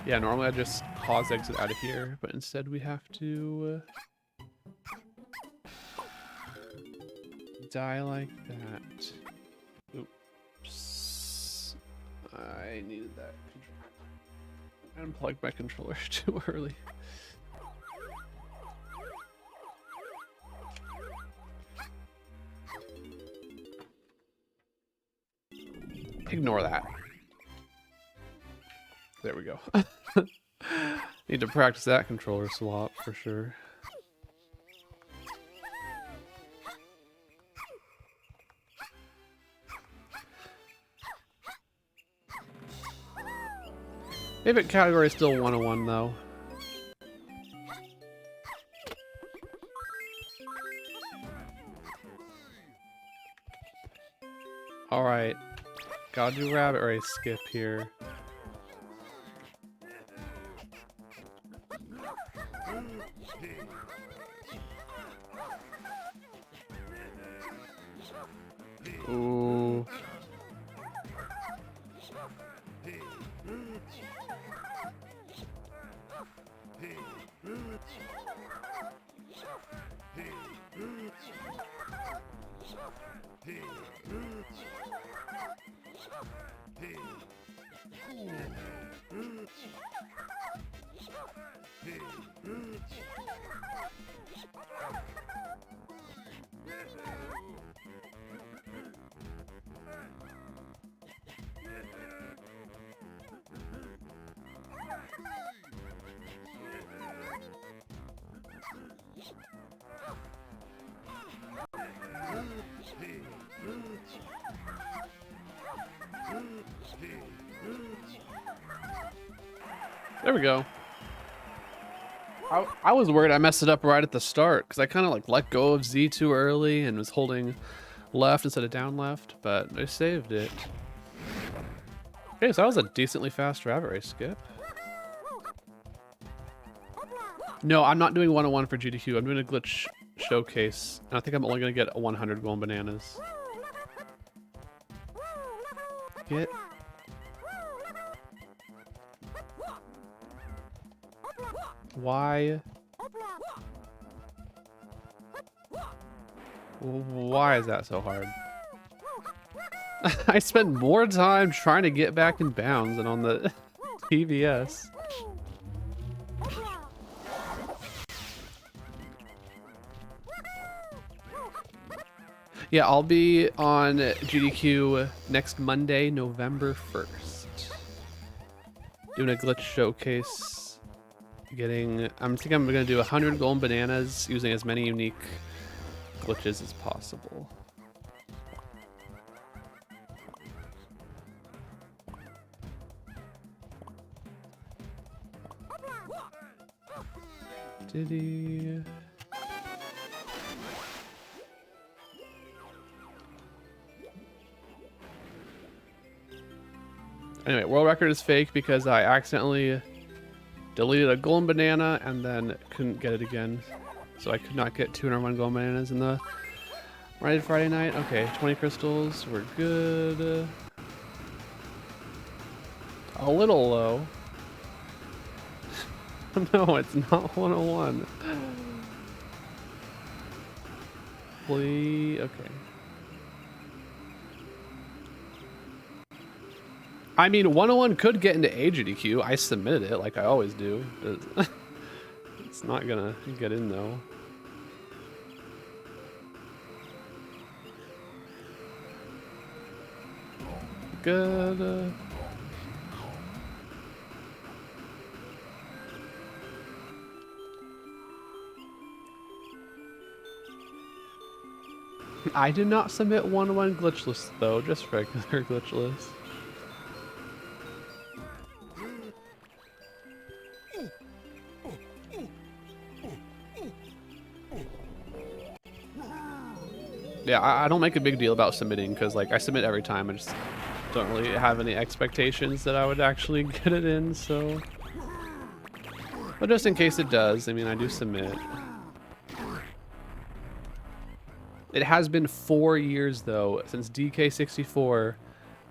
Yeah, normally I just pause exit out of here, but instead we have to die like that. Oops. I needed that control. Unplugged my controller too early. Ignore that. There we go. Need to practice that controller swap for sure. Favorite category is still 101 though. Alright. Gotta do rabbit race skip here. Ooh. There we go. I was worried I messed it up right at the start because I kind of like let go of Z too early and was holding left instead of down left, but I saved it. Okay, so that was a decently fast rabbit race skip. No, I'm not doing 101 for GDQ. I'm doing a glitch showcase, and I think I'm only gonna get 100 golden bananas. Get. Why? Why is that so hard? I spent more time trying to get back in bounds than on the TVS. Yeah, I'll be on GDQ next Monday, November 1st. Doing a glitch showcase. I think I'm gonna do 100 golden bananas using as many unique glitches as possible. Diddy. Anyway, world record is fake because I accidentally deleted a golden banana and then couldn't get it again. So I could not get 201 golden bananas in the Friday night. Okay, 20 crystals. We're good. A little low. No, it's not 101. Please. Okay. I mean, 101 could get into AGDQ. I submitted it like I always do. It's not gonna get in though. Good. I did not submit 101 glitchless though, just regular glitchless. Yeah, I don't make a big deal about submitting because like I submit every time. I just don't really have any expectations that I would actually get it in, so. But just in case it does, I mean, I do submit. It has been 4 years though since DK64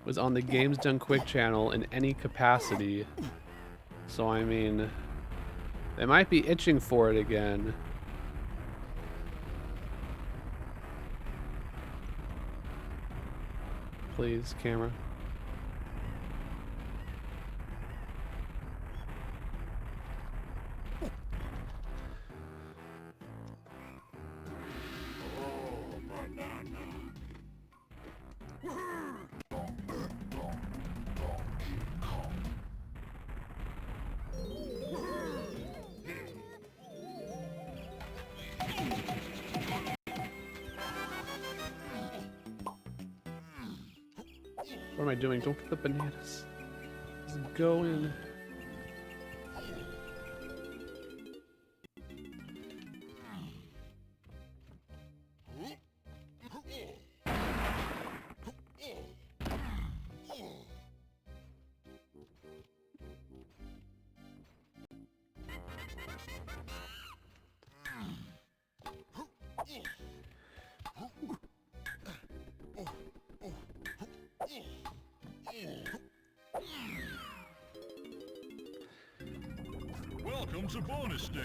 was on the Games Done Quick channel in any capacity. So I mean, they might be itching for it again. Please, camera. What am I doing? Don't get the bananas. Just go in. Welcome to bonus stage.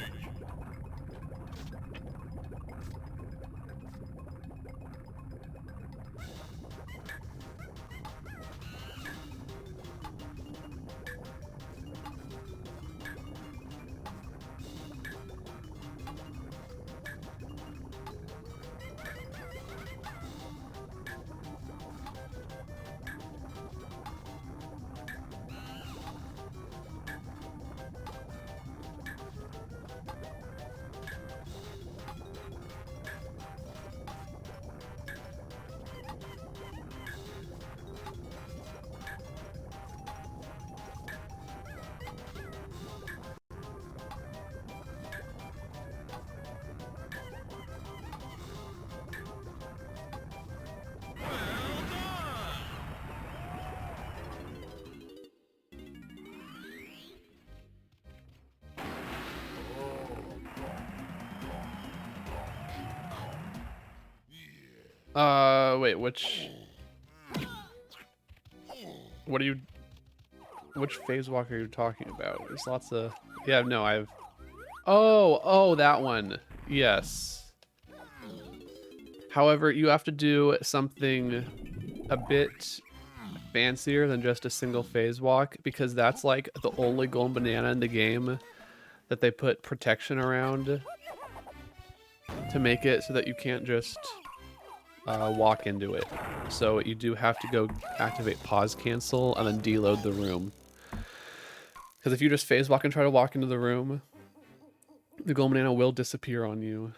Wait, which phase walk are you talking about? There's lots of, yeah, no, oh, that one. Yes. However, you have to do something a bit fancier than just a single phase walk, because that's like the only golden banana in the game that they put protection around to make it so that you can't just walk into it. So you do have to go activate pause cancel and then deload the room. Because if you just phase walk and try to walk into the room, the golden banana will disappear on you.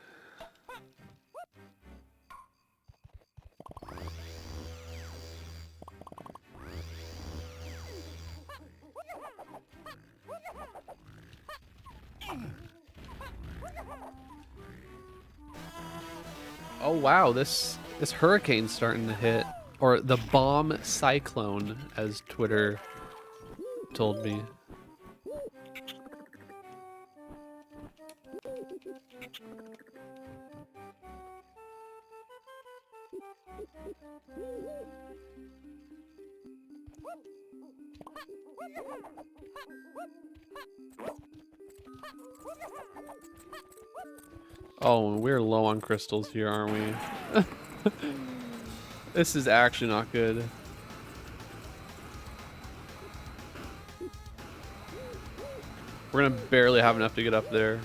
Oh wow, this hurricane's starting to hit, or the bomb cyclone, as Twitter told me. Oh, we're low on crystals here, aren't we? This is actually not good. We're gonna barely have enough to get up there.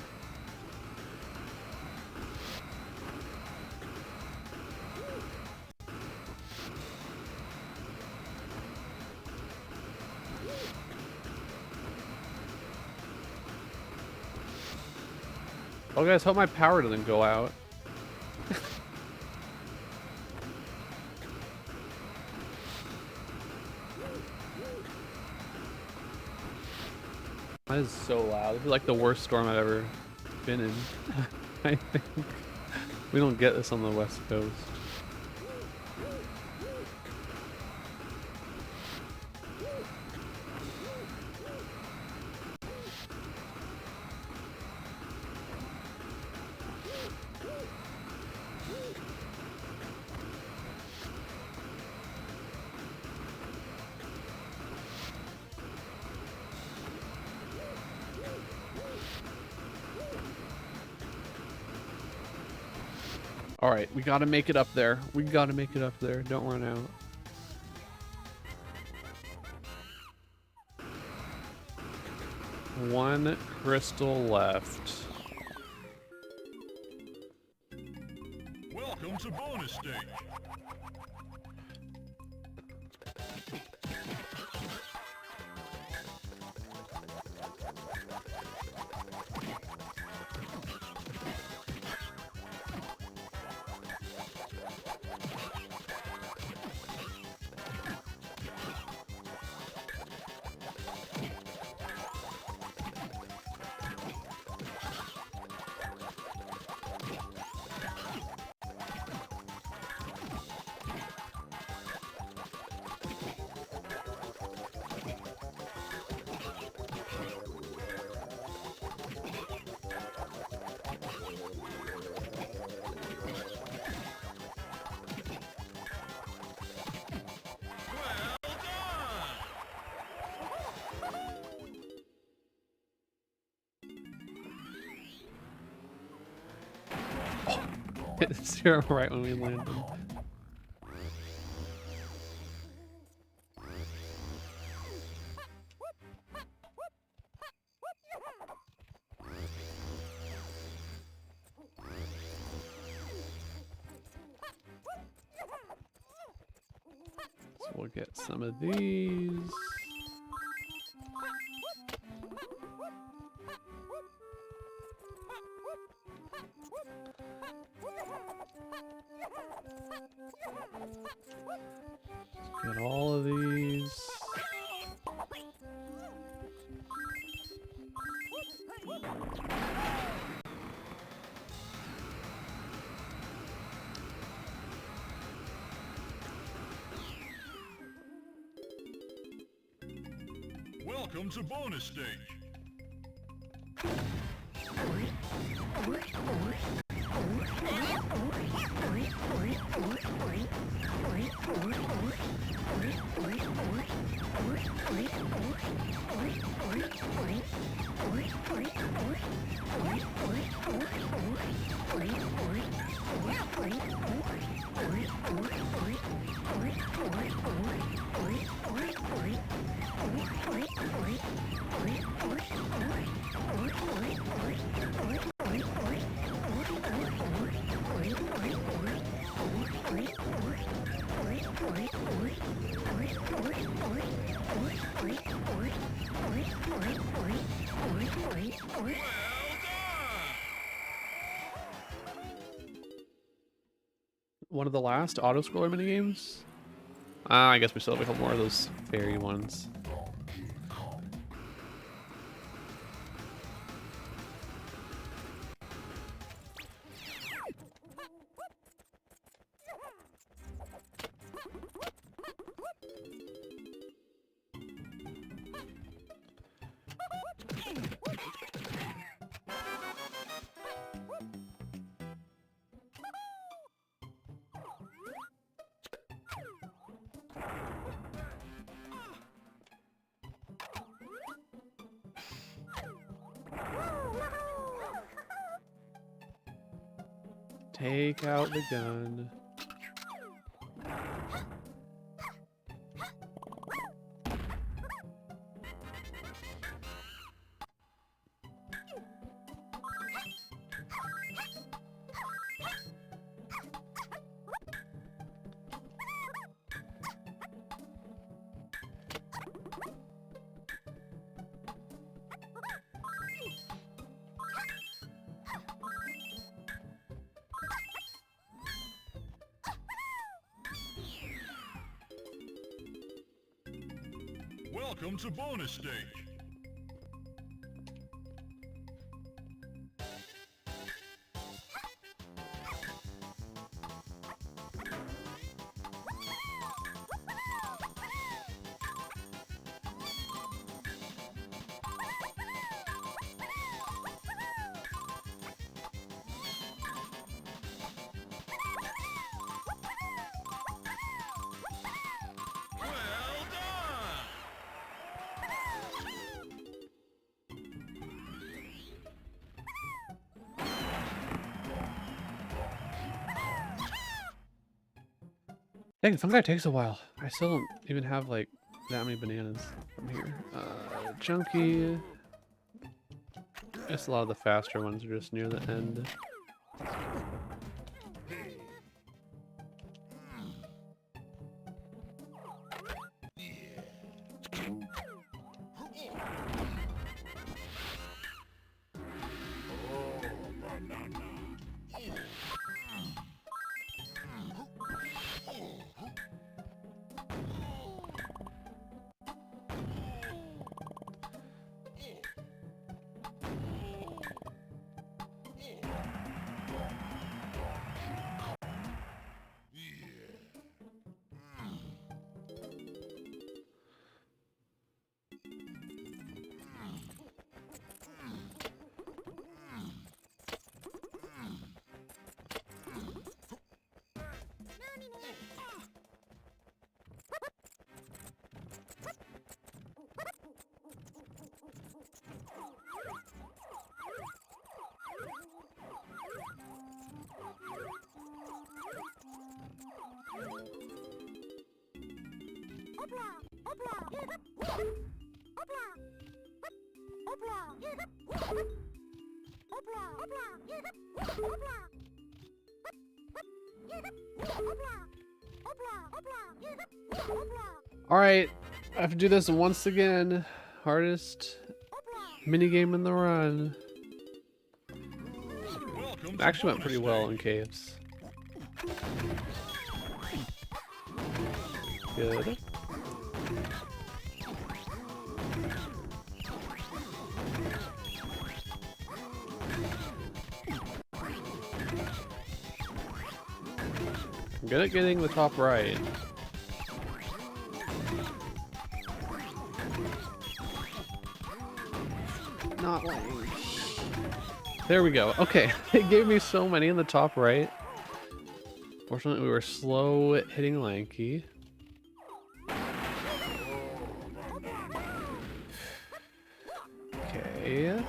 Oh guys, hope my power doesn't go out. That is so loud. This is like the worst storm I've ever been in. I think we don't get this on the West Coast. All right, we gotta make it up there. We gotta make it up there. Don't run out. One crystal left. Welcome to bonus stage. hit 0 right when we landed. So we'll get some of these. Get all of these. Welcome to bonus stage. One of the last auto-scroller minigames? I guess we still have a couple more of those fairy ones. Take out the gun. Welcome to bonus stage. Well done! Dang, Fun Guy takes a while. I still don't even have like that many bananas from here. Chunky. I guess a lot of the faster ones are just near the end. Alright, I have to do this once again. Hardest minigame in the run. Welcome It to actually went bonus pretty well stage. in caves. Good. I'm good at getting the top right. Not letting. There we go. Okay, it gave me so many in the top right. Fortunately, we were slow at hitting Lanky. Okay.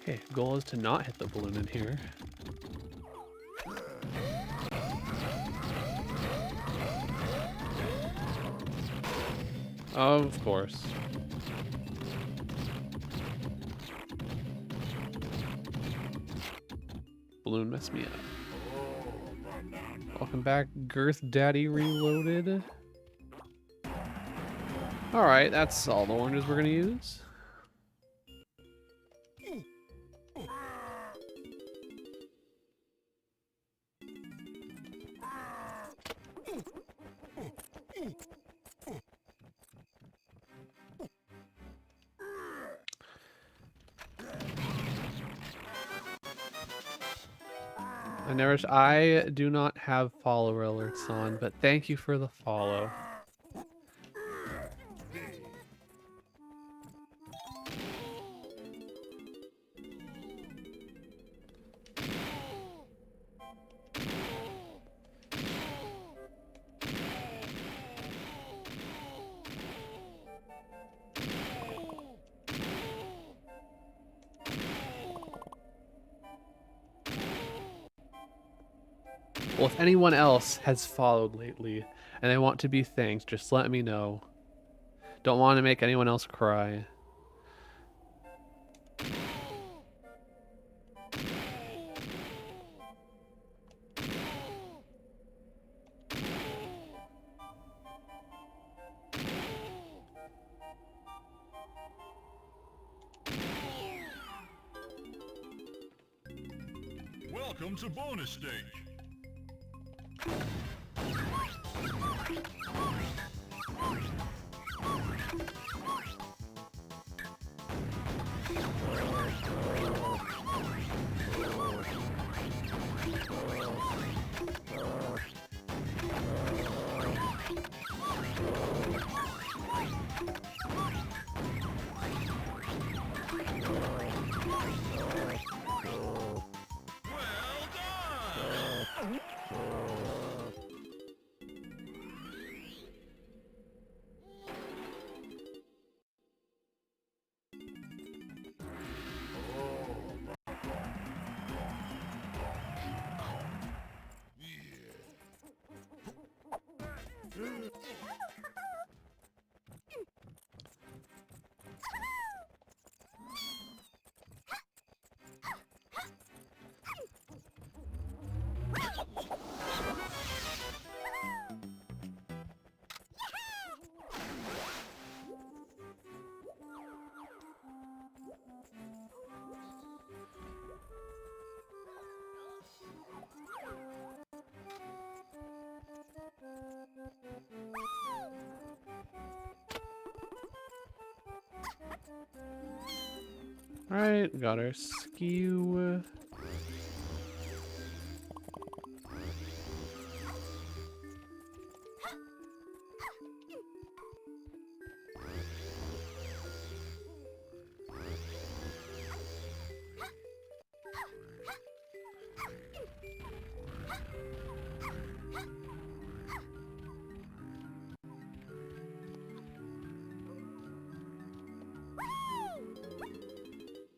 Okay, goal is to not hit the balloon in here. Of course. Balloon messed me up. Welcome back, Girth Daddy Reloaded. Alright, that's all the oranges we're gonna use. I do not have follower alerts on, but thank you for the follow. Well, if anyone else has followed lately and they want to be thanked, just let me know. Don't want to make anyone else cry. Welcome to bonus stage. Alright, got our skew.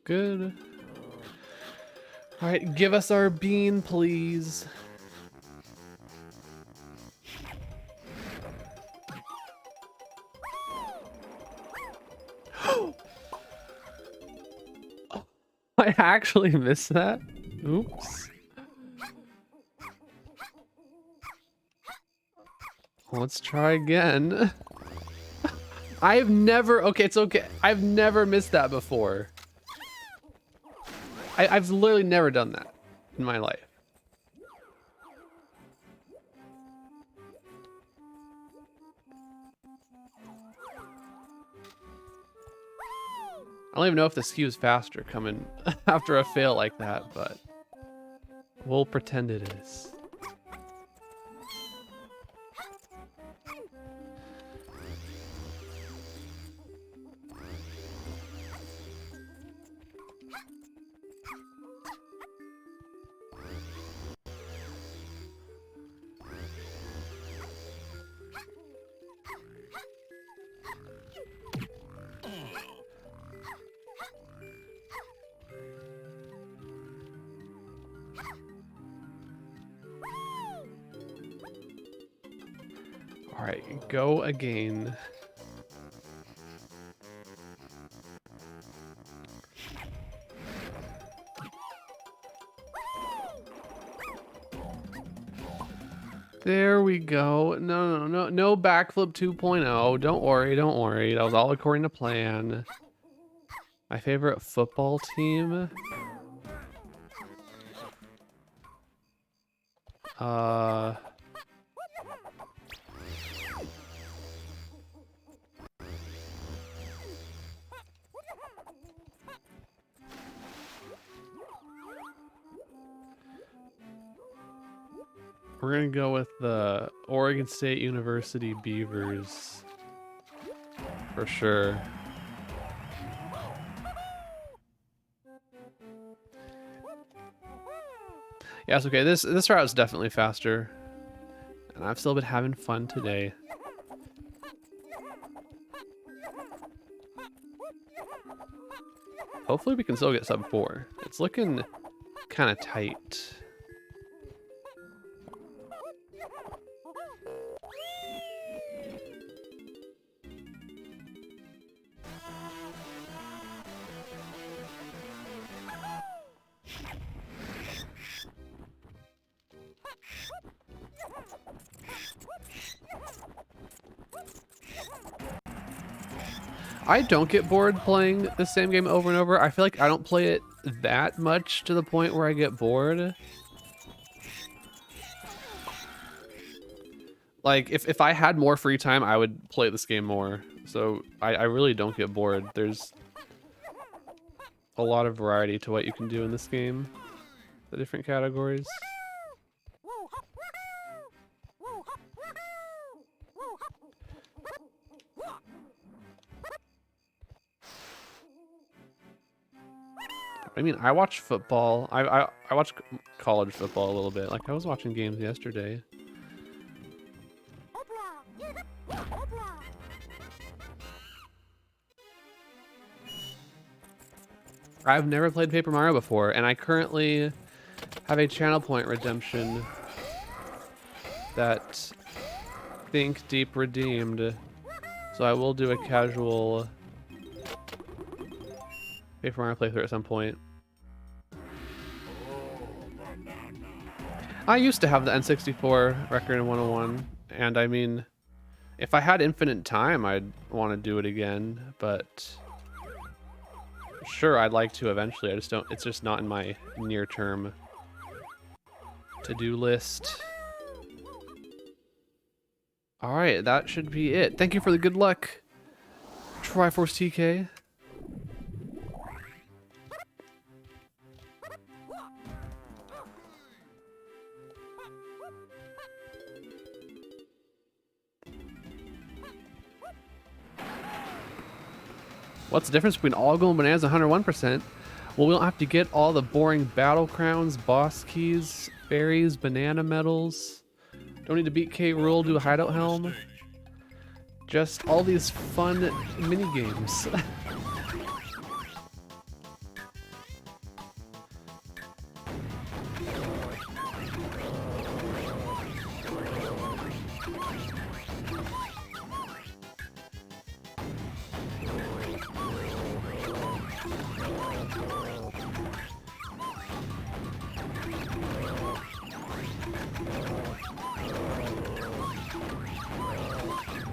Good. Alright, give us our bean, please. I actually missed that. Oops. Let's try again. I've never, okay, it's okay. I've never missed that before. I've literally never done that in my life. I don't even know if the skew is faster coming after a fail like that, but we'll pretend it is. All right, go again. There we go. No backflip 2.0. Don't worry, don't worry. That was all according to plan. My favorite football team. We're gonna go with the Oregon State University Beavers for sure. Yeah, it's okay. This route is definitely faster, and I've still been having fun today. Hopefully we can still get sub 4. It's looking kind of tight. I don't get bored playing the same game over and over. I feel like I don't play it that much to the point where I get bored. Like, if I had more free time, I would play this game more. So I really don't get bored. There's a lot of variety to what you can do in this game. The different categories. I mean, I watch football. I watch college football a little bit. Like, I was watching games yesterday. I've never played Paper Mario before, and I currently have a channel point redemption that Think Deep redeemed. So I will do a casual Paper Mario playthrough at some point. I used to have the N64 record in 101, and I mean, if I had infinite time, I'd want to do it again, but sure, I'd like to eventually. I just don't, it's just not in my near-term to-do list. All right, that should be it. Thank you for the good luck, Triforce TK. What's the difference between all golden bananas and 101%? Well, we don't have to get all the boring battle crowns, boss keys, berries, banana medals. Don't need to beat K. Rool, do a hideout helm. Just all these fun mini games.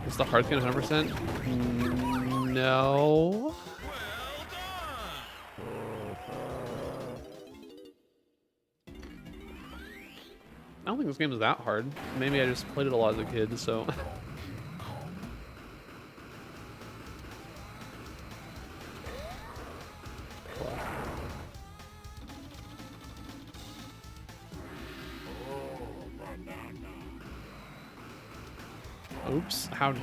Is the hard skin 100%? No. I don't think this game is that hard. Maybe I just played it a lot as a kid, so. Oops, how did...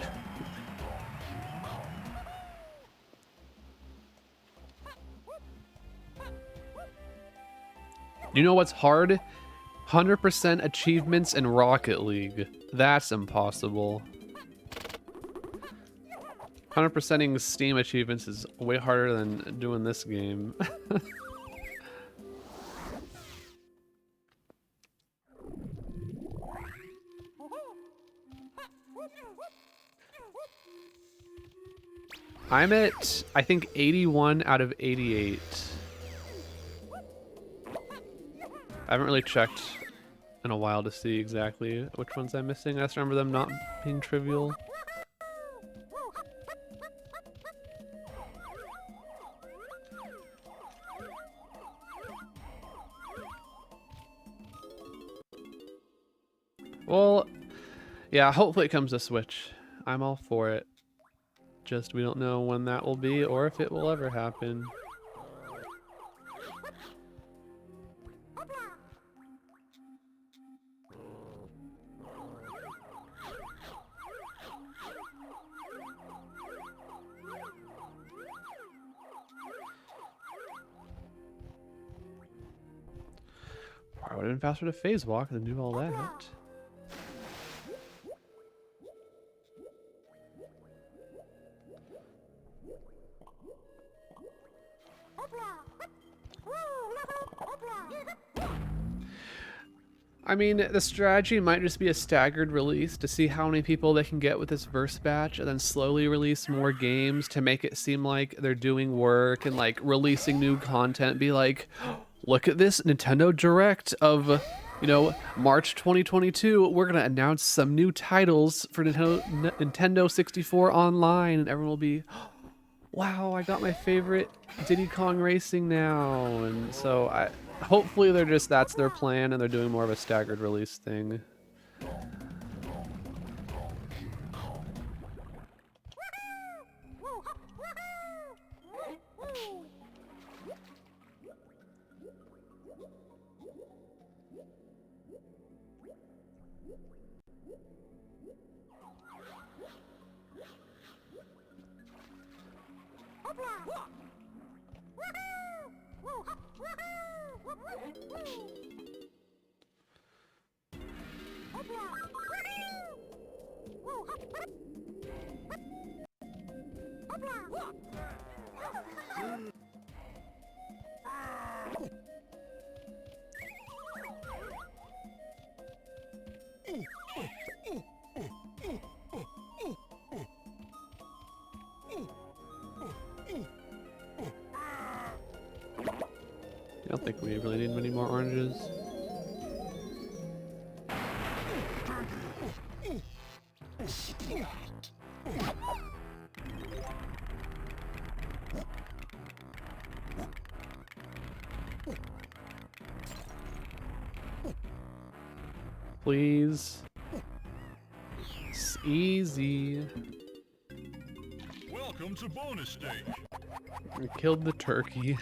You know what's hard? 100% achievements in Rocket League. That's impossible. 100%ing Steam achievements is way harder than doing this game. I'm at, I think, 81 out of 88. I haven't really checked in a while to see exactly which ones I'm missing. I just remember them not being trivial. Well, yeah, hopefully it comes to Switch. I'm all for it. Just we don't know when that will be or if it will ever happen. I would have been faster to phase walk than do all that. I mean, the strategy might just be a staggered release to see how many people they can get with this verse batch and then slowly release more games to make it seem like they're doing work and like releasing new content. Be like, look at this Nintendo Direct of, you know, March 2022. We're going to announce some new titles for Nintendo 64 Online, and everyone will be, wow, I got my favorite Diddy Kong Racing now. And so hopefully that's their plan and they're doing more of a staggered release thing. I don't think we really need many more oranges. Please. It's easy. Welcome to bonus stage. We killed the turkey.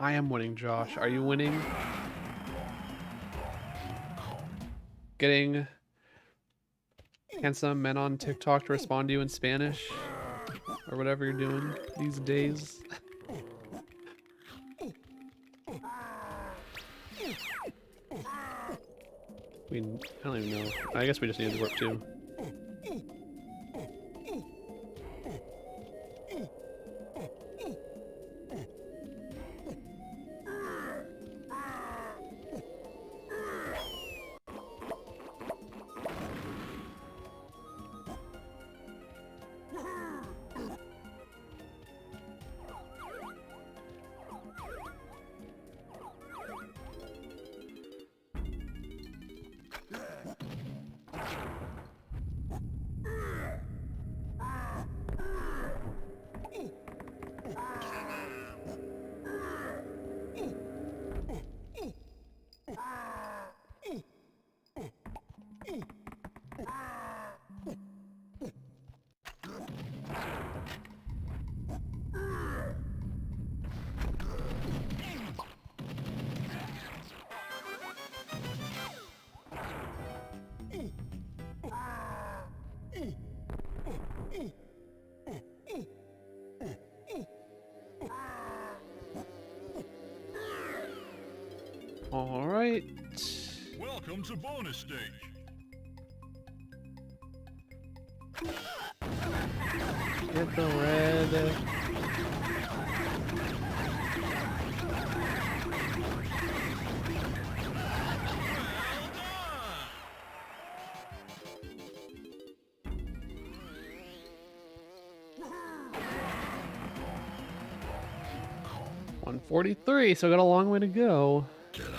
I am winning, Josh. Are you winning? Getting handsome men on TikTok to respond to you in Spanish or whatever you're doing these days. I don't even know. I guess we just need to work too. All right. Welcome to bonus stage. Get the red. 143, so I got a long way to go. Get out.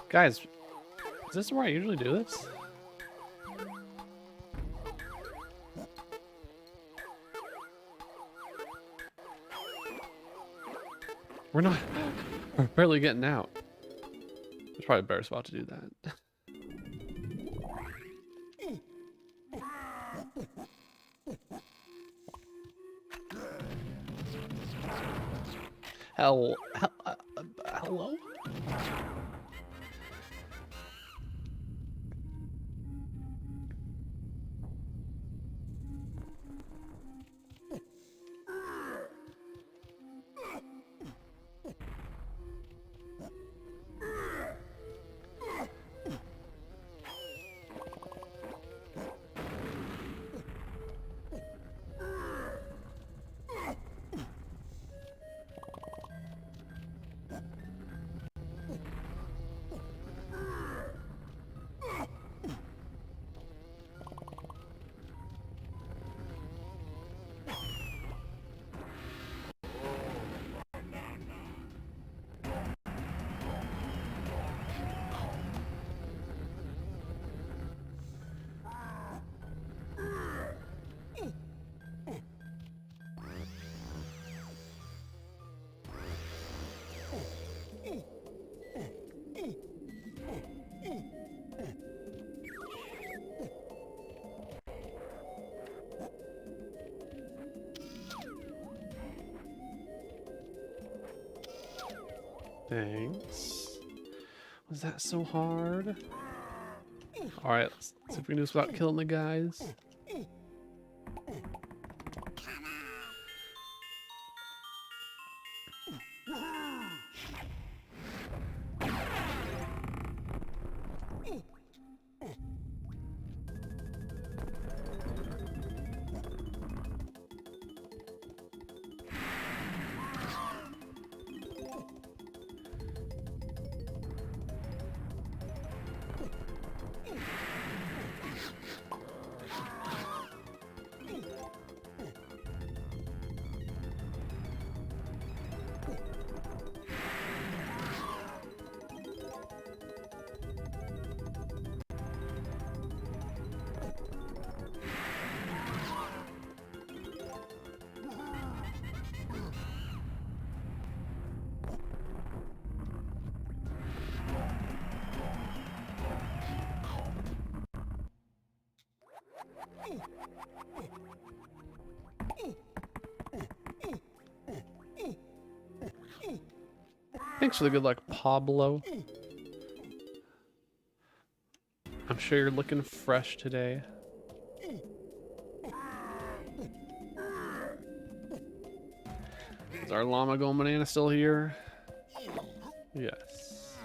Guys, is this where I usually do this? We're not. We're barely getting out. It's probably a better spot to do that. Hello? Thanks. Was that so hard? Alright, let's see if we can do this without killing the guys. Thanks for the good luck, Pablo. I'm sure you're looking fresh today. Is our llama going banana still here? Yes.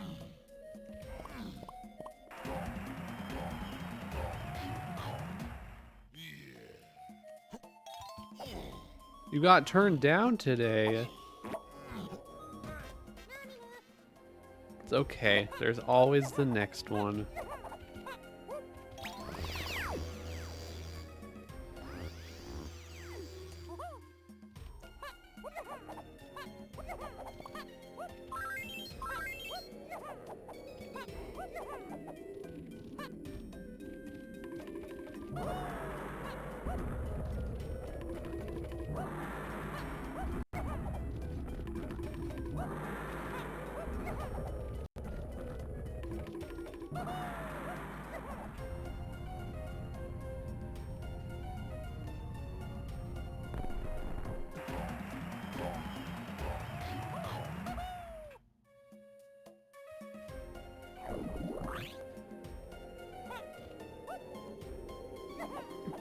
You got turned down today. It's okay. There's always the next one.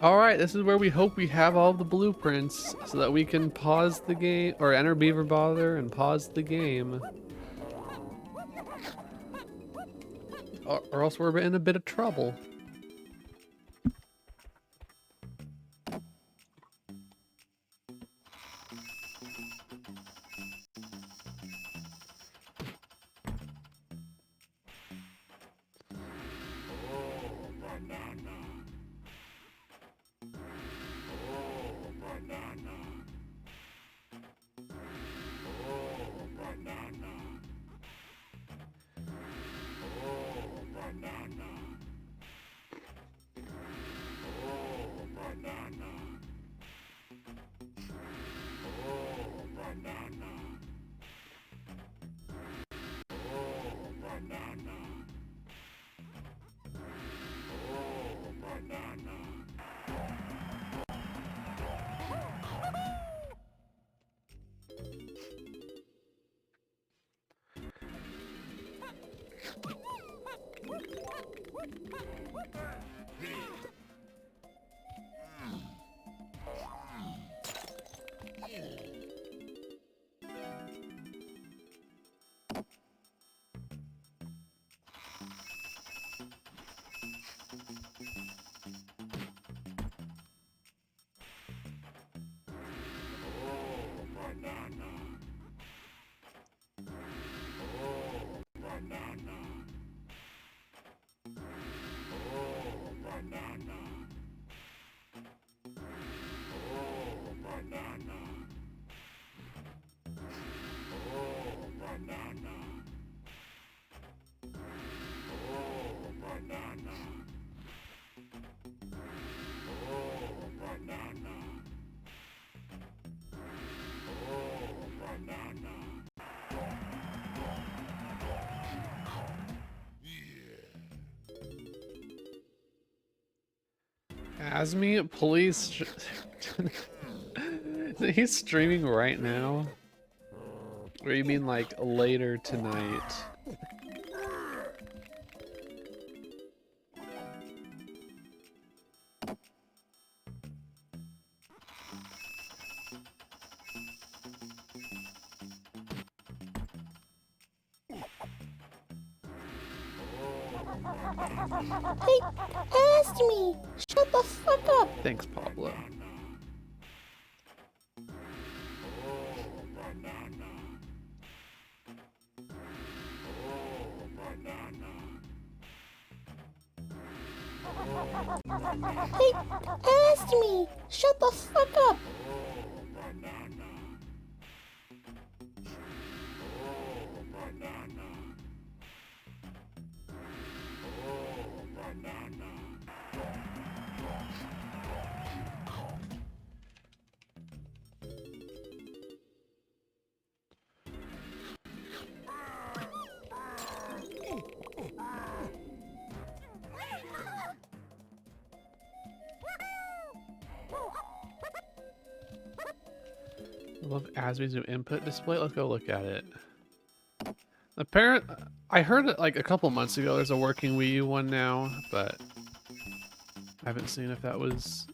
Alright, this is where we hope we have all the blueprints so that we can pause the game, or enter Beaver Bother and pause the game. Or else we're in a bit of trouble. Asmi, please. He's streaming right now. Or you mean like later tonight? They asked me. Shut the fuck up. Thanks, Pablo. They asked me. Shut the fuck up. love Asby's new input display. Let's go look at it. I heard it like a couple months ago. There's a working Wii U one now, but I haven't seen if that was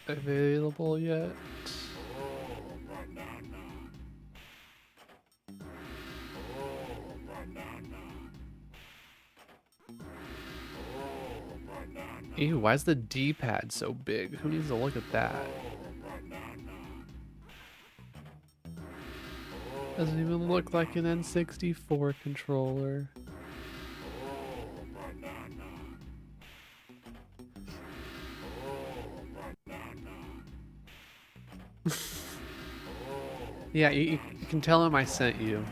available yet. Ew, why is the D-pad so big? Who needs to look at that? Doesn't even look like an N64 controller. Yeah, you can tell him I sent you.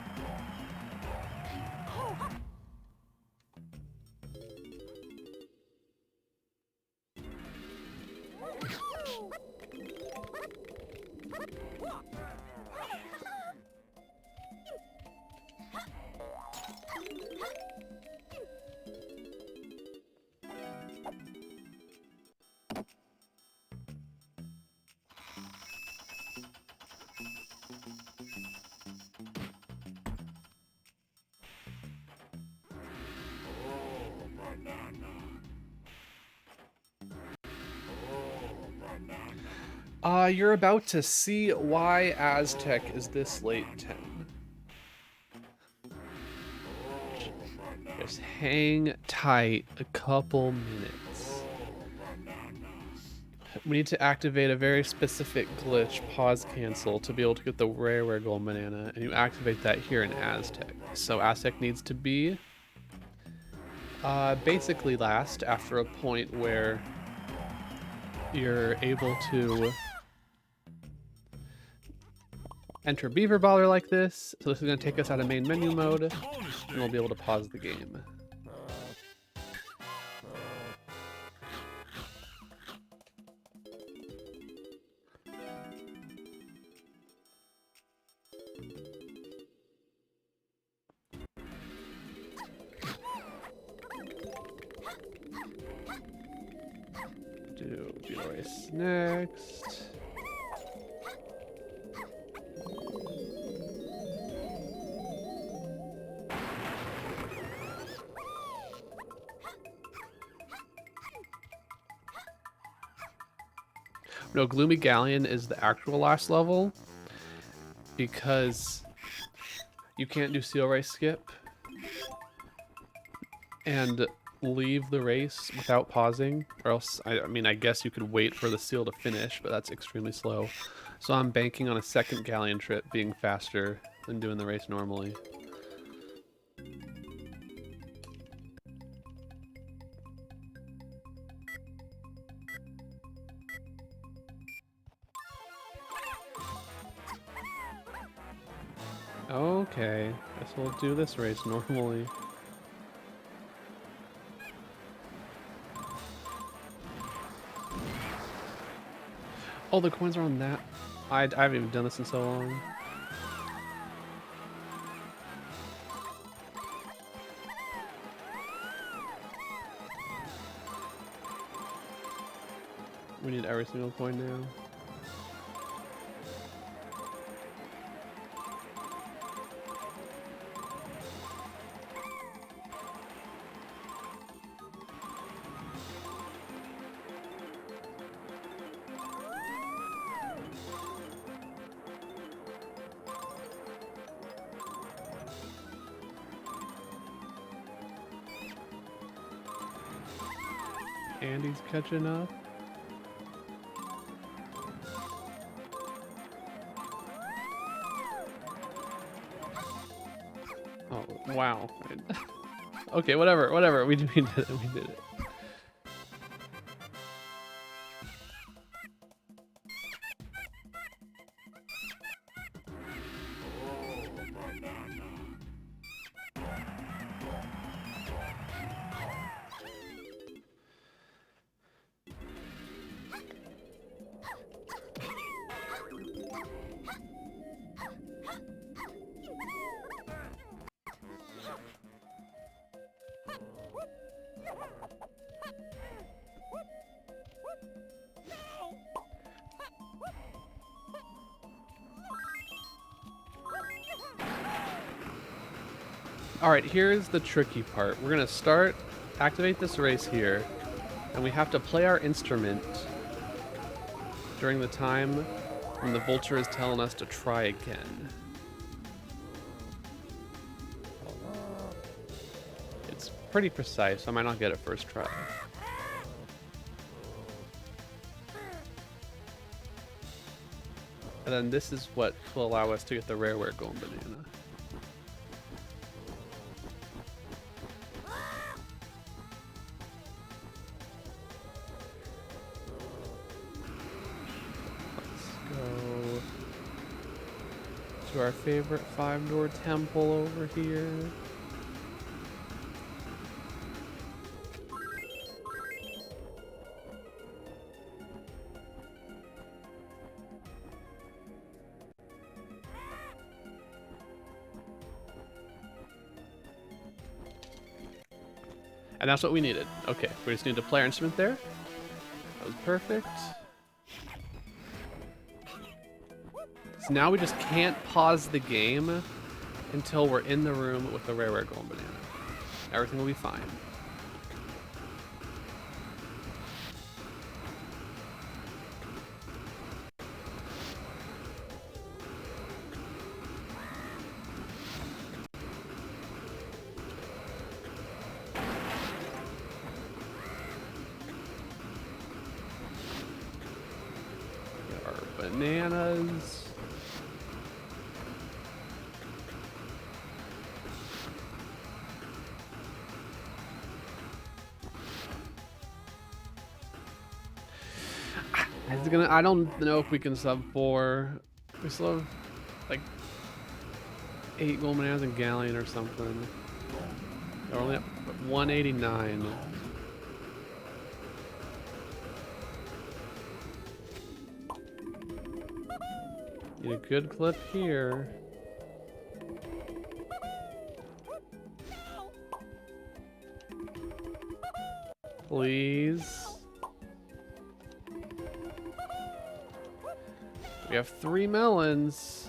You're about to see why Aztec is this late 10. Just hang tight a couple minutes. We need to activate a very specific glitch, pause cancel, to be able to get the rare gold banana, and you activate that here in Aztec. So Aztec needs to be basically last after a point where you're able to enter Beaver Baller like this. So this is going to take us out of main menu mode, and we'll be able to pause the game. Do Beetle Race next. No, Gloomy Galleon is the actual last level because you can't do Seal Race skip and leave the race without pausing, or else, I mean, I guess you could wait for the seal to finish, but that's extremely slow. So I'm banking on a second Galleon trip being faster than doing the race normally. Okay, guess we'll do this race normally. Oh, the coins are on that. I haven't even done this in so long. We need every single coin now. Andy's catching up. Oh, wow. Okay, whatever. We did it. We did it. All right, here's the tricky part. We're gonna activate this race here, and we have to play our instrument during the time when the vulture is telling us to try again. It's pretty precise, so I might not get it first try. And then this is what will allow us to get the rareware Golden Banana. To our favorite 5-door temple over here. And that's what we needed. Okay, we just need to play our instrument there. That was perfect. So now we just can't pause the game until we're in the room with the rareware Golden Banana. Everything will be fine. Get our bananas. I don't know if we can sub 4. We still have like 8 gold bananas and galleon or something. We're only at 189. Need a good clip here. Please. We have 3 melons.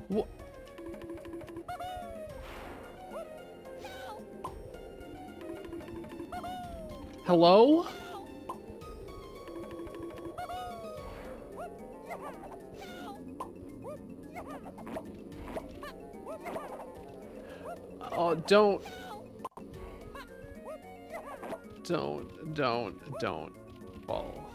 What? Hello? Oh, don't fall.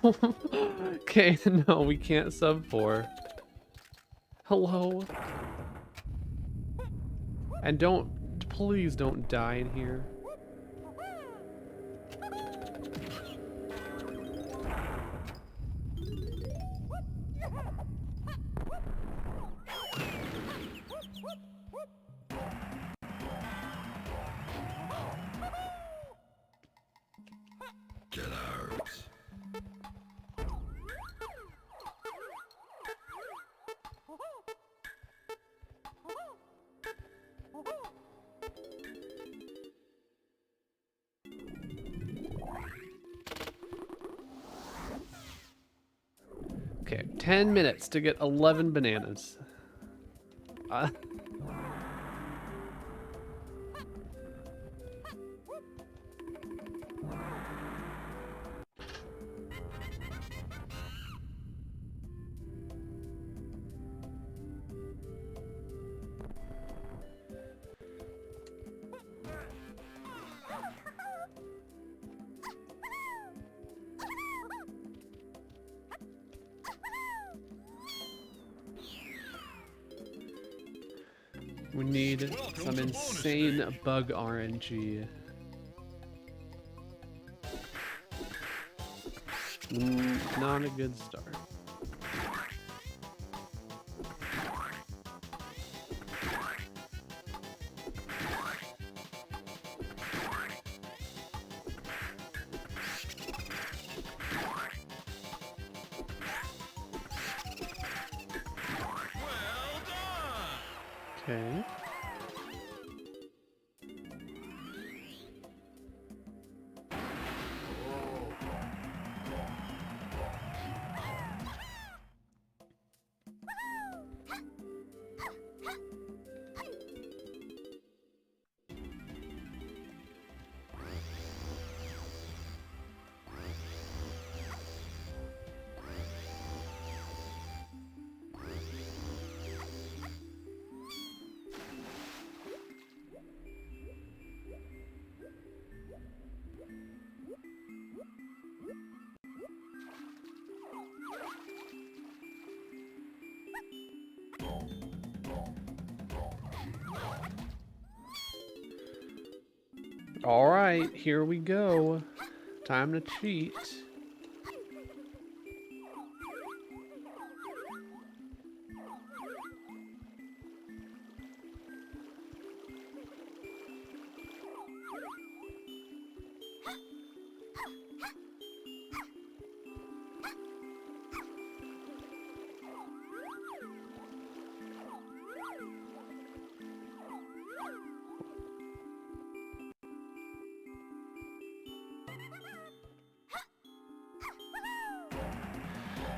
Okay, no, we can't sub 4. Hello? And please don't die in here. Okay, 10 minutes to get 11 bananas. We need some insane bug RNG. Not a good start. Okay. All right, here we go. Time to cheat.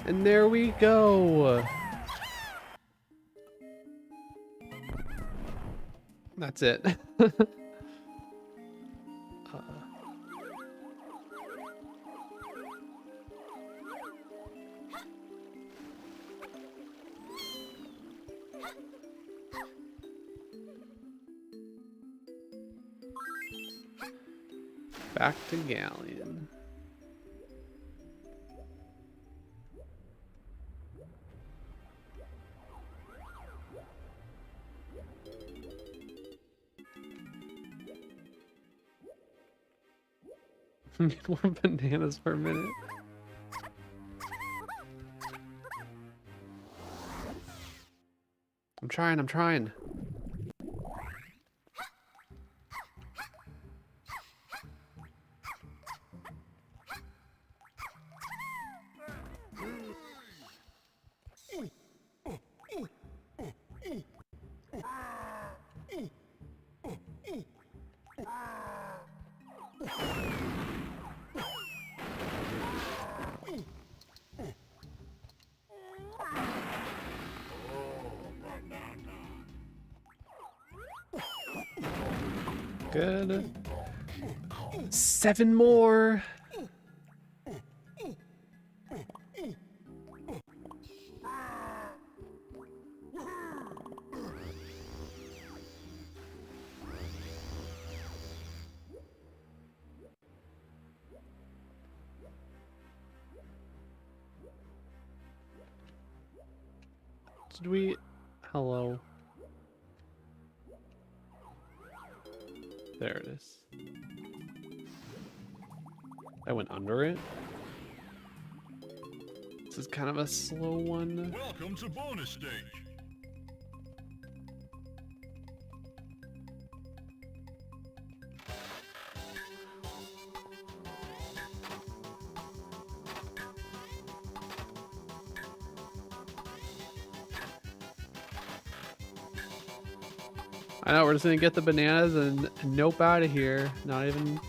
And there we go. That's it. Back to Galleon. Need more bananas per minute. I'm trying. Good. 7 more. Did we? Hello. There it is. I went under it. This is kind of a slow one. Welcome to bonus stage. I know, we're just gonna get the bananas and nope out of here. Not even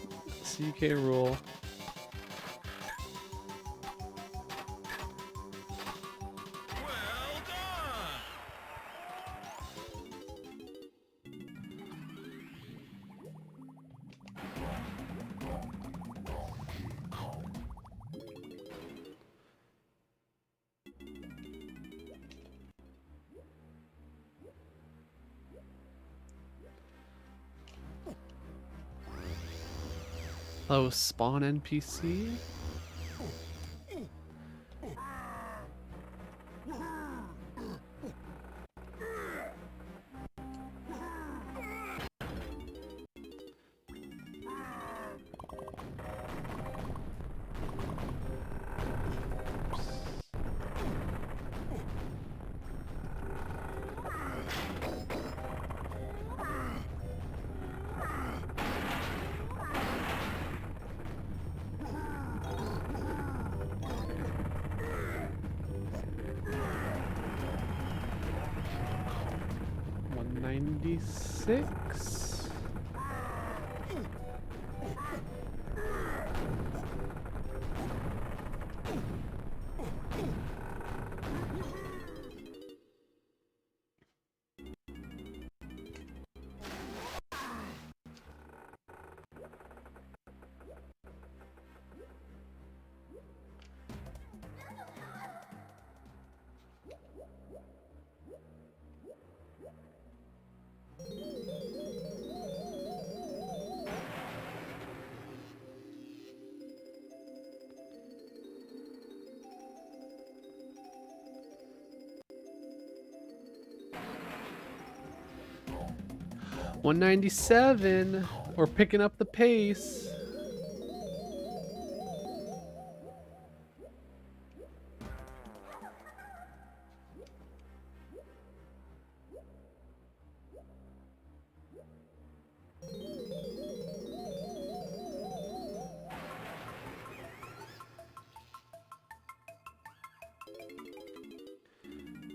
CK rule. Well done! Oh, spawn NPC? $196. $197. We're picking up the pace.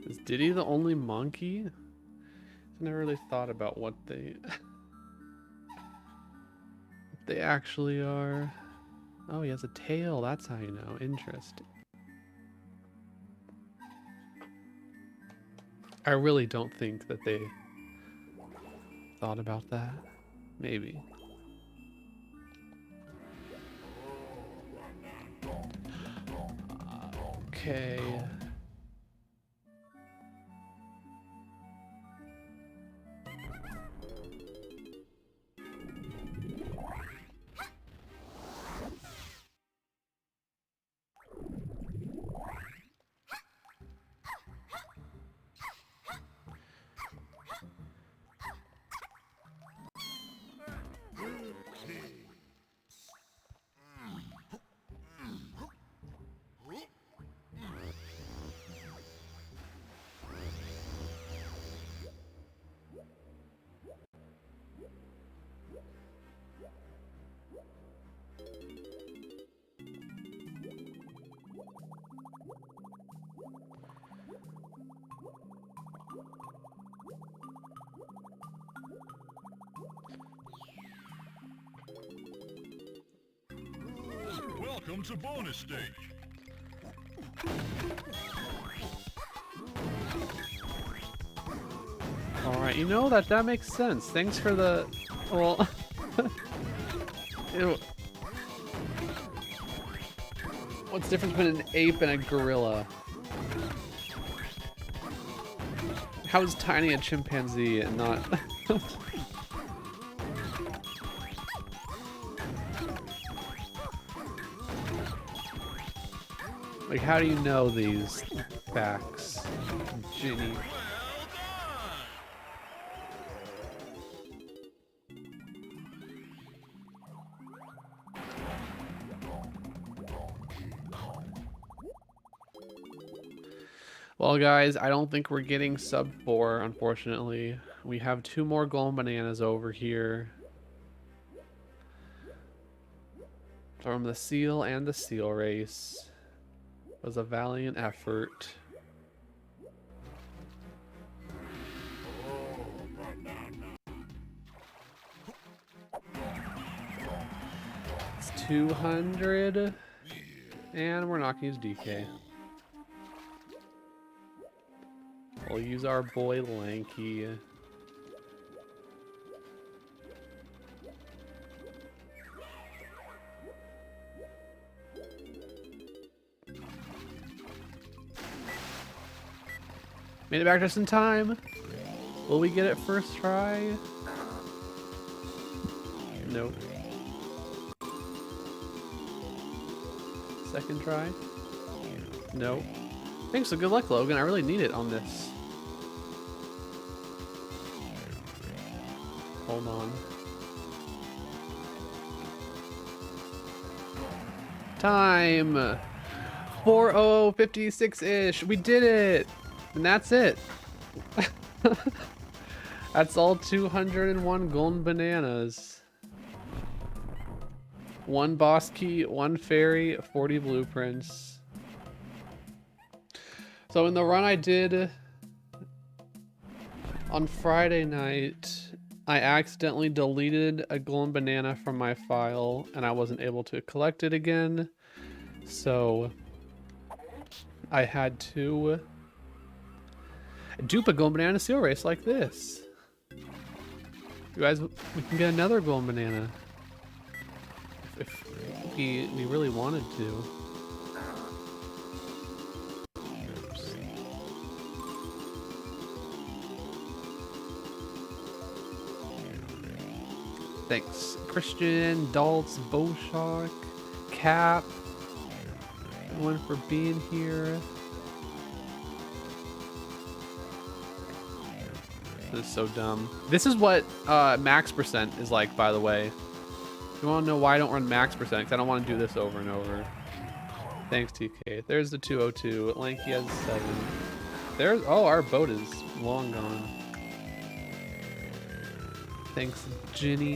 Is Diddy the only monkey? I never really thought about what they what they actually are. Oh, he has a tail. That's how you know. Interesting. I really don't think that they thought about that. Maybe. Okay. Welcome to bonus stage. All right, you know that makes sense. Thanks for the, well, ew. What's the difference between an ape and a gorilla? How is Tiny a chimpanzee and not? Like, how do you know these facts, Ginny? Well, guys, I don't think we're getting sub 4, unfortunately. We have 2 more golden bananas over here. From the seal and the seal race. It was a valiant effort. It's 200. And we're not going to use DK. We'll use our boy Lanky. Made it back just in time. Will we get it first try? Nope. Second try? Nope. Thanks, so good luck, Logan. I really need it on this. Hold on. Time! 4:56-ish. We did it! And that's it. That's all 201 golden bananas. 1 boss key, 1 fairy, 40 blueprints. So in the run I did on Friday night, I accidentally deleted a golden banana from my file and I wasn't able to collect it again. So I had to dupe a golden banana seal race like this. You guys, we can get another golden banana if we really wanted to. Oops. Thanks, Christian, Daltz, Bowshock, Cap, everyone for being here. This is so dumb. This is what max percent is like, by the way. You want to know why I don't run max percent? Because I don't want to do this over and over. Thanks, TK. There's the 202. Lanky has 7. There's... Oh, our boat is long gone. Thanks, Ginny.